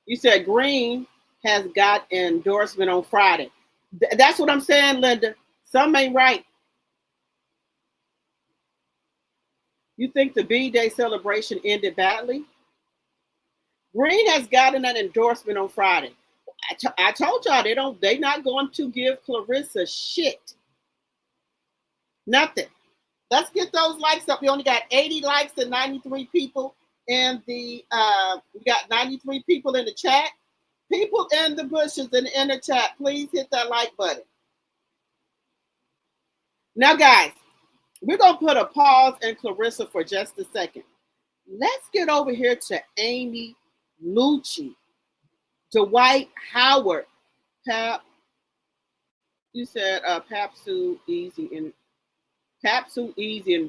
You said Green has got endorsement on Friday. That's what I'm saying, Linda. Something ain't right. You think the B-Day celebration ended badly? Green has gotten an endorsement on Friday. I told y'all they not going to give Clarissa shit. Nothing. Let's get those likes up. We only got 80 likes and 93 people in the we got 93 people in the chat. People in the bushes and in the chat, please hit that like button. Now, guys, we're gonna put a pause in Clarissa for just a second. Let's get over here to Amy Lucci, Dwight Howard, Pap. You said Pap sued Easy and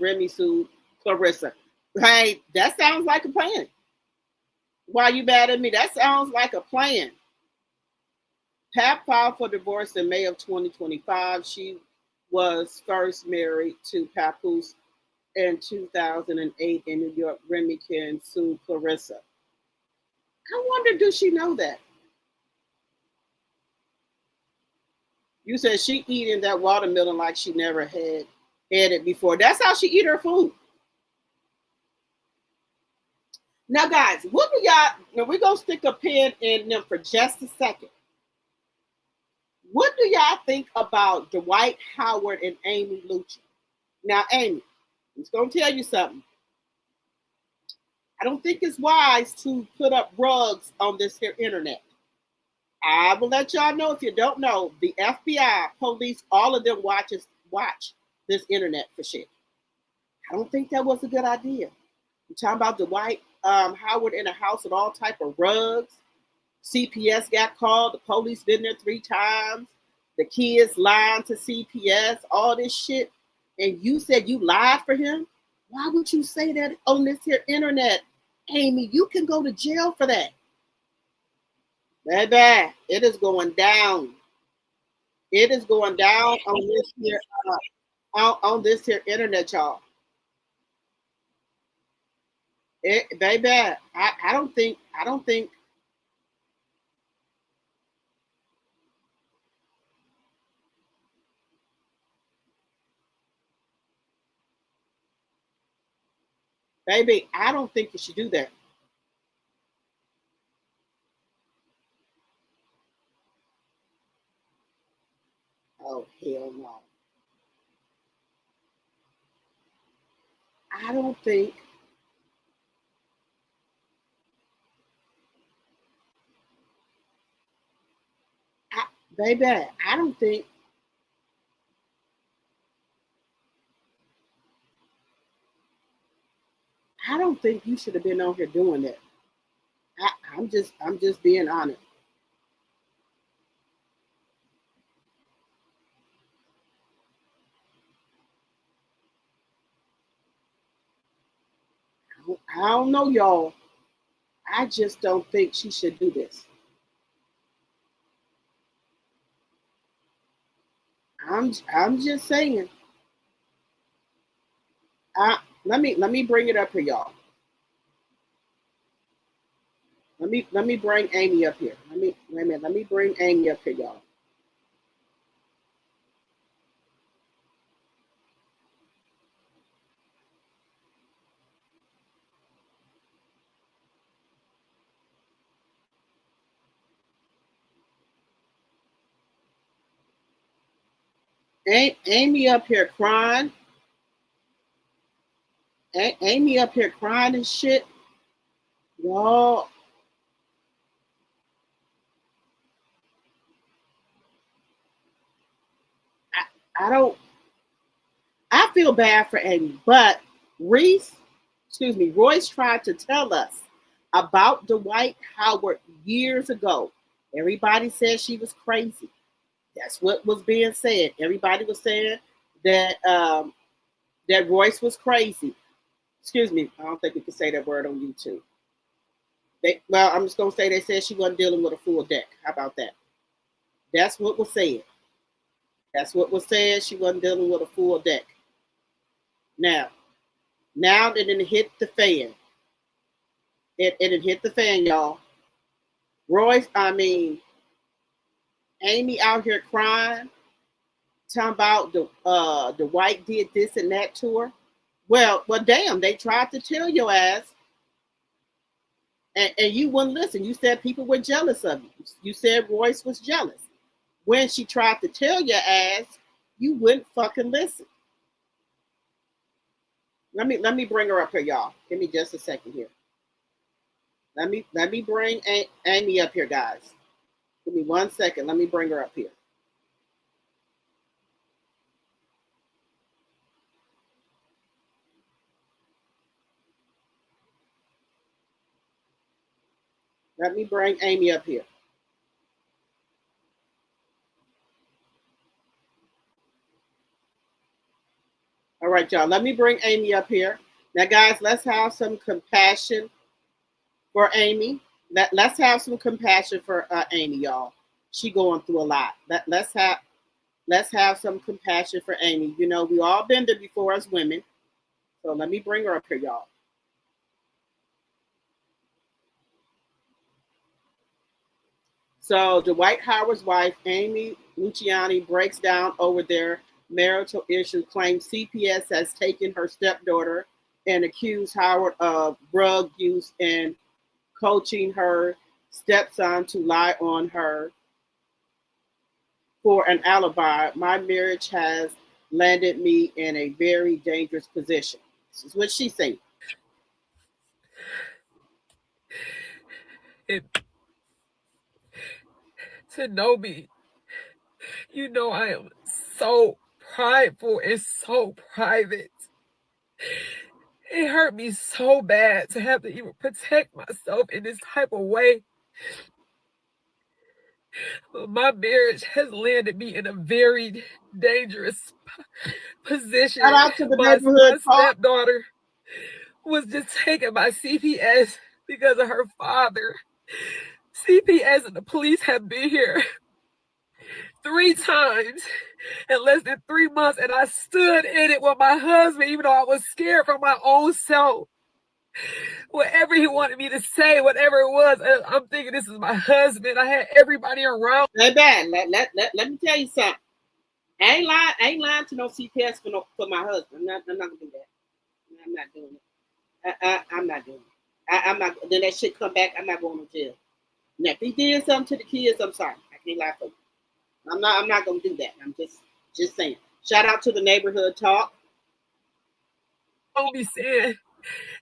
Remy sued Clarissa. Hey, that sounds like a plan. Why you mad at me? That sounds like a plan. Pap filed for divorce in May of 2025. She was first married to Papoose in 2008 in New York. Remy can sue Clarissa. I wonder, does she know that? You said she eating that watermelon like she never had it before. That's how she eat her food. Now, guys, what do y'all, now we're going to stick a pin in them for just a second. What do y'all think about Dwight Howard and Amy Lucci? Now, Amy, I'm just going to tell you something. I don't think it's wise to put up rugs on this here internet. I will let y'all know, if you don't know, the FBI, police, all of them watch this internet for shit. I don't think that was a good idea. You're talking about Dwight Howard in a house with all type of rugs. CPS got called. The police been there 3 times. The kids lying to CPS. All this shit. and you said you lied for him, why would you say that on this here internet? Amy, you can go to jail for that. Baby, it is going down. It is going down on this here on this here internet, y'all. Baby, I don't think baby, I don't think you should do that. Oh, hell no. I don't think baby, I don't think you should have been on here doing that. I'm just being honest. I don't know, y'all. I just don't think she should do this. I'm just saying. Let me bring it up here, y'all. Let me bring Amy up here. Wait a minute. Let me bring Amy up here, y'all. Amy up here crying. Amy up here crying and shit. Y'all. I feel bad for Amy, but Royce tried to tell us about Dwight Howard years ago. Everybody said she was crazy. That's what was being said. Everybody was saying that that Royce was crazy. Excuse me, I don't think we can say that word on YouTube. I'm just gonna say they said she wasn't dealing with a full deck. How about that? That's what was said. That's what was said. She wasn't dealing with a full deck. Now that it hit the fan. It hit the fan, y'all. Amy out here crying, talking about the Dwight did this and that to her. Well, damn, they tried to tell your ass, and you wouldn't listen. You said people were jealous of you. You said Royce was jealous. When she tried to tell your ass, you wouldn't fucking listen. Let me bring her up here, y'all. Give me just a second here. Let me bring Amy up here, guys. Give me 1 second. Let me bring her up here. Let me bring Amy up here. All right, y'all. Let me bring Amy up here. Now, guys, let's have some compassion for Amy. Let's have some compassion for Amy, y'all. She going through a lot. Let's have some compassion for Amy. You know, we all been there before as women. So let me bring her up here, y'all. So Dwight Howard's wife, Amy Luciani, breaks down over their marital issue, claims CPS has taken her stepdaughter and accused Howard of drug use and coaching her stepson to lie on her for an alibi. My marriage has landed me in a very dangerous position. This is what she's saying. To know me, you know I am so prideful and so private. It hurt me so bad to have to even protect myself in this type of way. My marriage has landed me in a very dangerous position. Shout out to the My neighborhood talk. stepdaughter was just taken by CPS because of her father. CPS and the police have been here 3 times in less than 3 months, and I stood in it with my husband, even though I was scared for my own self. Whatever he wanted me to say, whatever it was, I'm thinking this is my husband. I had everybody around. Let me tell you something. I ain't lying to no CPS for my husband. I'm not gonna do that. I'm not doing it. I'm not doing it. I'm not. Then that shit come back. I'm not going to jail. Now, if he did something to the kids, I'm sorry. I can't lie for you. I'm not gonna do that. I'm just saying. Shout out to the neighborhood talk. Don't be saying.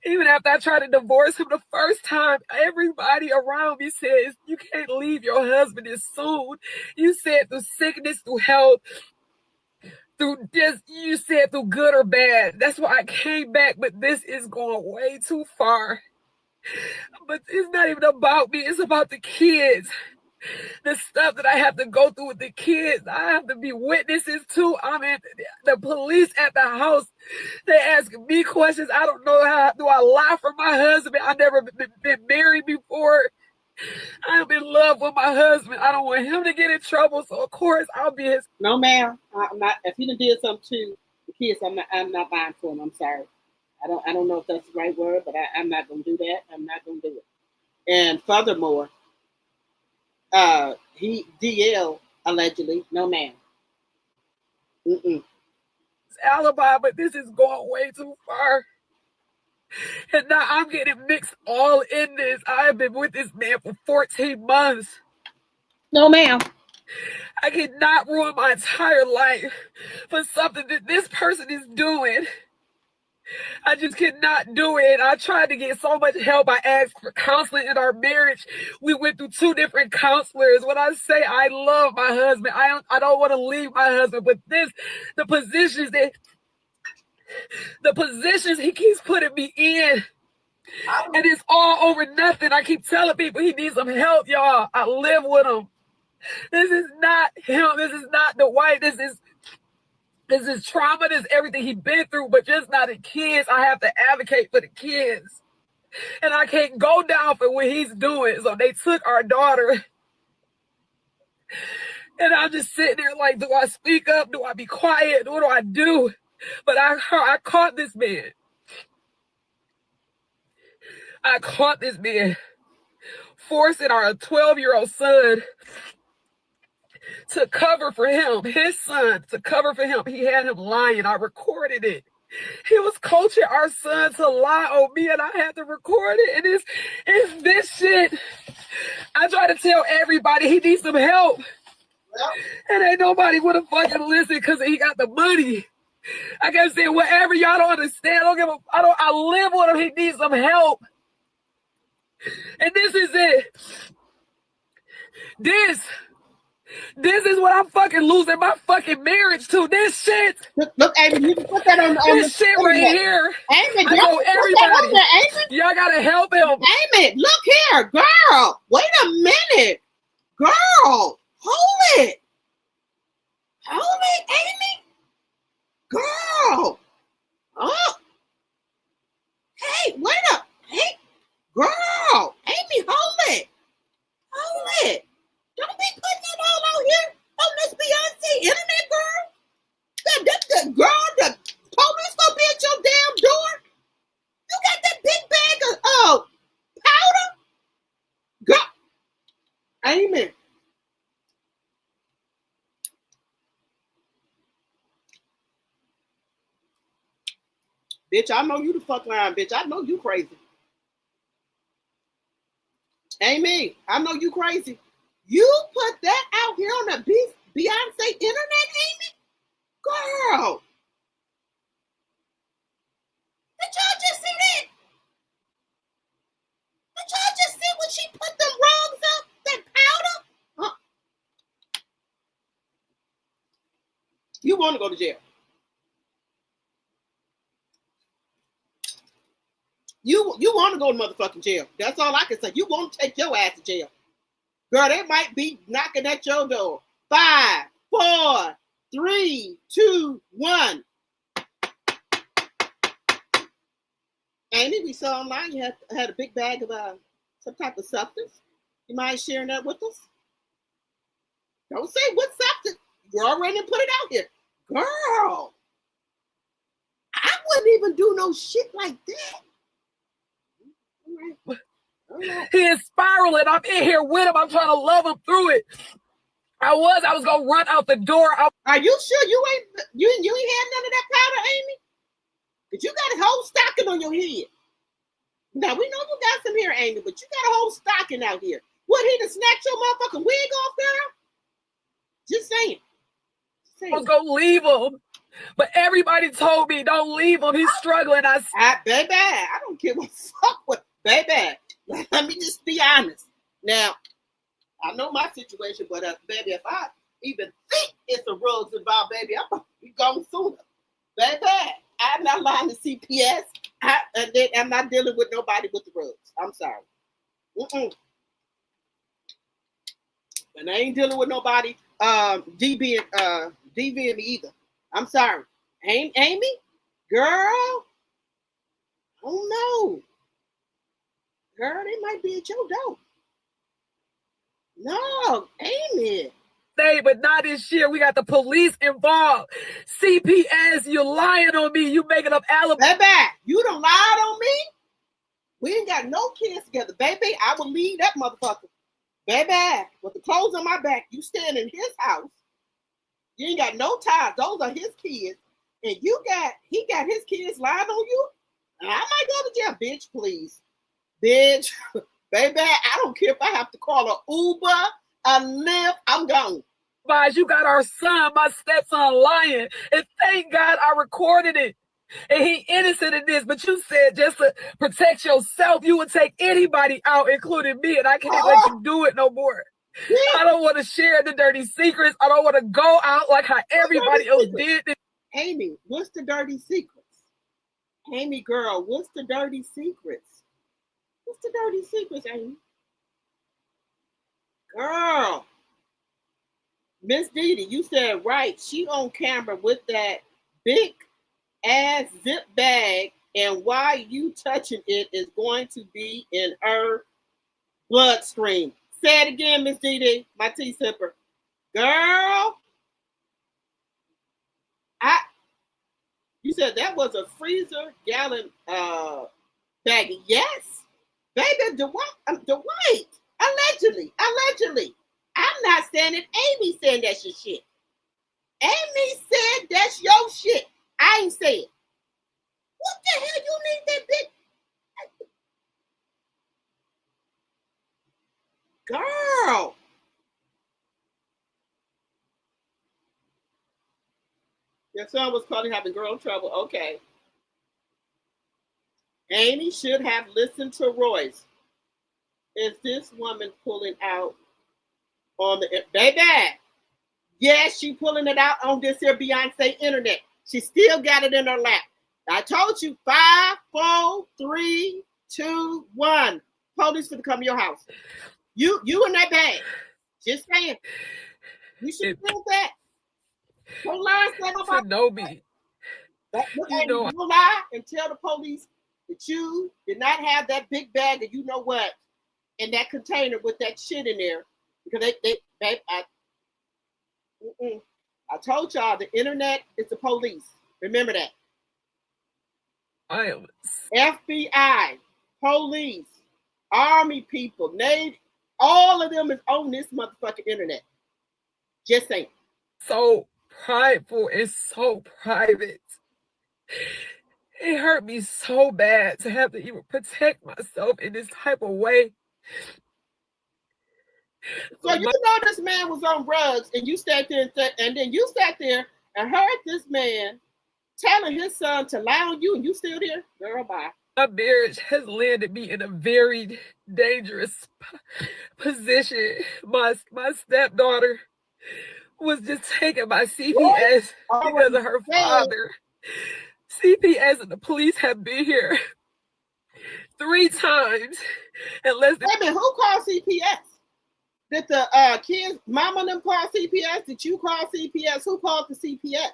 Even after I tried to divorce him the first time, everybody around me says, you can't leave your husband this soon. You said through sickness, through health, through just, you said through good or bad. That's why I came back, but this is going way too far. But it's not even about me. It's about the kids. The stuff that I have to go through with the kids, I have to be witnesses to. I mean, the police at the house, they ask me questions. I don't know how do I lie for my husband. I've never been married before. I'm in love with my husband. I don't want him to get in trouble, so of course I'll be his. No, ma'am. I'm not. If he done did something to the kids, I'm not buying for him. I'm sorry. I don't know if that's the right word, but I'm not gonna do that. I'm not gonna do it. And furthermore, he DL allegedly. No, ma'am. Alibi, but this is going way too far. And now I'm getting mixed all in this. I have been with this man for 14 months. No, ma'am. I cannot ruin my entire life for something that this person is doing. I just cannot do it. I tried to get so much help. I asked for counseling in our marriage. We went through 2 different counselors. When I say I love my husband, I don't want to leave my husband. But the positions he keeps putting me in, and it's all over nothing. I keep telling people he needs some help, y'all. I live with him. This is not him. This is not Dwight. This is trauma. This is everything he's been through, but just not the kids. I have to advocate for the kids. And I can't go down for what he's doing. So they took our daughter. And I'm just sitting there like, do I speak up? Do I be quiet? What do I do? But I caught this man. I caught this man forcing our 12-year-old son to cover for him, his son, to cover for him. He had him lying. I recorded it. He was coaching our son to lie on me, and I had to record it. And it's this shit. I try to tell everybody he needs some help. And ain't nobody would have fucking listened because he got the money. I kept saying, whatever, y'all don't understand. I live with him. He needs some help. And this is it. This is what I'm fucking losing my fucking marriage to. This shit. Look, Amy, you can put that on this shit right here. Amy, I know everybody. Y'all gotta help him. Amy, look here, girl. Wait a minute. Girl, hold it. Hold it, Amy. Girl. Oh. Hey, wait up. Hey, girl. Amy, hold it. Hold it. Don't be putting it all out here on this Beyonce internet, girl. The girl, the police gonna be at your damn door. You got that big bag of powder? Girl. Amen. Bitch, I know you the fuck line, bitch. I know you crazy. Amen. I know you crazy. You put that out here on the Beyonce internet, Amy? Girl. Did y'all just see that? Did y'all just see when she put them rugs up, that powder? Huh? You want to go to jail. You want to go to motherfucking jail. That's all I can say. You want to take your ass to jail. Girl, they might be knocking at your door. 5, 4, 3, 2, 1. Amy, we saw online you had a big bag of some type of substance. You mind sharing that with us? Don't say what substance. You already put it out here. Girl, I wouldn't even do no shit like that. All right. He is spiraling. I'm in here with him. I'm trying to love him through it. I was gonna run out the door. Are you sure you ain't had none of that powder, Amy? Because you got a whole stocking on your head. Now we know you got some here, Amy, but you got a whole stocking out here. What, he to snatch your motherfucking wig off, girl? Just saying. I was gonna leave him, but everybody told me don't leave him. He's struggling. Baby, I don't care what fuck with baby. Let me just be honest. Now, I know my situation, but baby, if I even think it's a rugs involved, baby, I'm gonna be gone sooner. Baby, I'm not lying to CPS. I'm not dealing with nobody with the rugs. I'm sorry. And I ain't dealing with nobody DVing me either. I'm sorry. Amy? Girl? Oh no. Girl, they might be at your door. No, Amy. Say, but not this year. We got the police involved. CPS, you're lying on me. You making up alibis. Baby, you done lied on me? We ain't got no kids together. Baby, I will leave that motherfucker. Baby, with the clothes on my back, you stand in his house. You ain't got no ties. Those are his kids. And he got his kids lying on you? And I might go to jail. Bitch, please. Bitch. Baby, I don't care if I have to call an Uber, a Lyft. I'm gone. You got our son, my stepson, lying. And thank God I recorded it. And he innocent in this, but you said just to protect yourself, you would take anybody out, including me, and I can't let you do it no more. I don't want to share the dirty secrets. I don't want to go out like how everybody else did. Amy, what's the dirty secrets? Amy, girl, what's the dirty secrets? What's the dirty secrets, Amy? Girl. Miss Didi, you said right. She on camera with that big ass zip bag, and why you touching it is going to be in her bloodstream. Say it again, Miss Didi, my tea sipper. Girl, you said that was a freezer gallon baggie. Yes, baby, Dwight. Allegedly. I'm not saying it. Amy saying that's your shit. Amy said that's your shit. I ain't say it. What the hell you need that bitch? Girl. Your son was probably having girl trouble. Okay. Amy should have listened to Royce. Is this woman pulling out on the baby? Yes, she pulling it out on this here Beyonce internet. She still got it in her lap. I told you 5, 4, 3, 2, 1. Police to come to your house. You in that bag. Just saying. You should feel that. Don't lie and say nobody. Don't lie and tell the police that you did not have that big bag of you know what in that container with that shit in there. Because I told y'all the internet is the police. Remember that. FBI, police, army people, Navy, all of them is on this motherfucking internet. Just saying. So prideful and so private. It hurt me so bad to have to even protect myself in this type of way. So you know this man was on drugs, and you sat there and then you sat there and heard this man telling his son to lie on you, and you still there? Girl, bye. My marriage has landed me in a very dangerous position. My stepdaughter was just taken by CPS because of her father. CPS and the police have been here 3 times. Wait a minute, who called CPS? Did the kids, mama and them call CPS? Did you call CPS? Who called the CPS?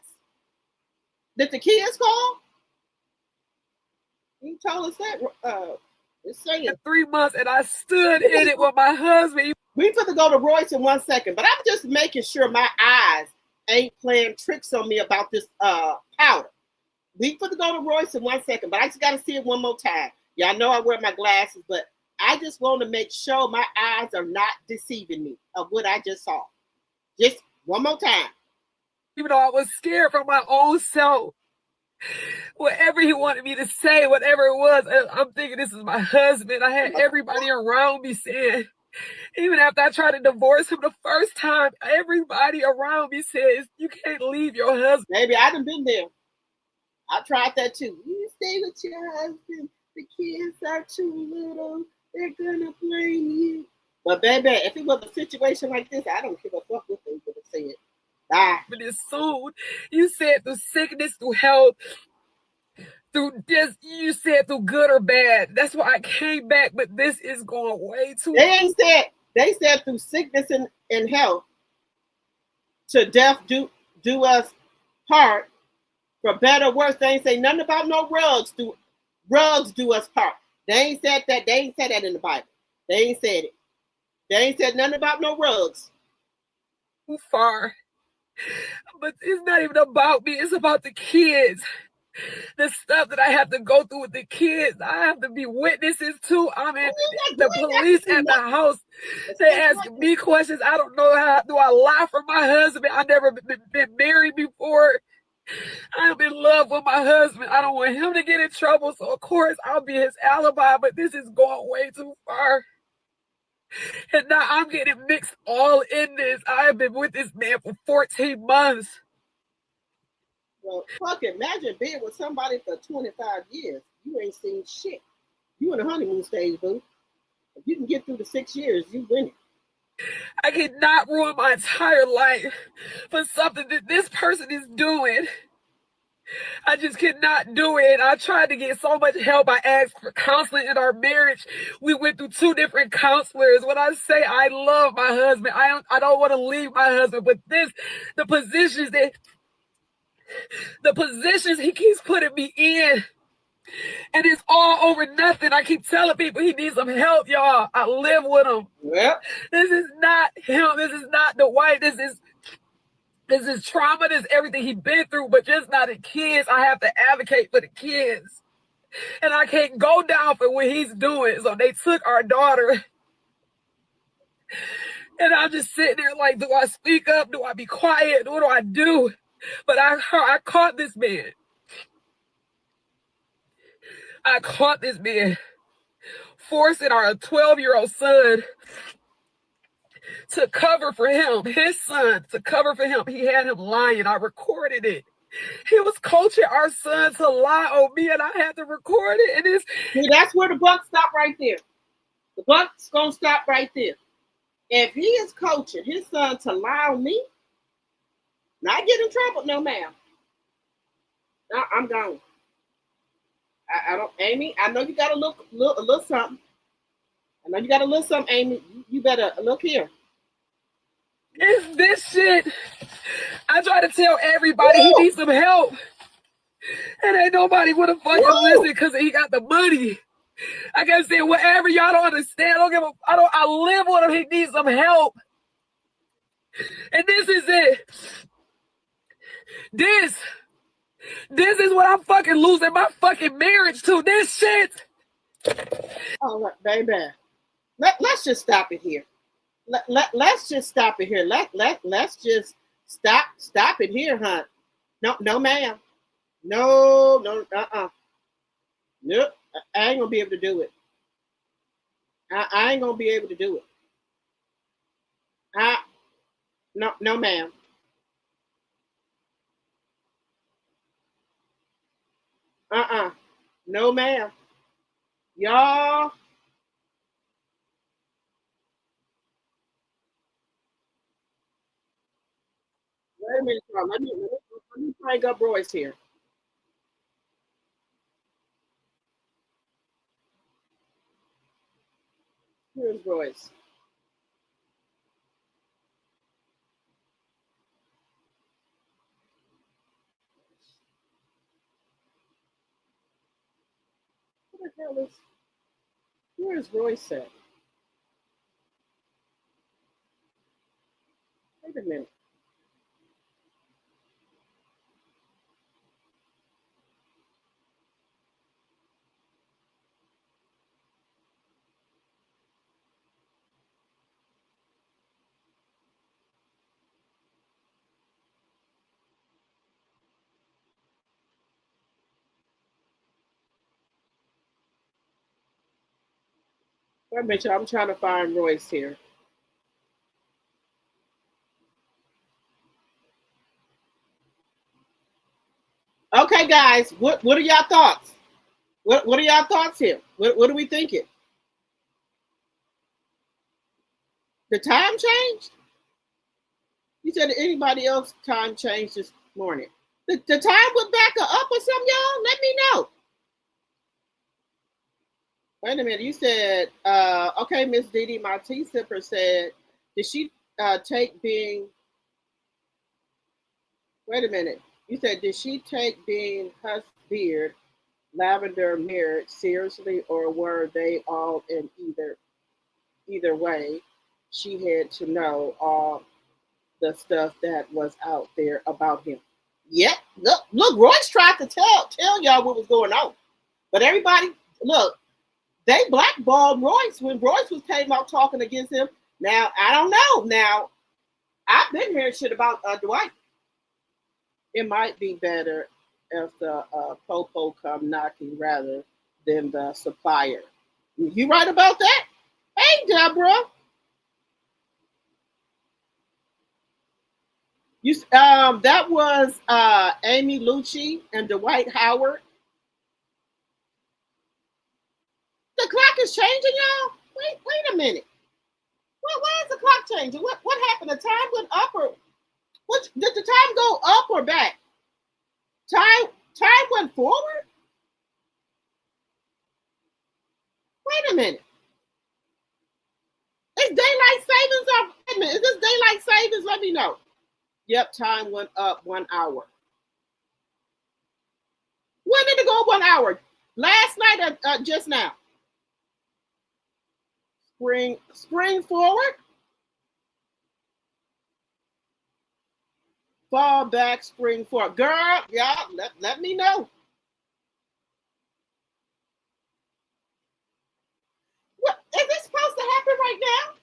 Did the kids call? You told us that. It's saying 3 months, and I stood in it with my husband. We put to go to Royce in 1 second, but I'm just making sure my eyes ain't playing tricks on me about this powder. We put to go to Royce in 1 second, but I just got to see it one more time. Y'all know I wear my glasses, but I just want to make sure my eyes are not deceiving me of what I just saw. Just one more time. Even though I was scared for my own self, whatever he wanted me to say, whatever it was, I'm thinking this is my husband. I had everybody around me saying, even after I tried to divorce him the first time, everybody around me says, you can't leave your husband. Maybe I done been there. I tried that too. You stay with your husband. The kids are too little. They're gonna blame you. But baby, if it was a situation like this, I don't give a fuck what they would have said. Bye. But it's soon. You said through sickness, through health, through this, you said through good or bad. That's why I came back, but this is going way too. They said through sickness and health, to death do us part. For better or worse, they ain't say nothing about no rugs do us part. They ain't said that. They ain't said that in the Bible. They ain't said it. They ain't said nothing about no rugs. Too far. But it's not even about me. It's about the kids. The stuff that I have to go through with the kids. I have to be witnesses too. I'm in the police at the house. They ask me questions. I don't know how do I lie for my husband. I've never been married before. I'm in love with my husband. I don't want him to get in trouble. So of course I'll be his alibi, but this is going way too far. And now I'm getting mixed all in this. I have been with this man for 14 months. Well, fuck it. Imagine being with somebody for 25 years. You ain't seen shit. You in the honeymoon stage, boo. If you can get through the 6 years, you win it. I cannot ruin my entire life for something that this person is doing. I just cannot do it. I tried to get so much help. I asked for counseling in our marriage. We went through 2 different counselors. When I say I love my husband, I don't want to leave my husband. But the positions he keeps putting me in, and it's all over nothing. I keep telling people he needs some help, y'all. I live with him. Yep. This is not him. This is not Dwight. This is trauma. This is everything he's been through, but just not the kids. I have to advocate for the kids. And I can't go down for what he's doing. So they took our daughter. And I'm just sitting there like, do I speak up? Do I be quiet? What do I do? But I caught this man. I caught this man forcing our 12-year-old son to cover for him, his son, to cover for him. He had him lying. I recorded it. He was coaching our son to lie on me, and I had to record it. And see, that's where the buck stop right there. The buck's gonna stop right there. If he is coaching his son to lie on me, not get in trouble, no ma'am. No, I'm gone. I don't, Amy. I know you got a little something. I know you got a little something, Amy. You better look here. It's this shit. I try to tell everybody he needs some help, and ain't nobody would have fucking listen because he got the money. I can say whatever y'all don't understand. I live with him. He needs some help, and this is it. This is what I'm fucking losing my fucking marriage to. This shit. All right, baby. Let's just stop it here. Let's just stop it here. Let's just stop it here, huh? No, ma'am. No, Nope. I ain't gonna be able to do it. I ain't gonna be able to do it. No, ma'am. No, ma'am. Y'all. Wait a minute, y'all. Let me bring up Royce here. Here's Royce. Where is Royce at? Wait a minute. Wait a minute, I'm trying to find Royce here. Okay, guys, what are y'all thoughts? What are y'all thoughts here? What are we thinking? The time changed? You said anybody else time changed this morning? The time went back or up or something, y'all? Let me know. Wait a minute. You said, okay, Miss Didi, my tea sipper said, did she take being, wait a minute. You said, did she take being Huss Beard, Lavender marriage seriously, or were they all in either way? She had to know all the stuff that was out there about him. Yep. Look, Royce tried to tell y'all what was going on. But everybody, look, they blackballed Royce when Royce came out talking against him. Now, I don't know. Now, I've been hearing shit about Dwight. It might be better if the popo come knocking rather than the supplier. You right about that? Hey, Deborah. That was Amy Lucci and Dwight Howard. The clock is changing, y'all. Wait a minute. Why is the clock changing? What happened? The time went up or did the time go up or back? Time went forward? Wait a minute. Is daylight savings up? Wait a minute. Is this daylight savings? Let me know. Yep, time went up 1 hour. When did it go 1 hour? Last night or just now? Spring forward? Fall back, spring forward. Girl, y'all, let me know. What is this supposed to happen right now?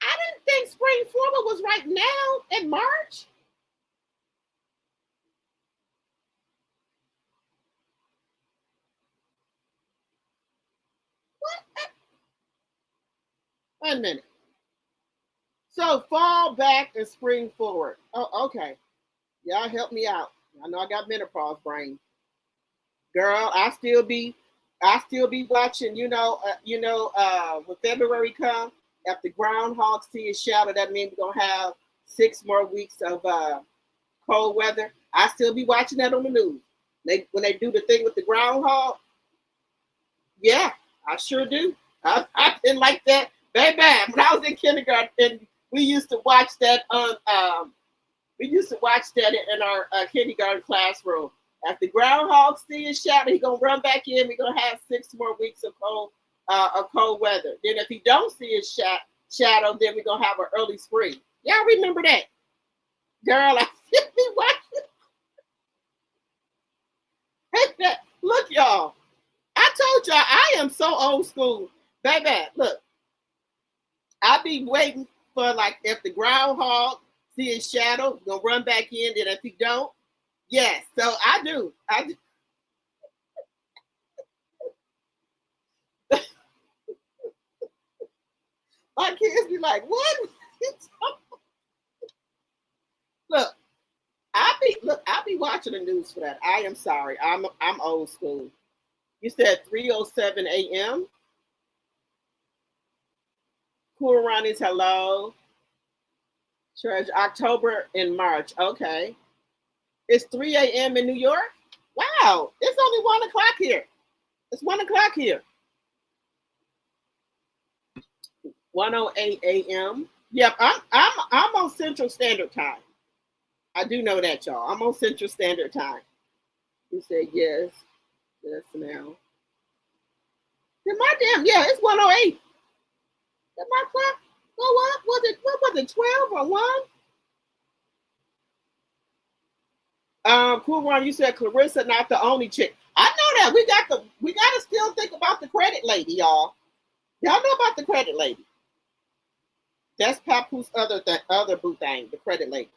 I didn't think spring forward was right now in March. What? Wait a minute. So fall back and spring forward. Oh, okay. Y'all help me out. I know I got menopause brain. Girl, I still be watching, when February comes, if the groundhog see a shadow, that means we're gonna have 6 more weeks of cold weather. I still be watching that on the news. When they do the thing with the groundhog, yeah, I sure do. I've been like that. Baby, when I was in kindergarten, we used to watch that in our kindergarten classroom. If the groundhog see a shadow, he gonna run back in. We're gonna have 6 more weeks of cold weather. Then if he don't see a shadow, then we're gonna have an early spring. Y'all remember that? Girl, I still be watching. Look, y'all. I told y'all I am so old school. Baby, look. I be waiting for, like, if the groundhog see a shadow, gonna run back in. Then if he don't, yes. So I do. My kids be like, what? Look, I be watching the news for that. I am sorry. I'm old school. You said 3:07 a.m. Cool Ronnie's hello. Treasure October and March. Okay. It's 3 a.m. in New York. Wow. It's only 1 o'clock here. It's 1 o'clock here. 1:08 a.m. Yep, I'm on Central Standard Time. I do know that, y'all. I'm on Central Standard Time. You said yes. Yes, now. Did my damn, yeah, it's 1:08. Did my clock go up? What was it, 12 or 1? Cool Ron, you said Clarissa not the only chick. I know that. We gotta still think about the credit lady, y'all. Y'all know about the credit lady. That's Papoose other boo thing, the credit lady.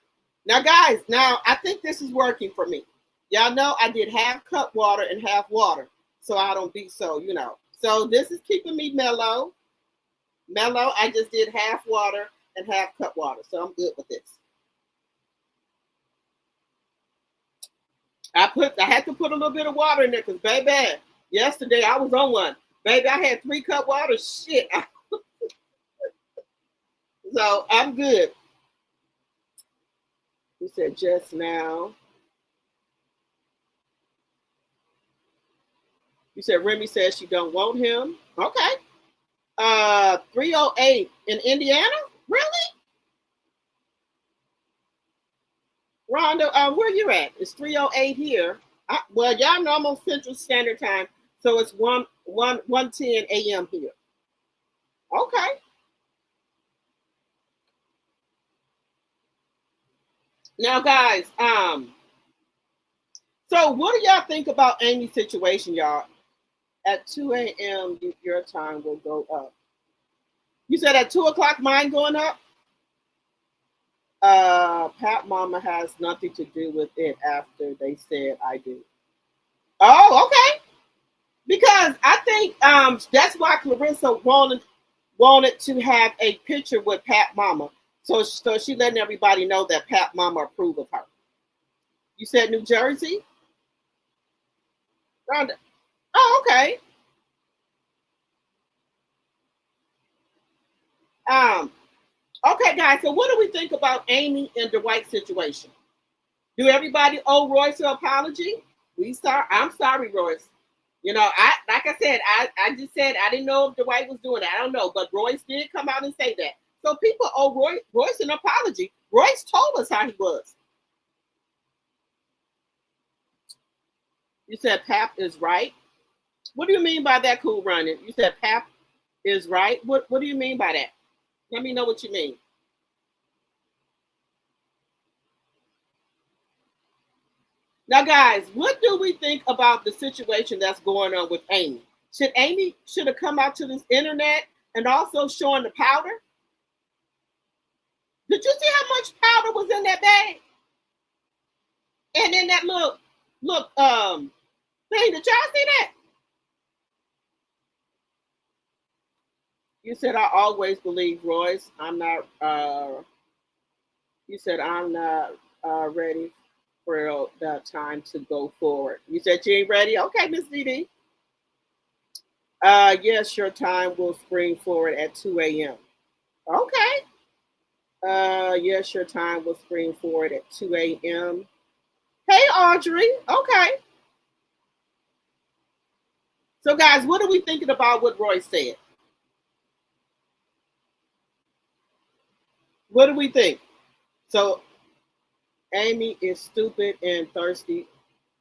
Now, guys, I think this is working for me. Y'all know I did half cup water and half water, so I don't be so, So this is keeping me mellow. I just did half water and half cup water, so I'm good with this. I had to put a little bit of water in there because, baby, yesterday I was on one. Baby, I had 3 cup water. Shit. So I'm good. You said just now. You said Remy says she don't want him. Okay. 3:08 in Indiana? Really? Rhonda, where you at? It's 3:08 here. Well, y'all know I'm on Central Standard Time, so it's 1:10 a.m. here. Okay. Now, guys, so what do y'all think about Amy's situation, y'all? At 2 a.m., your time will go up. You said at 2 o'clock, mine going up? Pat Mama has nothing to do with it after they said I do. Oh, okay. Because I think that's why Clarissa wanted to have a picture with Pat Mama. So she letting everybody know that Pat Mama approved of her. You said New Jersey? Rhonda. Oh, okay. Okay, guys, so what do we think about Amy and Dwight situation? Do everybody owe Royce an apology? I'm sorry, Royce. Like I said, I just said I didn't know if Dwight was doing it. I don't know, but Royce did come out and say that. So people owe Royce an apology. Royce told us how he was. You said Pap is right. What do you mean by that, Cool Running? You said Pap is right. What do you mean by that? Let me know what you mean. Now, guys, what do we think about the situation that's going on with Amy? Amy should have come out to this internet and also showing the powder? Did you see how much powder was in that bag? And in that look thing, did y'all see that? You said I always believe Royce. I'm not you said I'm not ready for the time to go forward. You said you ain't ready? Okay, Miss DD. Yes, your time will spring forward at 2 a.m. Okay. Yes, your time will spring forward at 2 a.m. Hey, Audrey. Okay. So, guys, what are we thinking about what Royce said? What do we think? So, Amy is stupid and thirsty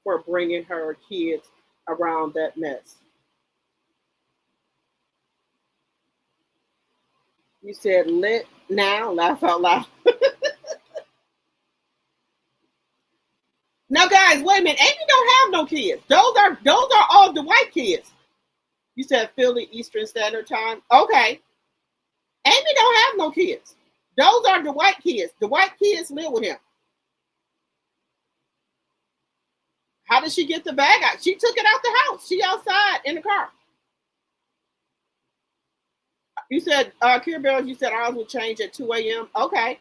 for bringing her kids around that mess. You said lit now, laugh out loud. Now, guys, wait a minute. Amy don't have no kids. Those are all the white kids. You said Philly Eastern Standard Time. Okay. Amy don't have no kids. Those are the white kids. The white kids live with him. How did she get the bag out? She took it out the house. She outside in the car. You said, Kier Bells, you said ours will change at 2 a.m. Okay.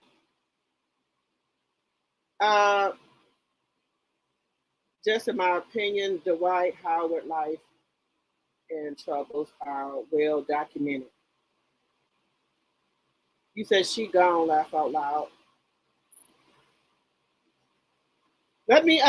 Just in my opinion, the Dwight Howard life and troubles are well documented. You said she gone, laugh out loud. Let me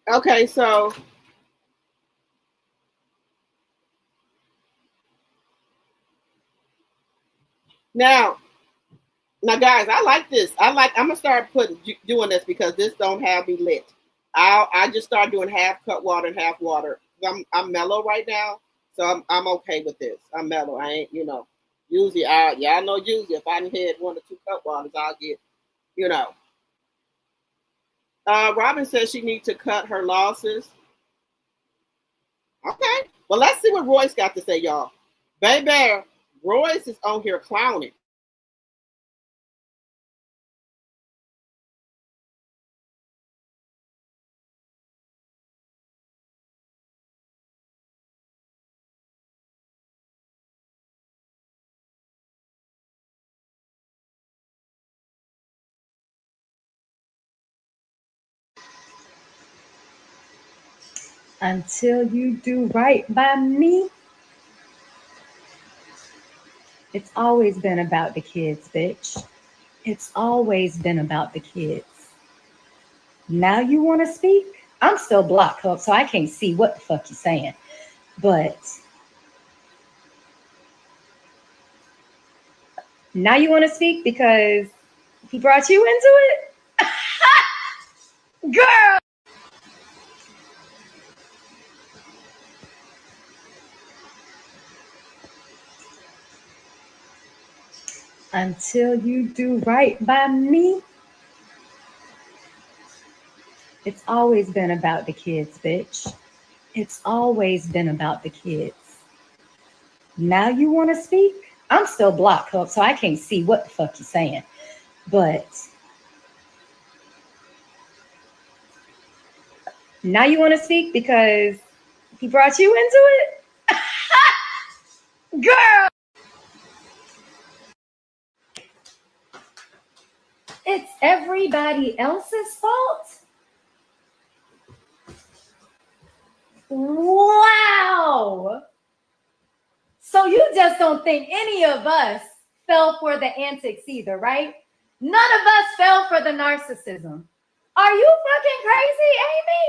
Okay, so now guys, I like this. I'm gonna start doing this because this don't have me lit. I just start doing half cut water and half water. I'm mellow right now, so I'm okay with this. I'm mellow. I ain't, usually y'all know usually if I done had 1 or 2 cut waters, I'll get, Robin says she needs to cut her losses. Okay. Well, let's see what Royce got to say, y'all. Baby, Royce is on here clowning. Until you do right by me. It's always been about the kids, bitch. It's always been about the kids. Now you want to speak? I'm still blocked up, so I can't see what the fuck you're saying. But now you want to speak because he brought you into it? Girl! Until you do right by me. It's always been about the kids, bitch. It's always been about the kids. Now you want to speak? I'm still blocked up, so I can't see what the fuck you're saying. But now you want to speak because he brought you into it? Girl! It's everybody else's fault? Wow! So you just don't think any of us fell for the antics either, right? None of us fell for the narcissism. Are you fucking crazy, Amy?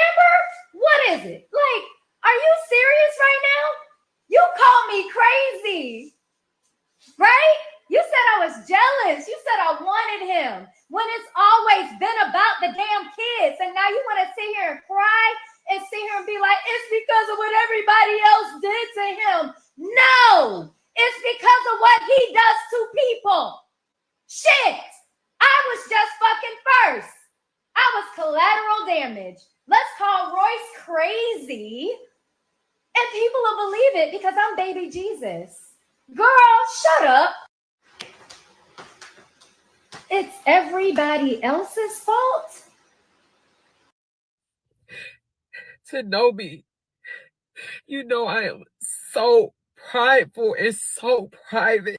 Amber? What is it? Like, are you serious right now? You called me crazy, right? You said I was jealous. You said I wanted him when it's always been about the damn kids. And now you want to sit here and cry and sit here and be like, it's because of what everybody else did to him. No, it's because of what he does to people. Shit, I was just fucking first. I was collateral damage. Let's call Royce crazy and people will believe it because I'm baby Jesus. Girl, shut up. It's everybody else's fault? To know me, you know I am so prideful and so private.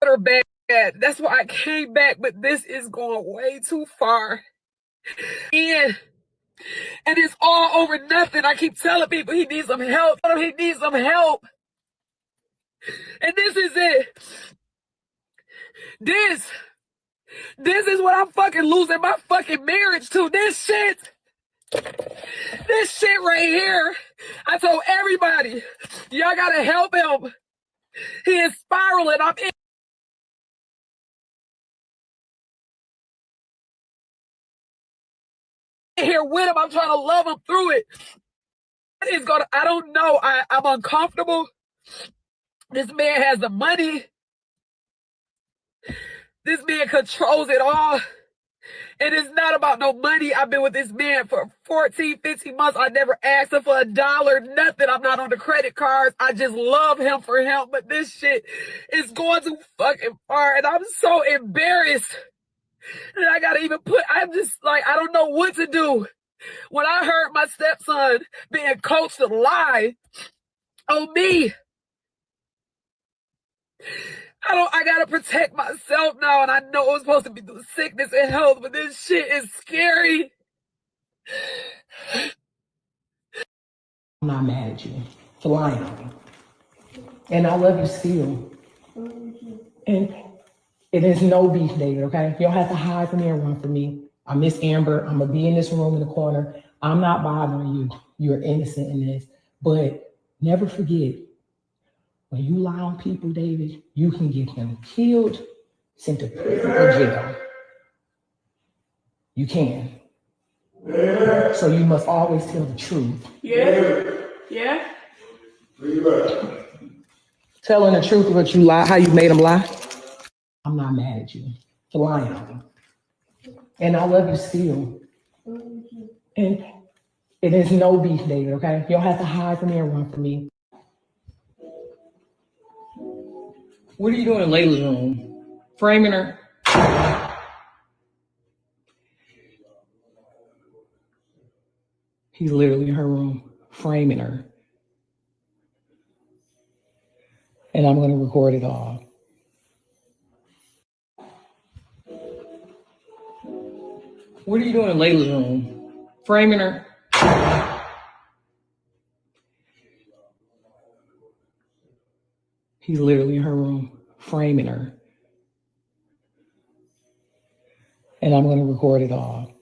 Her bad. That's why I came back, but this is going way too far. And it's all over nothing. I keep telling people he needs some help. He needs some help. And this is it. This is what I'm fucking losing my fucking marriage to. This shit right here. I told everybody, y'all gotta help him. He is spiraling. I'm in here with him. I'm trying to love him through it. I don't know. I'm uncomfortable. This man has the money. This man controls it all. And it's not about no money. I've been with this man for 14, 15 months. I never asked him for a dollar, nothing. I'm not on the credit cards. I just love him for him. But this shit is going too fucking far. And I'm so embarrassed that I gotta even I'm just like, I don't know what to do. When I heard my stepson being coached to lie on me, I gotta protect myself now, and I know it's supposed to be through sickness and health, but this shit is scary. I'm not mad at you for lying on me. And I love you still. And it is no beef, David, okay? You don't have to hide from me and run from me. I miss Amber. I'm gonna be in this room in the corner. I'm not bothering you. You're innocent in this. But never forget, when you lie on people, David, you can get them killed, sent to prison or jail. You can. So you must always tell the truth. Yeah. Telling the truth about you lie, how you made them lie. I'm not mad at you for lying on me. And I love you still. And it is no beef, David, okay? You don't have to hide from me and run from me. What are you doing in Layla's room? Framing her? He's literally in her room, framing her. And I'm gonna record it all. What are you doing in Layla's room? Framing her? He's literally in her room, framing her. And I'm gonna record it all.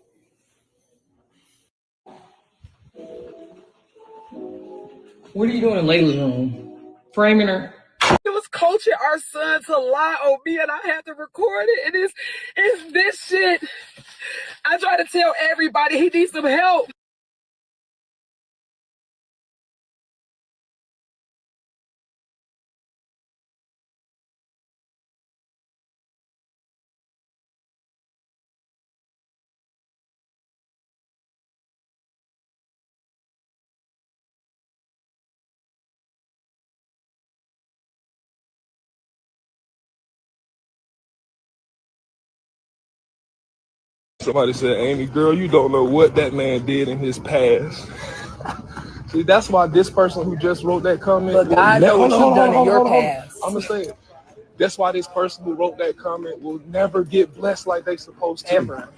What are you doing in Layla's room? Framing her? It was coaching our son to lie on me, and I had to record it. And it's this shit. I try to tell everybody he needs some help. Somebody said, Amy, girl, you don't know what that man did in his past. See, that's why this person who just wrote that comment. But God knows what you've done in your past. I'm gonna say it. That's why this person who wrote that comment will never get blessed like they supposed to. Ever.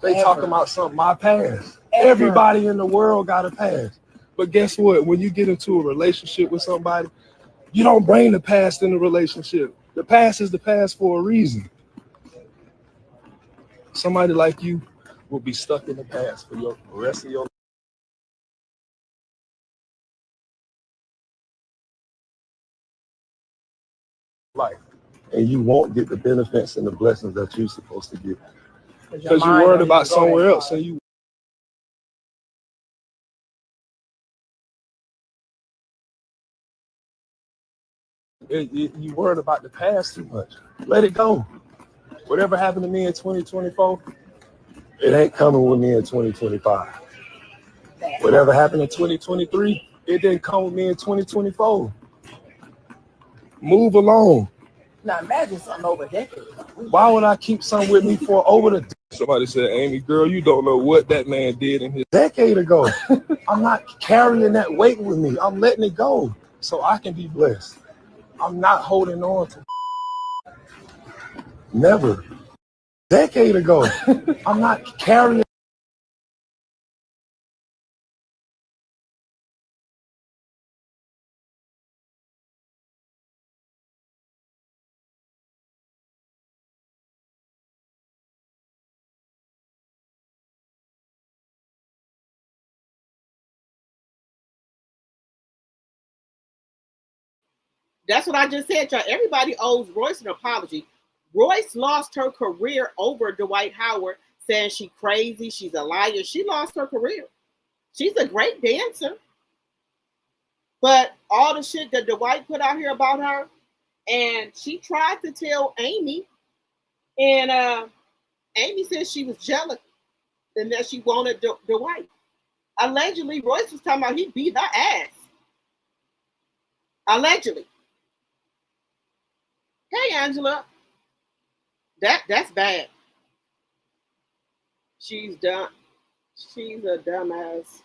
They talking about something, my past. Everybody in the world got a past. But guess what? When you get into a relationship with somebody, you don't bring the past in the relationship. The past is the past for a reason. Somebody like you will be stuck in the past for the rest of your life. And you won't get the benefits and the blessings that you're supposed to get. Because you're worried about somewhere else. And you worried about the past too much. Let it go. Whatever happened to me in 2024, it ain't coming with me in 2025. Whatever happened in 2023, it didn't come with me in 2024. Move along. Now imagine something over a decade. Why would I keep something with me for over the... Somebody said, Amy, girl, you don't know what that man did in his decade ago. I'm not carrying that weight with me. I'm letting it go so I can be blessed. I'm not holding on to... Never. Decade ago. I'm not carrying... That's what I just said, y'all. Everybody owes Royce an apology. Royce lost her career over Dwight Howard, saying she's crazy, she's a liar. She lost her career. She's a great dancer. But all the shit that Dwight put out here about her, and she tried to tell Amy, and Amy said she was jealous and that she wanted Dwight. Allegedly, Royce was talking about he beat her ass. Allegedly. Hey, Angela. That's bad. She's dumb. She's a dumbass.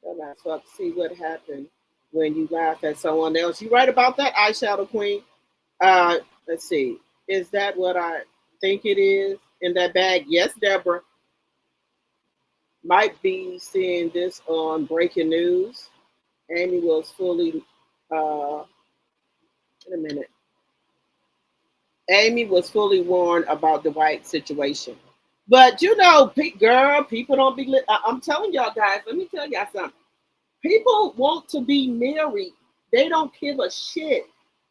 Dumbass. Fuck. See what happened when you laugh at someone else. You right about that, eyeshadow queen. Let's see. Is that what I think it is in that bag? Yes, Deborah. Might be seeing this on breaking news. Amy was fully in a minute. Amy was fully warned about the Dwight situation. But you know, girl, people don't be. I'm telling y'all guys, let me tell y'all something. People want to be married. They don't give a shit.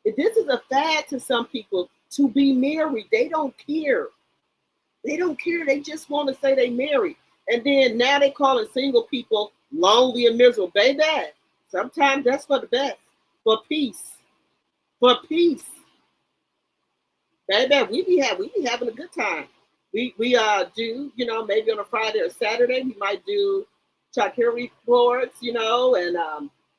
This is a fad to some people to be married. They don't care. They don't care. They just want to say they married. And then now they calling single people lonely and miserable. Baby, sometimes that's for the best. For peace. For peace. Baby, we be having a good time. We do, you know, maybe on a Friday or Saturday, we might do charcuterie boards, you know, and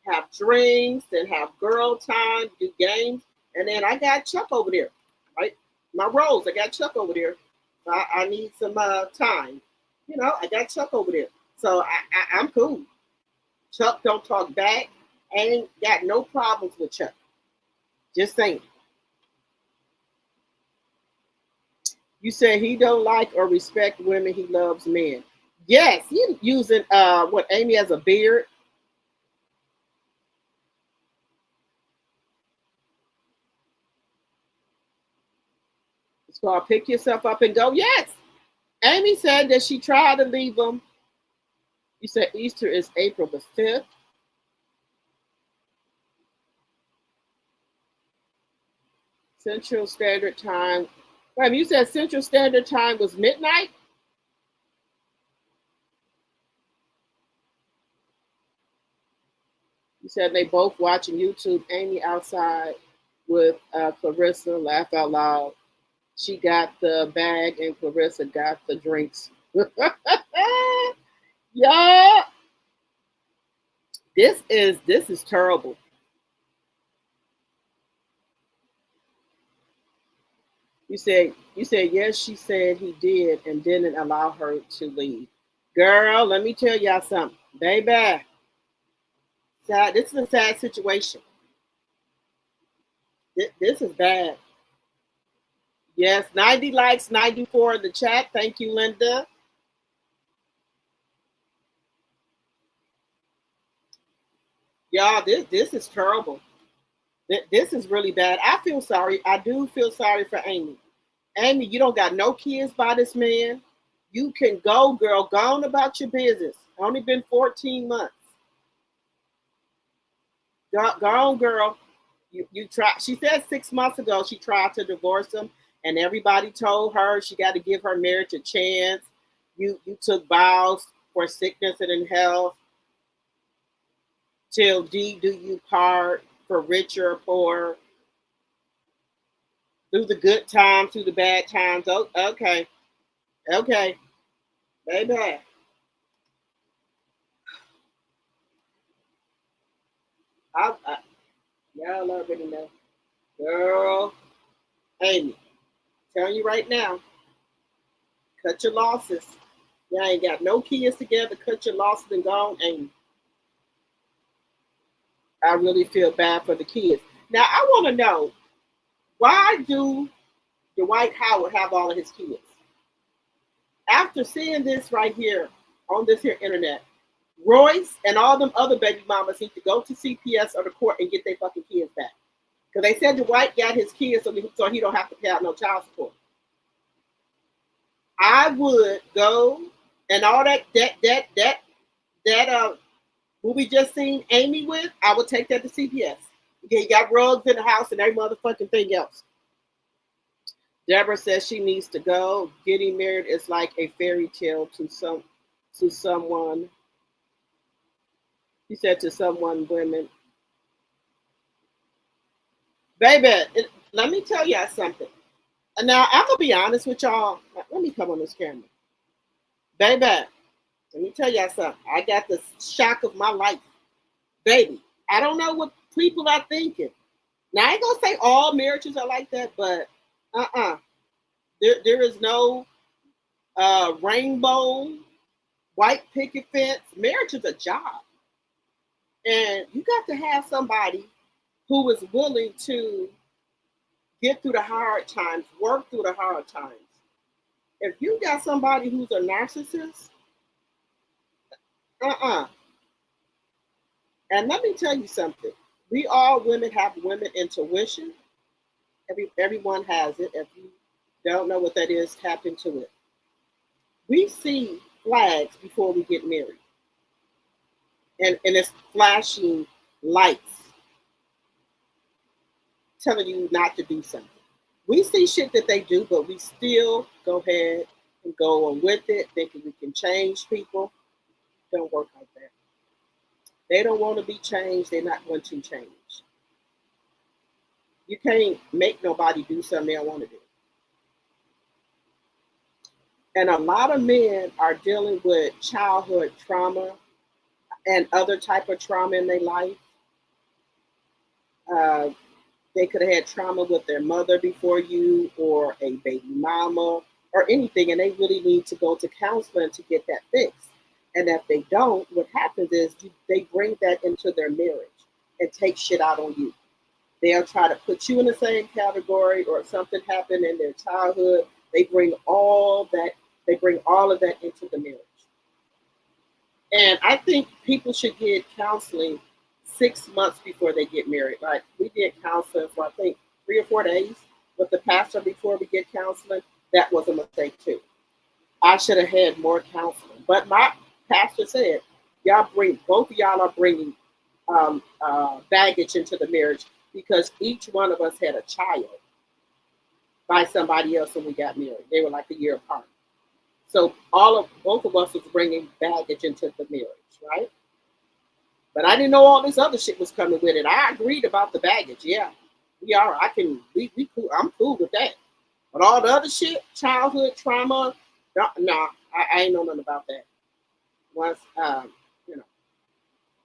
have drinks and have girl time, do games. And then I got Chuck over there, right? My Rose, I got Chuck over there. I need some time. You know, I got Chuck over there. So I'm cool. Chuck don't talk back. I ain't got no problems with Chuck. Just saying. You said he don't like or respect women, he loves men. Yes, he using what Amy has a beard. It's called pick yourself up and go. Yes. Amy said that she tried to leave him. You said Easter is April the 5th. Central Standard Time. Wait, you said Central Standard Time was midnight? You said they both watching YouTube. Amy outside with Clarissa, laugh out loud. She got the bag and Clarissa got the drinks. Yeah. This is terrible. You said yes, she said he did and didn't allow her to leave. Girl, let me tell y'all something. Baby. Sad, this is a sad situation. This is bad. Yes, 90 likes, 94 in the chat. Thank you, Linda. Y'all, this is terrible. This is really bad. I feel sorry. I do feel sorry for Amy. Amy, you don't got no kids by this man. You can go, girl. Go on about your business. Only been 14 months. Go on, girl. You try. She said 6 months ago she tried to divorce him, and everybody told her she got to give her marriage a chance. You took vows for sickness and in health. Till D do you part, for richer or poor. Through the good times, through the bad times. Oh, okay. Baby. Y'all already know. Girl, Amy, telling you right now, cut your losses. Y'all ain't got no kids together. Cut your losses and go on, Amy. I really feel bad for the kids. Now, I want to know, why do Dwight Howard have all of his kids? After seeing this right here on this here internet, Royce and all them other baby mamas need to go to CPS or the court and get their fucking kids back. Because they said Dwight got his kids so he don't have to pay out no child support. I would go and all that what we just seen Amy with, I would take that to CPS. Okay, you got rugs in the house and every motherfucking thing else. Deborah says she needs to go. Getting married is like a fairy tale to someone. He said to someone, women. Baby, let me tell y'all something. Now, I'm going to be honest with y'all. Let me come on this camera. Baby, let me tell y'all something. I got the shock of my life. Baby, I don't know what people are thinking. Now, I ain't going to say all marriages are like that, but there is no rainbow, white picket fence. Marriage is a job. And you got to have somebody who is willing to get through the hard times, work through the hard times. If you got somebody who's a narcissist, And let me tell you something. We all women have women intuition. Everyone has it. If you don't know what that is, tap into it. We see flags before we get married. And it's flashing lights telling you not to do something. We see shit that they do, but we still go ahead and go on with it, thinking we can change people. Don't work like that. They don't want to be changed. They're not going to change. You can't make nobody do something they don't want to do. And a lot of men are dealing with childhood trauma and other type of trauma in their life. They could have had trauma with their mother before you, or a baby mama, or anything, and they really need to go to counseling to get that fixed. And if they don't, what happens is they bring that into their marriage and take shit out on you. They'll try to put you in the same category, or if something happened in their childhood, they bring all of that into the marriage. And I think people should get counseling 6 months before they get married. Like, we did counseling for, I think, 3 or 4 days with the pastor before we get counseling. That was a mistake too. I should have had more counseling. But my pastor said, both of y'all are bringing baggage into the marriage, because each one of us had a child by somebody else when we got married. They were like a year apart. So both of us was bringing baggage into the marriage, right? But I didn't know all this other shit was coming with it. I agreed about the baggage. Yeah, we are. We cool. I'm cool with that. But all the other shit, childhood trauma, no, I ain't know nothing about that. Once,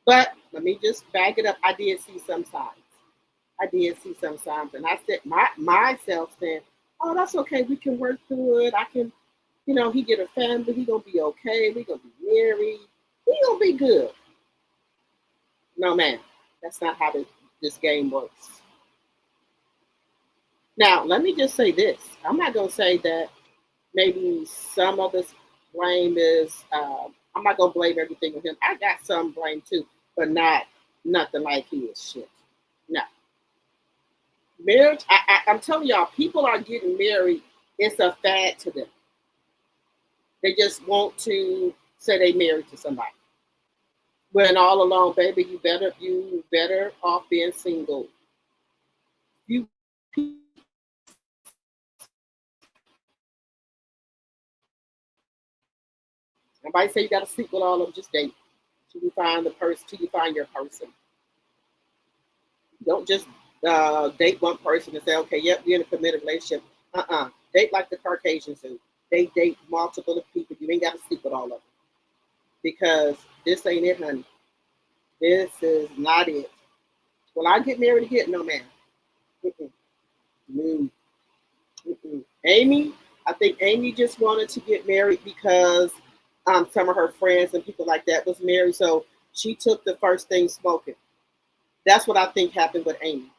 But let me just back it up. I did see some signs. And I said myself saying, "Oh, that's okay. We can work through it. I can, he get a family. He gonna be okay. We gonna be married. He gonna be good." No, man, that's not how this game works. Now, let me just say this. I'm not gonna say that maybe some of this blame is. I'm not gonna blame everything on him. I got some blame too, but nothing like his shit. No. Marriage, I'm telling y'all, people are getting married. It's a fad to them. They just want to say they married to somebody. When all along, baby, you better off being single. Nobody say you got to sleep with all of them. Just date till you find your person. Don't just date one person and say, okay, yep, you're in a committed relationship. Date like the Caucasians do. They date multiple people. You ain't got to sleep with all of them, because this ain't it, honey. This is not it. Will I get married again? No, man. Amy, I think Amy just wanted to get married because some of her friends and people like that was married, so she took the first thing smoking. That's what I think happened with Amy.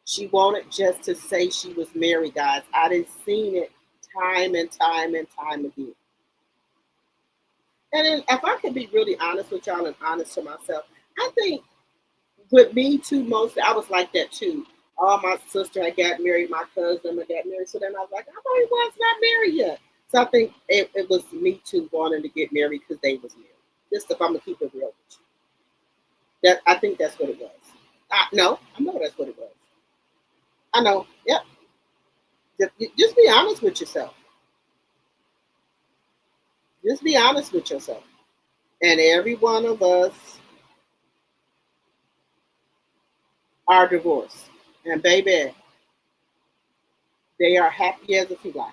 She wanted just to say she was married, guys. I done seen it time and time and time again. And then, if I could be really honest with y'all and honest to myself, I think with me too, mostly, I was like that too. Oh, my sister, I got married, my cousin, I got married. So then I was like, I probably was not married yet. So I think it was me too wanting to get married because they was married. Just if I'm going to keep it real with you. I think that's what it was. No, I know that's what it was. I know, yep. Just be honest with yourself. Just be honest with yourself. And every one of us are divorced. And baby, they are happy as a feline.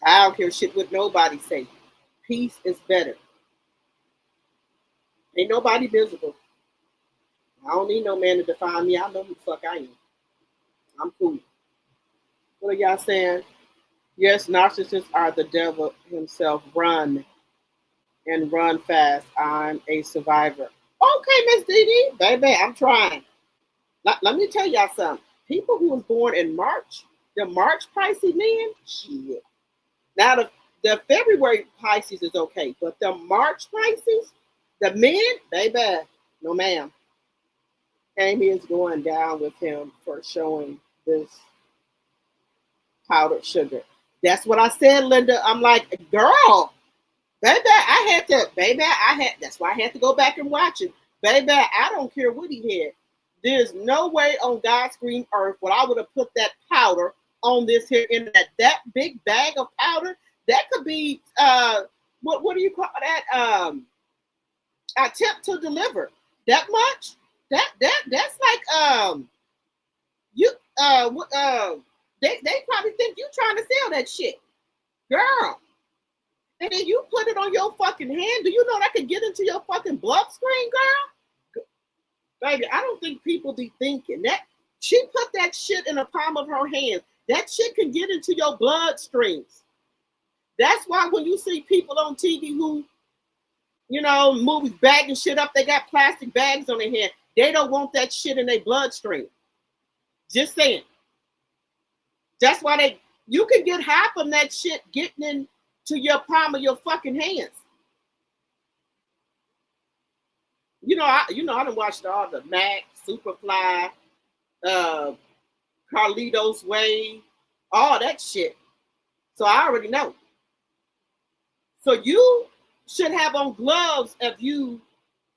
I don't care shit what nobody say. Peace is better. Ain't nobody miserable. I don't need no man to define me. I know who the fuck I am. I'm cool. What are y'all saying? Yes, narcissists are the devil himself. Run. and run fast. I'm a survivor. Okay, Miss Dee, baby, I'm trying. Let me tell y'all something. People who was born in March, the March Pisces men, shit. Now the February Pisces is okay, but the March Pisces, the men, baby, no ma'am. Amy is going down with him for showing this powdered sugar. That's what I said, Linda. I'm like, girl, baby, that's why I had to go back and watch it. Baby, I don't care what he had. There's no way on God's green earth would I would have put that powder on this here internet. That big bag of powder, that could be what do you call that? Attempt to deliver. That much? That's like they probably think you trying to sell that shit. Girl. And then you put it on your fucking hand. Do you know that could get into your fucking bloodstream, girl? Baby, I don't think people be thinking that. She put that shit in the palm of her hand. That shit can get into your bloodstreams. That's why when you see people on TV who, you know, movies bagging shit up, they got plastic bags on their hand. They don't want that shit in their bloodstream. Just saying. That's why you can get half of that shit getting into your palm of your fucking hands. I done watched all the Mac, Superfly, Carlito's Way, all that shit. So I already know. So you should have on gloves if you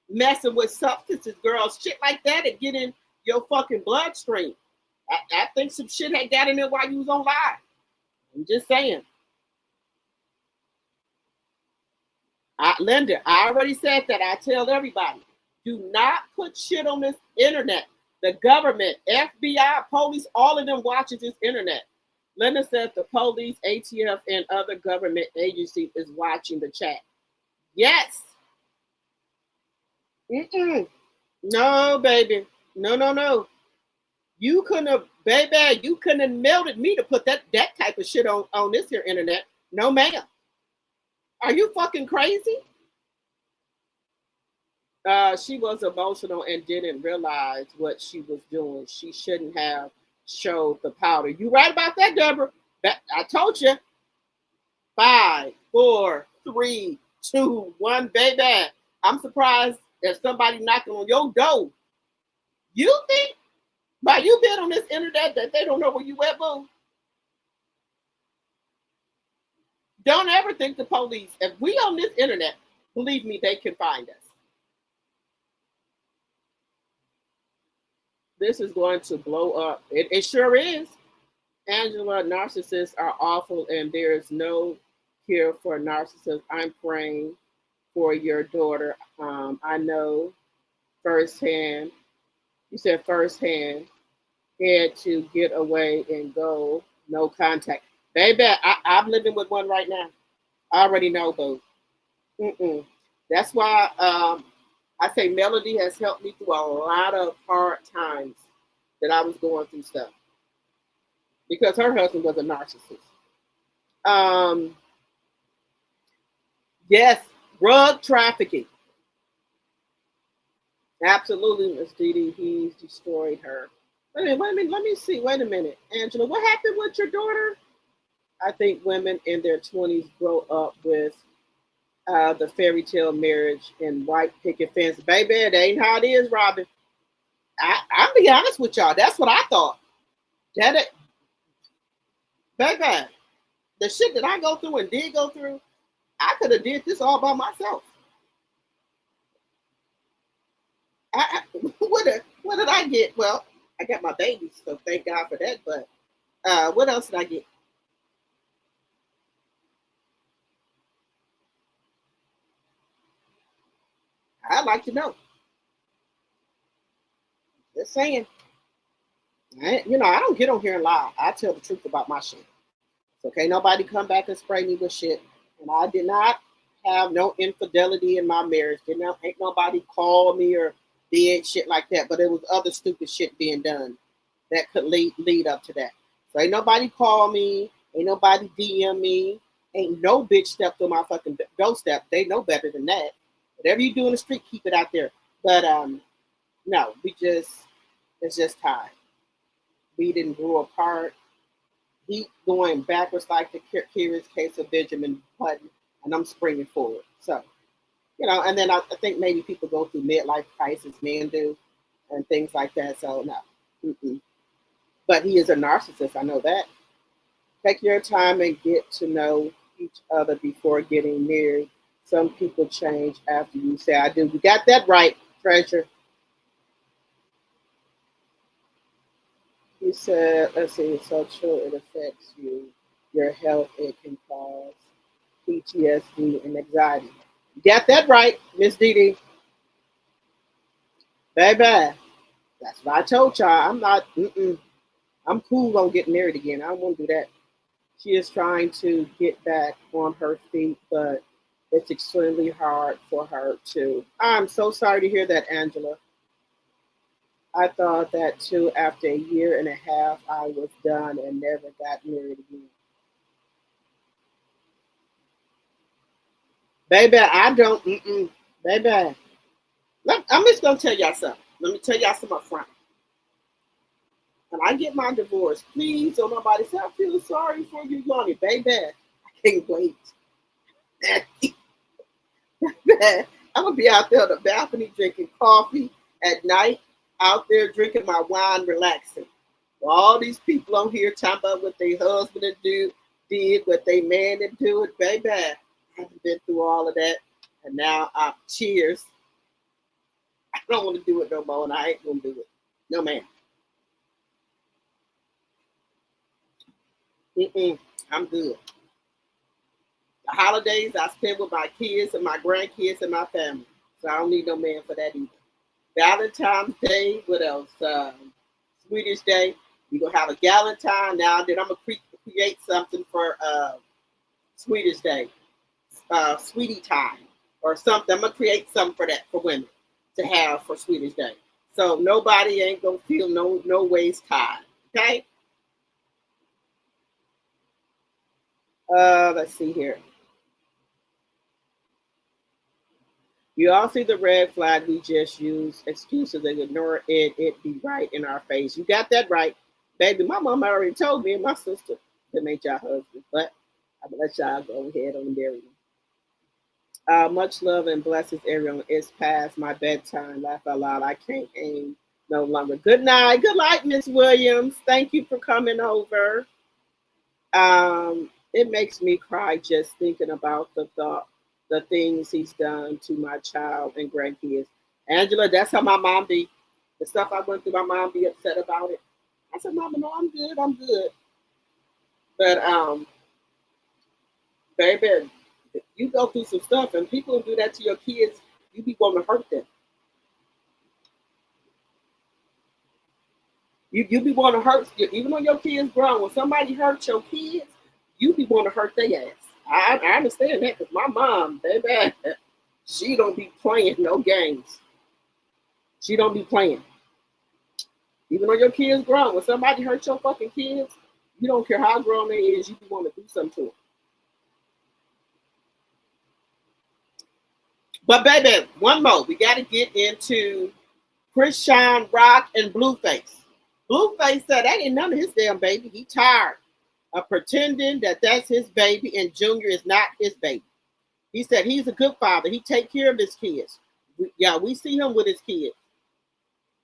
messing with substances, girls. Shit like that and get in your fucking bloodstream. I think some shit had got in there while you was on live. I'm just saying. Linda, I already said that. I tell everybody, do not put shit on this internet. The government, FBI, police, all of them watches this internet. Linda said the police, ATF, and other government agencies is watching the chat. Yes. No, baby. No. You couldn't have melted me to put that type of shit on this here internet. No, ma'am. Are you fucking crazy? She was emotional and didn't realize what she was doing. She shouldn't have showed the powder. You right about that, Deborah. I told you. 5, 4, 3, 2, 1, baby. I'm surprised if somebody knocking on your door. You think by you being on this internet that they don't know where you at, boo? Don't ever think the police, if we on this internet, believe me, they can find us. This is going to blow up. It sure is. Angela, narcissists are awful and there is no cure for narcissists. I'm praying for your daughter. I know firsthand. You said firsthand. Had to get away and go. No contact. Baby, I'm living with one right now. I already know, boo. That's why I say Melody has helped me through a lot of hard times that I was going through stuff. Because her husband was a narcissist. Yes, drug trafficking. Absolutely, Miss Dee. He's destroyed her. Wait a minute, let me see. Wait a minute. Angela, what happened with your daughter? I think women in their 20s grow up with the fairy tale marriage and white picket fence. Baby, that ain't how it is, Robin. I'll be honest with y'all. That's what I thought. Baby, the shit that I go through and did go through, I could have did this all by myself. What did I get? Well, I got my babies, so thank God for that. But what else did I get? I'd like to know. Just saying. I don't get on here and lie. I tell the truth about my shit. So can't nobody come back and spray me with shit. And I did not have no infidelity in my marriage. Ain't nobody call me or did shit like that. But it was other stupid shit being done that could lead up to that. So ain't nobody call me. Ain't nobody DM me. Ain't no bitch stepped on my fucking doorstep. They know better than that. Whatever you do in the street, keep it out there. But no, it's just time. We didn't grow apart. He going backwards like the curious case of Benjamin Button, and I'm springing forward. So, and then I think maybe people go through midlife crisis, men do, and things like that. So no. Mm-mm. But he is a narcissist. I know that. Take your time and get to know each other before getting married. Some people change after you say I do. You got that right, Treasure. You said, let's see, it's so true, it affects you, your health, it can cause PTSD and anxiety. You got that right, Miss Dee Dee. Baby, that's what I told y'all. I'm cool on getting married again. I don't want to do that. She is trying to get back on her feet, but it's extremely hard for her to. I'm so sorry to hear that, Angela. I thought that too. After a year and a half, I was done and never got married again. Baby, I don't. Baby, I'm just going to tell y'all something. Let me tell y'all something up front. When I get my divorce, please don't nobody say, I feel sorry for you, Lonnie. Baby, I can't wait. I'm going to be out there on the balcony drinking coffee at night, out there drinking my wine, relaxing. All these people on here talking about what their husband did, what they man did do it. Baby, I haven't been through all of that. And now, cheers. I don't want to do it no more, and I ain't going to do it. No, man. I'm good. The holidays I spend with my kids and my grandkids and my family. So I don't need no man for that either. Valentine's Day, what else? Swedish Day. We're going to have a Galentine now. Then I'm going to create something for Swedish Day. Sweetie time or something. I'm going to create something for that for women to have for Swedish Day. So nobody ain't going to feel no waist tied. Okay? Let's see here. You all see the red flag. We just use excuses and ignore it. It be right in our face. You got that right, baby. My mom already told me and my sister that ain't y'all husband, but I'm gonna let y'all go ahead on there. Much love and blessings, everyone. It's past my bedtime. Laugh out loud. I can't aim no longer. Good night. Good night, Miss Williams. Thank you for coming over. It makes me cry just thinking about the things he's done to my child and grandkids. Angela, that's how my mom be. The stuff I went through, my mom be upset about it. I said, Mama, no, I'm good. But baby, you go through some stuff and people do that to your kids, you be wanting to hurt them. You be wanting to hurt, even though your kids grown. When somebody hurts your kids, you be wanting to hurt their ass. I understand that because my mom, baby, she don't be playing no games. She don't be playing. Even though your kids grown, when somebody hurts your fucking kids, you don't care how grown they is, you want to do something to them. But baby, one more. We got to get into Chrisean Rock and Blueface. Blueface said that ain't none of his damn baby. He tired of pretending that that's his baby and Junior is not his baby. He said he's a good father. He take care of his kids. We see him with his kids.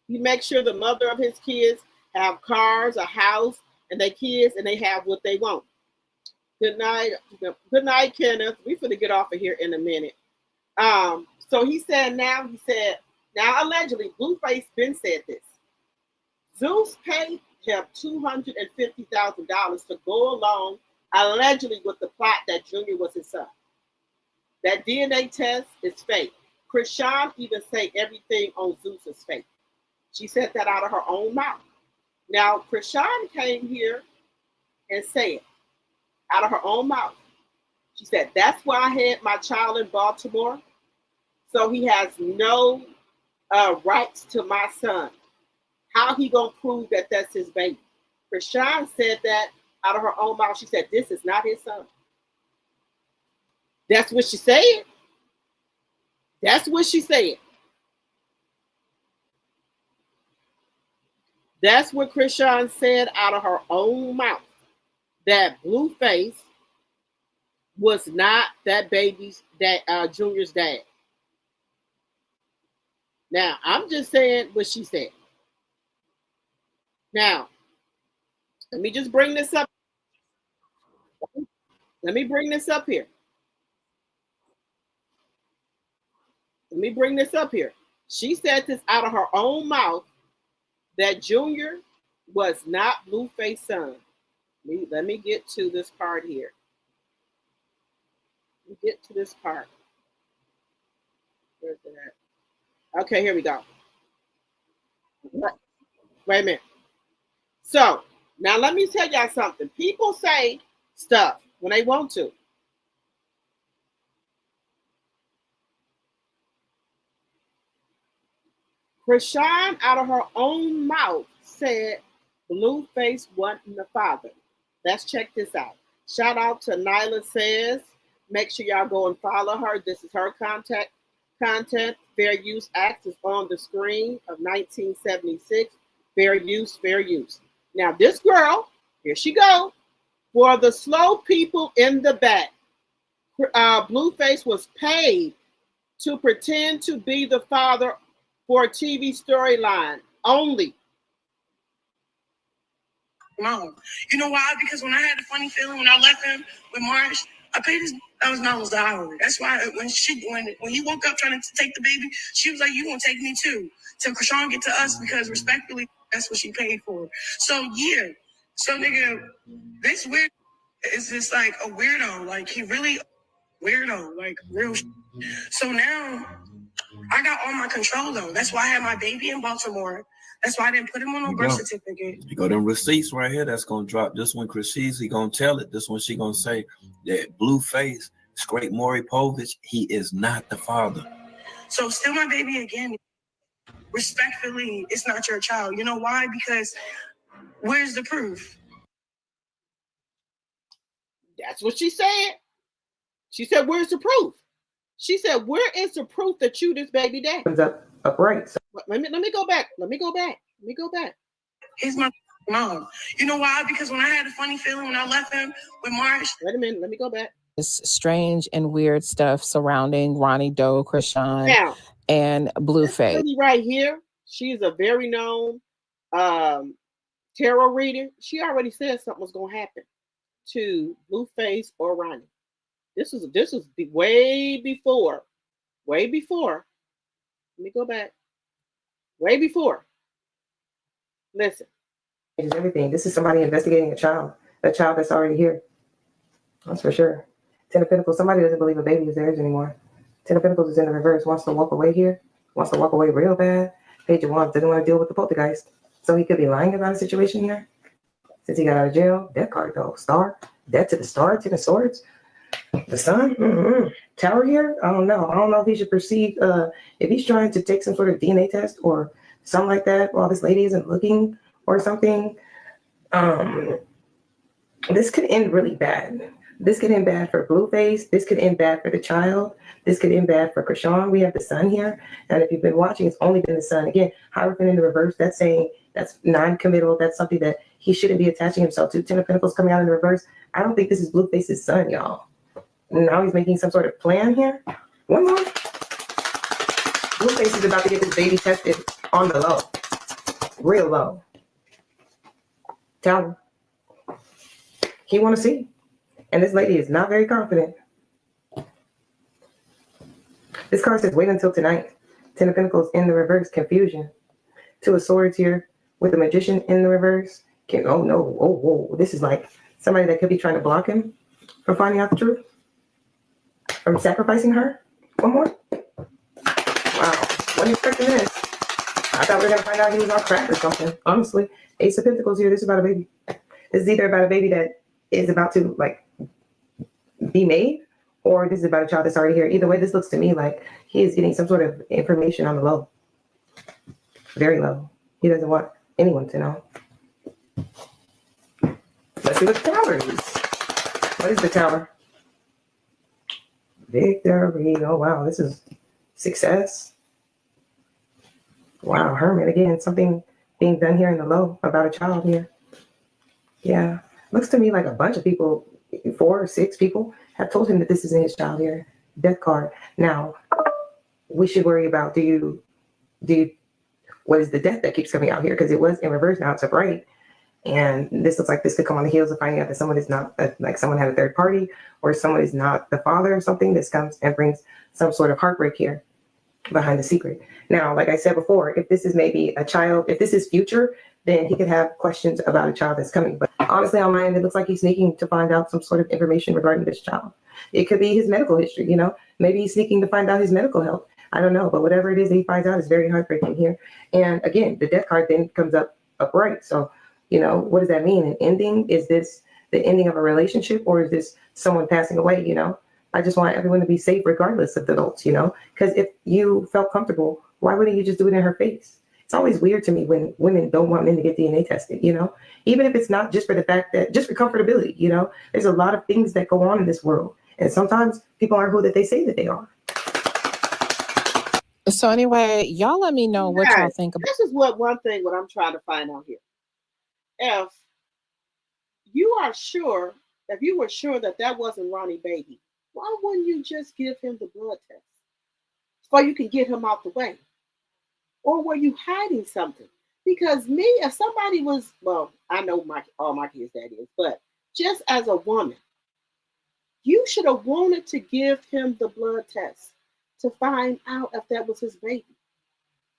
He makes sure the mother of his kids have cars, a house, and their kids, and they have what they want. Good night, Kenneth. We finna get off of here in a minute. So he said now allegedly, Blueface been said this. Zeus paid him $250,000 to go along allegedly with the plot that Junior was his son. That DNA test is fake. Chrisean even say everything on Zeus is fake. She said that out of her own mouth. Now, Chrisean came here and said out of her own mouth, she said, that's why I had my child in Baltimore. So he has no rights to my son. How he gonna prove that that's his baby? Chrisean said that out of her own mouth. She said, this is not his son. That's what she said. That's what she said. That's what Chrisean said out of her own mouth. That Blueface was not that baby's dad, Junior's dad. Now, I'm just saying what she said. Now, let me just bring this up. Let me bring this up here. Let me bring this up here. She said this out of her own mouth that Junior was not Blueface's son. Let me get to this part here. Let me get to this part. Where's it at? Okay, here we go. Wait a minute. So, now let me tell y'all something. People say stuff when they want to. Chrisean, out of her own mouth, said Blueface wasn't the father. Let's check this out. Shout out to Nyla Says. Make sure y'all go and follow her. This is her content. Fair Use Act is on the screen of 1976. Fair use, fair use. Now, this girl, here she go. For the slow people in the back, Blueface was paid to pretend to be the father for a TV storyline only. No. You know why? Because when I had a funny feeling when I left him with Marsh, I paid his $1,000 an hour. That's why when he woke up trying to take the baby, she was like, "You gonna take me too." Till Chrisean get to us, because respectfully, that's what she paid for. So yeah. So nigga, this weird is just like a weirdo. Like he really weirdo, like real. So now I got all my control though. That's why I had my baby in Baltimore. That's why I didn't put him on no birth certificate. You got them receipts right here. That's gonna drop. This one, Chris sees, he gonna tell it. This one, she gonna say that Blueface, Scrape Maury Povich, he is not the father. So still my baby again. Respectfully, it's not your child. You know why? Because where's the proof? That's what she said. She said, "Where's the proof?" She said, "Where is the proof that you this baby dad?" Upright. So let me go back. Let me go back. He's my mom. You know why? Because when I had a funny feeling when I left him with Marsh. Wait a minute. Let me go back. This strange and weird stuff surrounding Ronnie Doe, Chrisean, and Blueface. This lady right here, she's a very known tarot reader. She already said something was gonna happen to Blueface or Ronnie. This was way before. Let me go back. Way before. Listen. It's everything. This is somebody investigating a child that's already here. That's for sure. Ten of Pentacles, somebody doesn't believe a baby is theirs anymore. Ten of Pentacles is in the reverse, wants to walk away here, wants to walk away real bad. Page of Wands doesn't want to deal with the poltergeist. So he could be lying about a situation here. Since he got out of jail, death card though. Star, death to the star, Ten of Swords. The sun, Tower here. I don't know if he should proceed. If he's trying to take some sort of DNA test or something like that while this lady isn't looking or something. This could end really bad. This could end bad for Blueface. This could end bad for the child. This could end bad for Chrisean. We have the sun here, and if you've been watching, it's only been the sun. Again, Hierophant in the reverse. That's saying that's non-committal. That's something that he shouldn't be attaching himself to. Ten of Pentacles coming out in the reverse. I don't think this is Blueface's son, y'all. Now he's making some sort of plan here. One more. Blueface is about to get this baby tested on the low. Real low. Tower. He want to see. And this lady is not very confident. This card says, wait until tonight. Ten of Pentacles in the reverse, confusion. Two of Swords here with the Magician in the reverse. Oh no, whoa. This is like somebody that could be trying to block him from finding out the truth. From sacrificing her. One more. Wow, wasn't expecting this. I thought we were going to find out he was on crack or something. Honestly, Ace of Pentacles here. This is about a baby. This is either about a baby that is about to like be made, or this is about a child that's already here. Either way, this looks to me like he is getting some sort of information on the low. Very low. He doesn't want anyone to know. Let's see what the tower is. What is the tower? Victory. Oh, wow. This is success. Wow. Herman, again, something being done here in the low about a child here. Yeah. Looks to me like a bunch of people, 4 or 6 people, have told him that this isn't his child here. Death card. Now, we should worry about what is the death that keeps coming out here? Because it was in reverse, now it's upright. And this looks like this could come on the heels of finding out that someone is not, like someone had a third party, or someone is not the father or something. This comes and brings some sort of heartbreak here behind the secret. Now, like I said before, if this is maybe a child, if this is future, then he could have questions about a child that's coming. But honestly, on my end, it looks like he's sneaking to find out some sort of information regarding this child. It could be his medical history, maybe he's sneaking to find out his medical health. I don't know, but whatever it is that he finds out is very heartbreaking here. And again, the death card then comes up upright. So, what does that mean? An ending? Is this the ending of a relationship, or is this someone passing away? I just want everyone to be safe regardless of the adults, because if you felt comfortable, why wouldn't you just do it in her face? It's always weird to me when women don't want men to get DNA tested, even if it's not just for the fact that, just for comfortability, there's a lot of things that go on in this world. And sometimes people aren't who that they say that they are. So anyway, y'all let me know what y'all think about. This is what I'm trying to find out here. If you were sure that wasn't Ronnie baby, why wouldn't you just give him the blood test so you can get him out the way? Or were you hiding something? Because me, if somebody was, well, I know all my kids' dad is, but just as a woman, you should have wanted to give him the blood test to find out if that was his baby.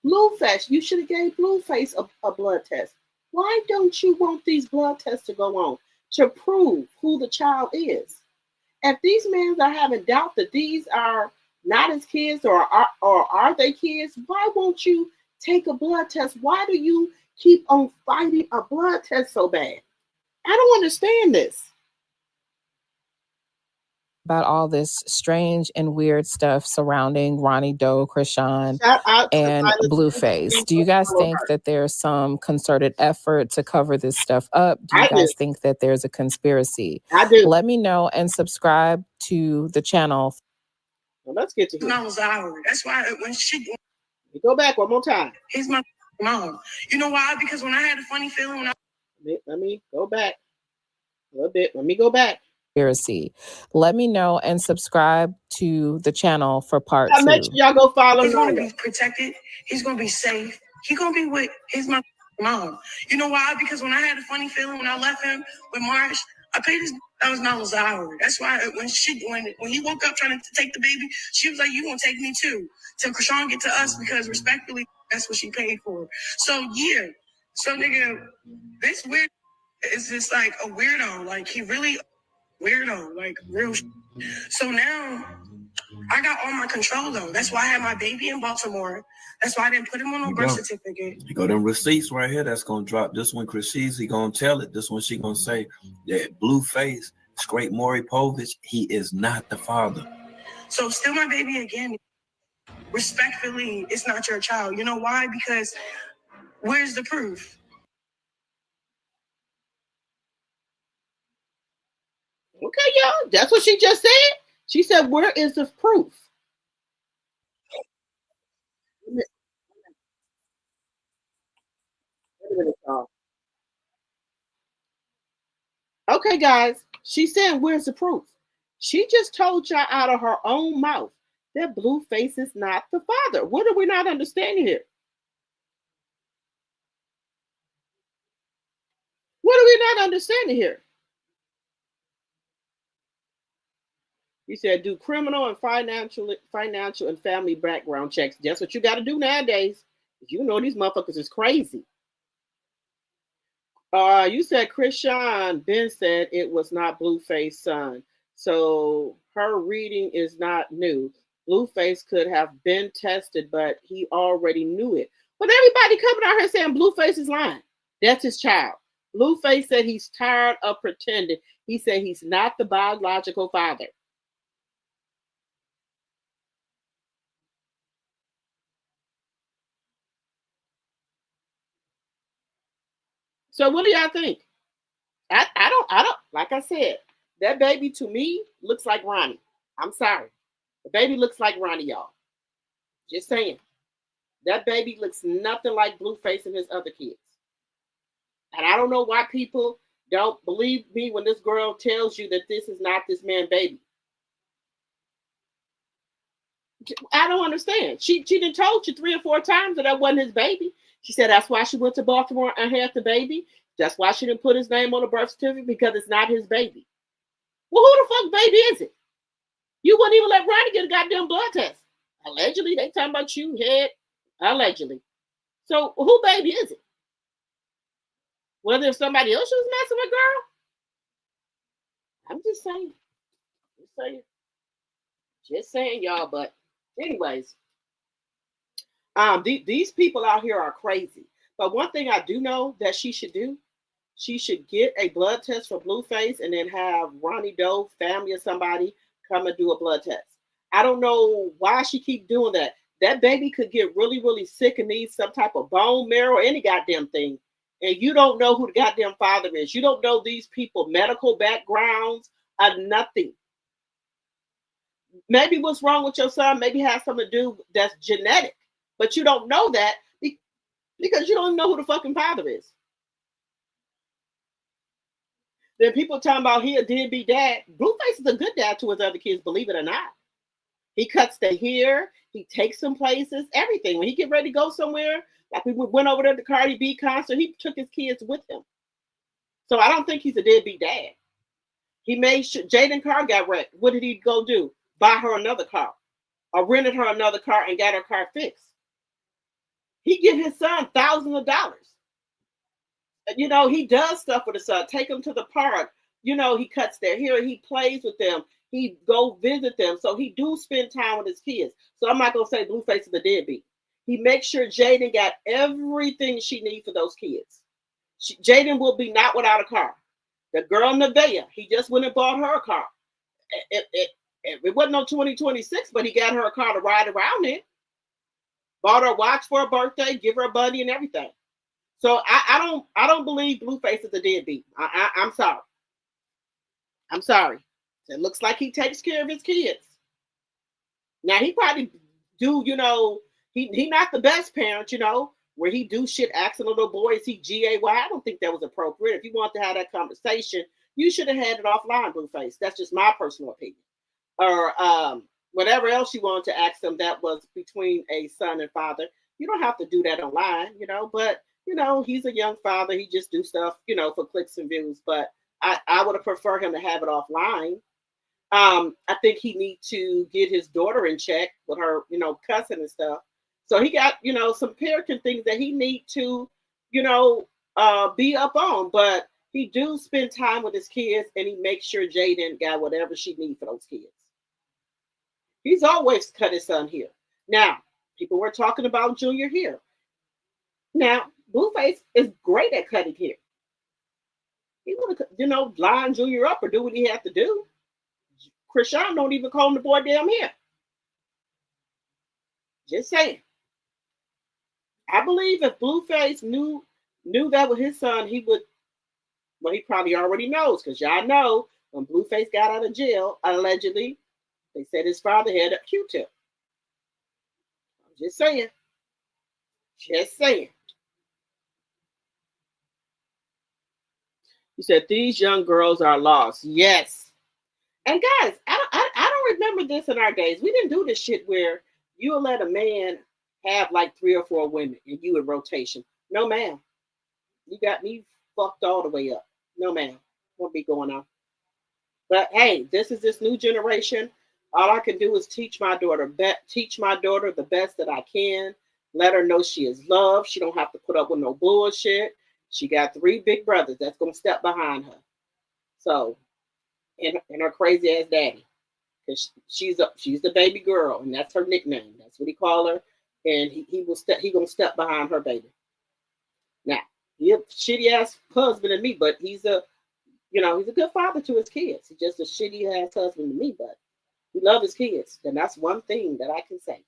Blueface, you should have gave Blueface a blood test. Why don't you want these blood tests to go on to prove who the child is? If these men are having doubt that these are not his kids or are they kids, why won't you take a blood test? Why do you keep on fighting a blood test so bad? I don't understand this. About all this strange and weird stuff surrounding Ronnie Doe, Krishan, and Blueface. Do you guys think that there's some concerted effort to cover this stuff up? Do you guys think that there's a conspiracy? I do. Let me know and subscribe to the channel. Well, let's get to it. Mom was Howard. That's why when go back one more time. He's my mom. You know why? Because when I had a funny feeling let me go back a little bit. Let me go back. Conspiracy. Let me know and subscribe to the channel for part 2. Make sure y'all go follow. He's going to be protected. He's going to be safe. He's going to be with my mom. You know why? Because when I had a funny feeling when I left him with Marsh, I paid his. That was not Howard. That's why when he woke up trying to take the baby, she was like, "You gonna take me too?" Till Krishan get to us, because respectfully, that's what she paid for. So yeah, so nigga, this weird is just like a weirdo. Like he really weirdo, like real. So now I got all my control though. That's why I had my baby in Baltimore. That's why I didn't put him on no birth certificate. You got them receipts right here that's gonna drop. This one Chris he gonna tell it. This one she gonna say that Blueface, Scrape Maury Povich, he is not the father. So still my baby again. Respectfully, it's not your child. You know why? Because where's the proof? Okay, y'all. That's what she just said. She said, "Where is the proof?" Okay, guys. She said, "Where's the proof?" She just told y'all out of her own mouth that Blueface is not the father. What are we not understanding here? What are we not understanding here? He said, "Do criminal and financial and family background checks." That's what you got to do nowadays. You know these motherfuckers is crazy. You said Krishan Ben said it was not Blueface's son. So her reading is not new. Blueface could have been tested, but he already knew it. But everybody coming out here saying Blueface is lying. That's his child. Blueface said he's tired of pretending. He said he's not the biological father. So what do y'all think? I don't, like I said, that baby to me looks like Ronnie. I'm sorry. The baby looks like Ronnie, y'all. Just saying. That baby looks nothing like Blueface and his other kids. And I don't know why people don't believe me when this girl tells you that this is not this man's baby. I don't understand. She done told you 3 or 4 times that wasn't his baby. She said that's why she went to Baltimore and had the baby. That's why she didn't put his name on the birth certificate, because it's not his baby. Well, who the fuck baby is it? You wouldn't even let Ronnie get a goddamn blood test. Allegedly, they talking about you had allegedly. So who baby is it? Whether if somebody else was messing with girl? I'm just saying. Just saying, y'all. But anyways, these people out here are crazy. But one thing I do know that she should do, she should get a blood test for Blueface and then have Ronnie Doe family or somebody come and do a blood test. I don't know why she keep doing that. That baby could get really, really sick and need some type of bone marrow or any goddamn thing. And you don't know who the goddamn father is. You don't know these people, medical backgrounds, nothing. Maybe what's wrong with your son maybe has something to do that's genetic. But you don't know that because you don't know who the fucking father is. Then people talking about he a deadbeat dad. Blueface is a good dad to his other kids, believe it or not. He cuts their hair. He takes them places, everything. When he get ready to go somewhere, like we went over there to the Cardi B concert, he took his kids with him. So I don't think he's a deadbeat dad. He made sure Jaden car got wrecked. What did he go do? Buy her another car or rented her another car and got her car fixed. He give his son thousands of dollars. You know, he does stuff with his son. Take them to the park. You know, he cuts their hair. He plays with them. He go visit them. So he do spend time with his kids. So I'm not going to say Blueface is the deadbeat. He makes sure Jaden got everything she needs for those kids. Jaden will be not without a car. The girl Nevaeh, he just went and bought her a car. It wasn't no 2026, but he got her a car to ride around in. Bought her a watch for her birthday, give her a buddy and everything. So I don't believe Blueface is a deadbeat. I'm sorry. I'm sorry. It looks like he takes care of his kids. Now he probably do, you know, he not the best parent, you know, where he do shit asking little boys he GAY. I don't think that was appropriate. If you want to have that conversation, you should have had it offline, Blueface. That's just my personal opinion. Or whatever else you want to ask them that was between a son and father. You don't have to do that online, you know, but you know, he's a young father. He just do stuff, you know, for clicks and views. But I would have preferred him to have it offline. I think he need to get his daughter in check with her, you know, cussing and stuff. So he got, you know, some parenting things that he need to, you know, be up on. But he do spend time with his kids and he makes sure Jaden got whatever she needs for those kids. He's always cut his son here. Now, people were talking about Junior here. Now, Blueface is great at cutting hair. He would have, you know, line Junior up or do what he had to do. Krishan don't even comb the boy damn hair. Just saying. I believe if Blueface knew that was his son, he would, well, he probably already knows, because y'all know when Blueface got out of jail, allegedly, they said his father had a Q-tip. I'm just saying. Just saying. He said, these young girls are lost. Yes. And guys, I don't remember this in our days. We didn't do this shit where you would let a man have like 3 or 4 women and you in rotation. No, ma'am. You got me fucked all the way up. No, ma'am. Won't be going on. But hey, this is this new generation. All I can do is teach my daughter the best that I can. Let her know she is loved. She don't have to put up with no bullshit. She got 3 big brothers that's gonna step behind her. So, and her crazy ass daddy, because she's the baby girl, and that's her nickname. That's what he call her. And he gonna step behind her baby. Now, he a shitty ass husband to me, but he's a good father to his kids. He's just a shitty ass husband to me, but he loves his kids, and that's one thing that I can say.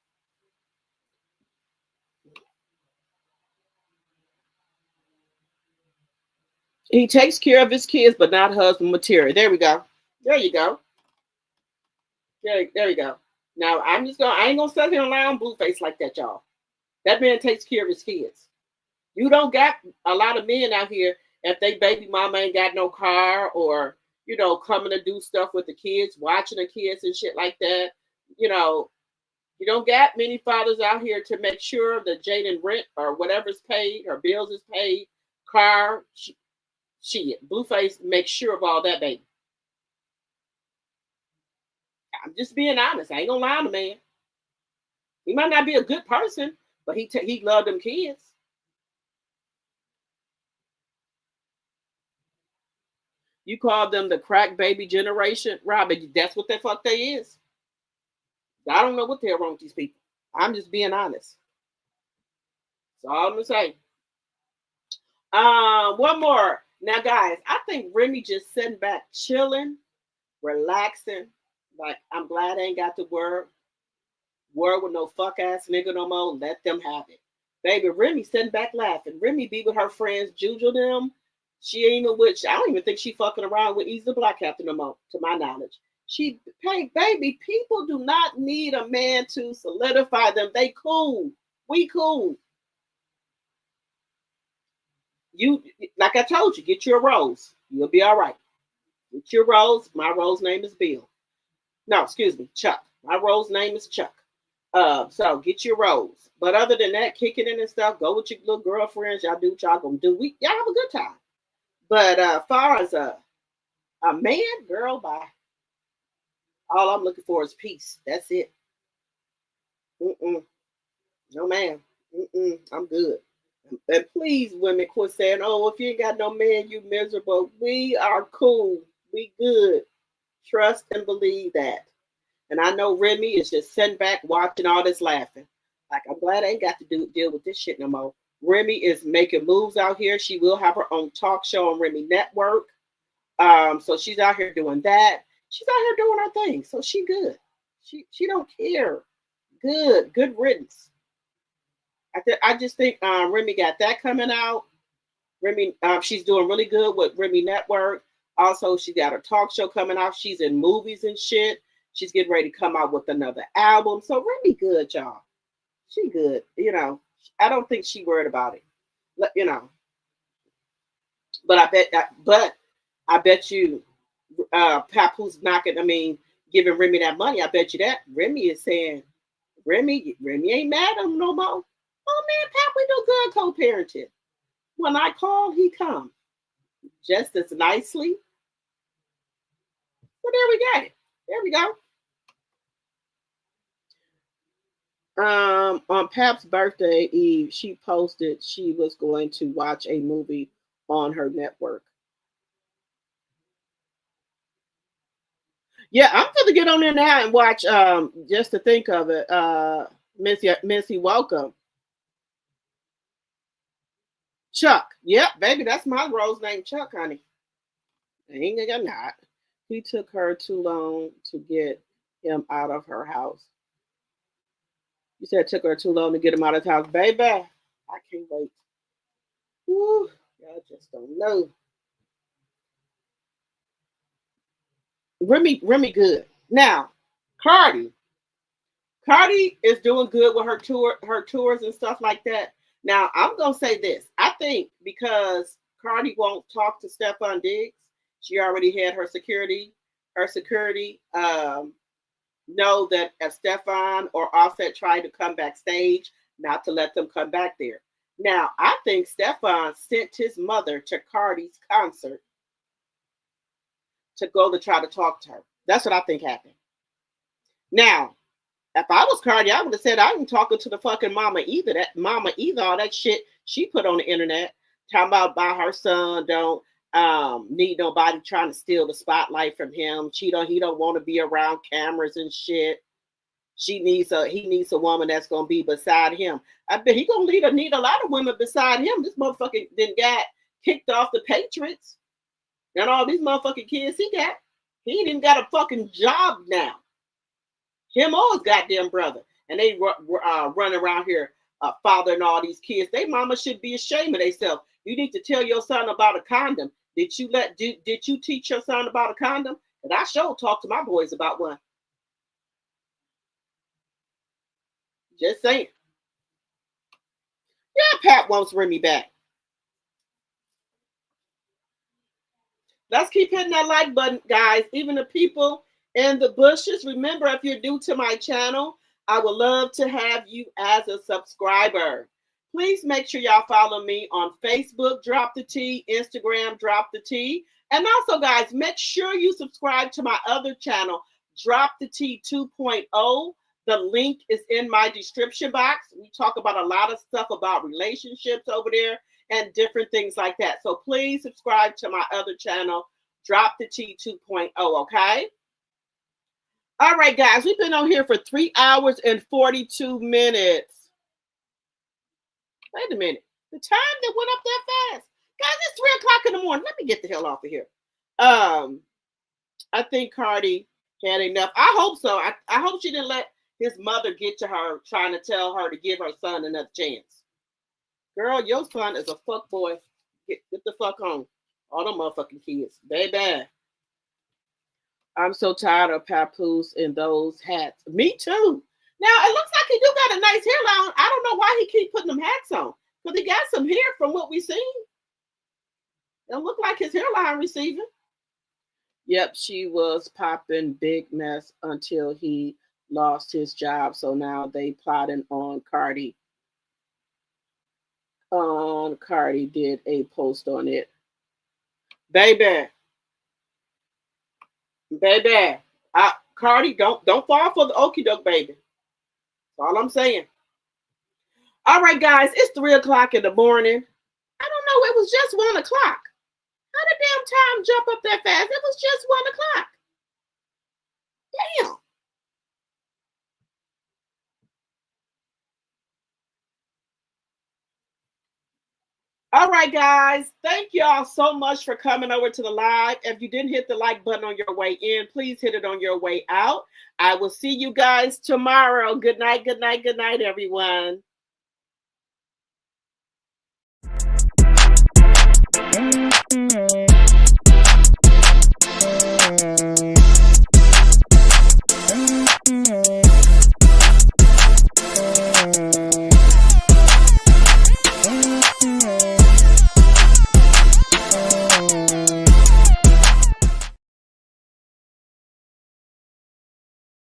He takes care of his kids, but not husband material. There we go. There you go. There you go. Now I ain't gonna sit here and lie on Blueface like that, y'all. That man takes care of his kids. You don't got a lot of men out here if they baby mama ain't got no car or, you know, coming to do stuff with the kids, watching the kids and shit like that. You know, you don't got many fathers out here to make sure that Jaden rent or whatever's paid or bills is paid, car, shit. Blueface makes sure of all that, baby. I'm just being honest. I ain't gonna lie to man. He might not be a good person, but he loved them kids. You call them the crack baby generation, Robin. That's what the fuck they is. I don't know what the hell wrong with these people. I'm just being honest. That's all I'm gonna say. One more. Now, guys, I think Remy just sitting back, chilling, relaxing. Like, I'm glad I ain't got to word with no fuck ass nigga no more. Let them have it. Baby, Remy sitting back laughing. Remy be with her friends, Juju them. She ain't even with, I don't even think she fucking around with Ease the Black Captain no more, to my knowledge. Hey, baby, people do not need a man to solidify them. They cool. We cool. You, like I told you, get your rose. You'll be all right. Get your rose. My rose name is Bill. No, excuse me, Chuck. My rose name is Chuck. So get your rose. But other than that, kicking in and stuff, go with your little girlfriends. Y'all do what y'all gonna do. Y'all have a good time. But as far as a man, girl, bye. All I'm looking for is peace. That's it. No, man. I'm good. And please, women, quit saying, oh, if you ain't got no man, you miserable. We are cool. We good. Trust and believe that. And I know Remy is just sitting back watching all this laughing. Like, I'm glad I ain't got to deal with this shit no more. Remy is making moves out here. She will have her own talk show on Remy Network. So she's out here doing that. She's out here doing her thing. So she good. She don't care. Good riddance. I just think Remy got that coming out. Remy, she's doing really good with Remy Network. Also, she got her talk show coming out. She's in movies and shit. She's getting ready to come out with another album. So Remy good, y'all. She good. You know, I don't think she worried about it. You know. But I bet you Papoose giving Remy that money. I bet you that Remy is saying, Remy ain't mad at him no more. Oh man, Pap, we do good co-parenting. When I call, he come. Just as nicely. Well, there we got it. There we go. On Pap's birthday eve, she posted she was going to watch a movie on her network. Yeah, I'm gonna get on there now and watch. Just to think of it, Missy, welcome. Chuck. Yep, baby, that's my rose name, Chuck, honey. Ain't gonna not. He took her too long to get him out of her house. You said it took her too long to get him out of the house. Baby, I can't wait. Woo, y'all just don't know. Remy good. Now, Cardi is doing good with her tours and stuff like that. Now, I'm gonna say this. I think because Cardi won't talk to Stephon Diggs, she already had her security. Know that if Stephon or Offset tried to come backstage, not to let them come back there. Now, I think Stephon sent his mother to Cardi's concert to go to try to talk to her. That's what I think happened. Now, if I was Cardi, I would have said I ain't talking to the fucking mama either. All that shit she put on the internet, talking about her son don't need nobody trying to steal the spotlight from him. He don't want to be around cameras and shit. He needs a woman that's gonna be beside him. I bet he gonna need a lot of women beside him. This motherfucker then got kicked off the Patriots. And all these motherfucking kids he got. He ain't even got a fucking job now. Him or his goddamn brother. And they run around here fathering all these kids. They mama should be ashamed of themselves. You need to tell your son about a condom. Did you teach your son about a condom? And I sure talk to my boys about one. Just saying. Yeah, Pat wants Remy back. Let's keep hitting that like button, guys. Even the people in the bushes. Remember, if you're new to my channel, I would love to have you as a subscriber. Please make sure y'all follow me on Facebook, Drop the T, Instagram, Drop the T. And also, guys, make sure you subscribe to my other channel, Drop the T 2.0. The link is in my description box. We talk about a lot of stuff about relationships over there and different things like that. So please subscribe to my other channel, Drop the T 2.0, okay? All right, guys, we've been on here for 3 hours and 42 minutes. Wait a minute. The time that went up that fast. Guys, it's 3 o'clock in the morning. Let me get the hell off of here. I think Cardi had enough. I hope so. I hope she didn't let his mother get to her trying to tell her to give her son another chance. Girl, your son is a fuck boy. Get the fuck on. All them motherfucking kids. Baby. I'm so tired of Papoose in those hats. Me too. Now, it looks like he do got a nice hairline. I don't know why he keep putting them hats on. Because he got some hair from what we seen. It look like his hairline receiving. Yep, she was popping big mess until he lost his job. So now they plotting on Cardi. Cardi did a post on it. Baby. Cardi, don't fall for the okie doke, baby. That's all I'm saying. All right, guys, it's 3 o'clock in the morning. I don't know, it was just 1 o'clock. How the damn time jump up that fast? It was just 1 o'clock. Damn. All right, guys. Thank y'all so much for coming over to the live. If you didn't hit the like button on your way in, please hit it on your way out. I will see you guys tomorrow. Good night, everyone.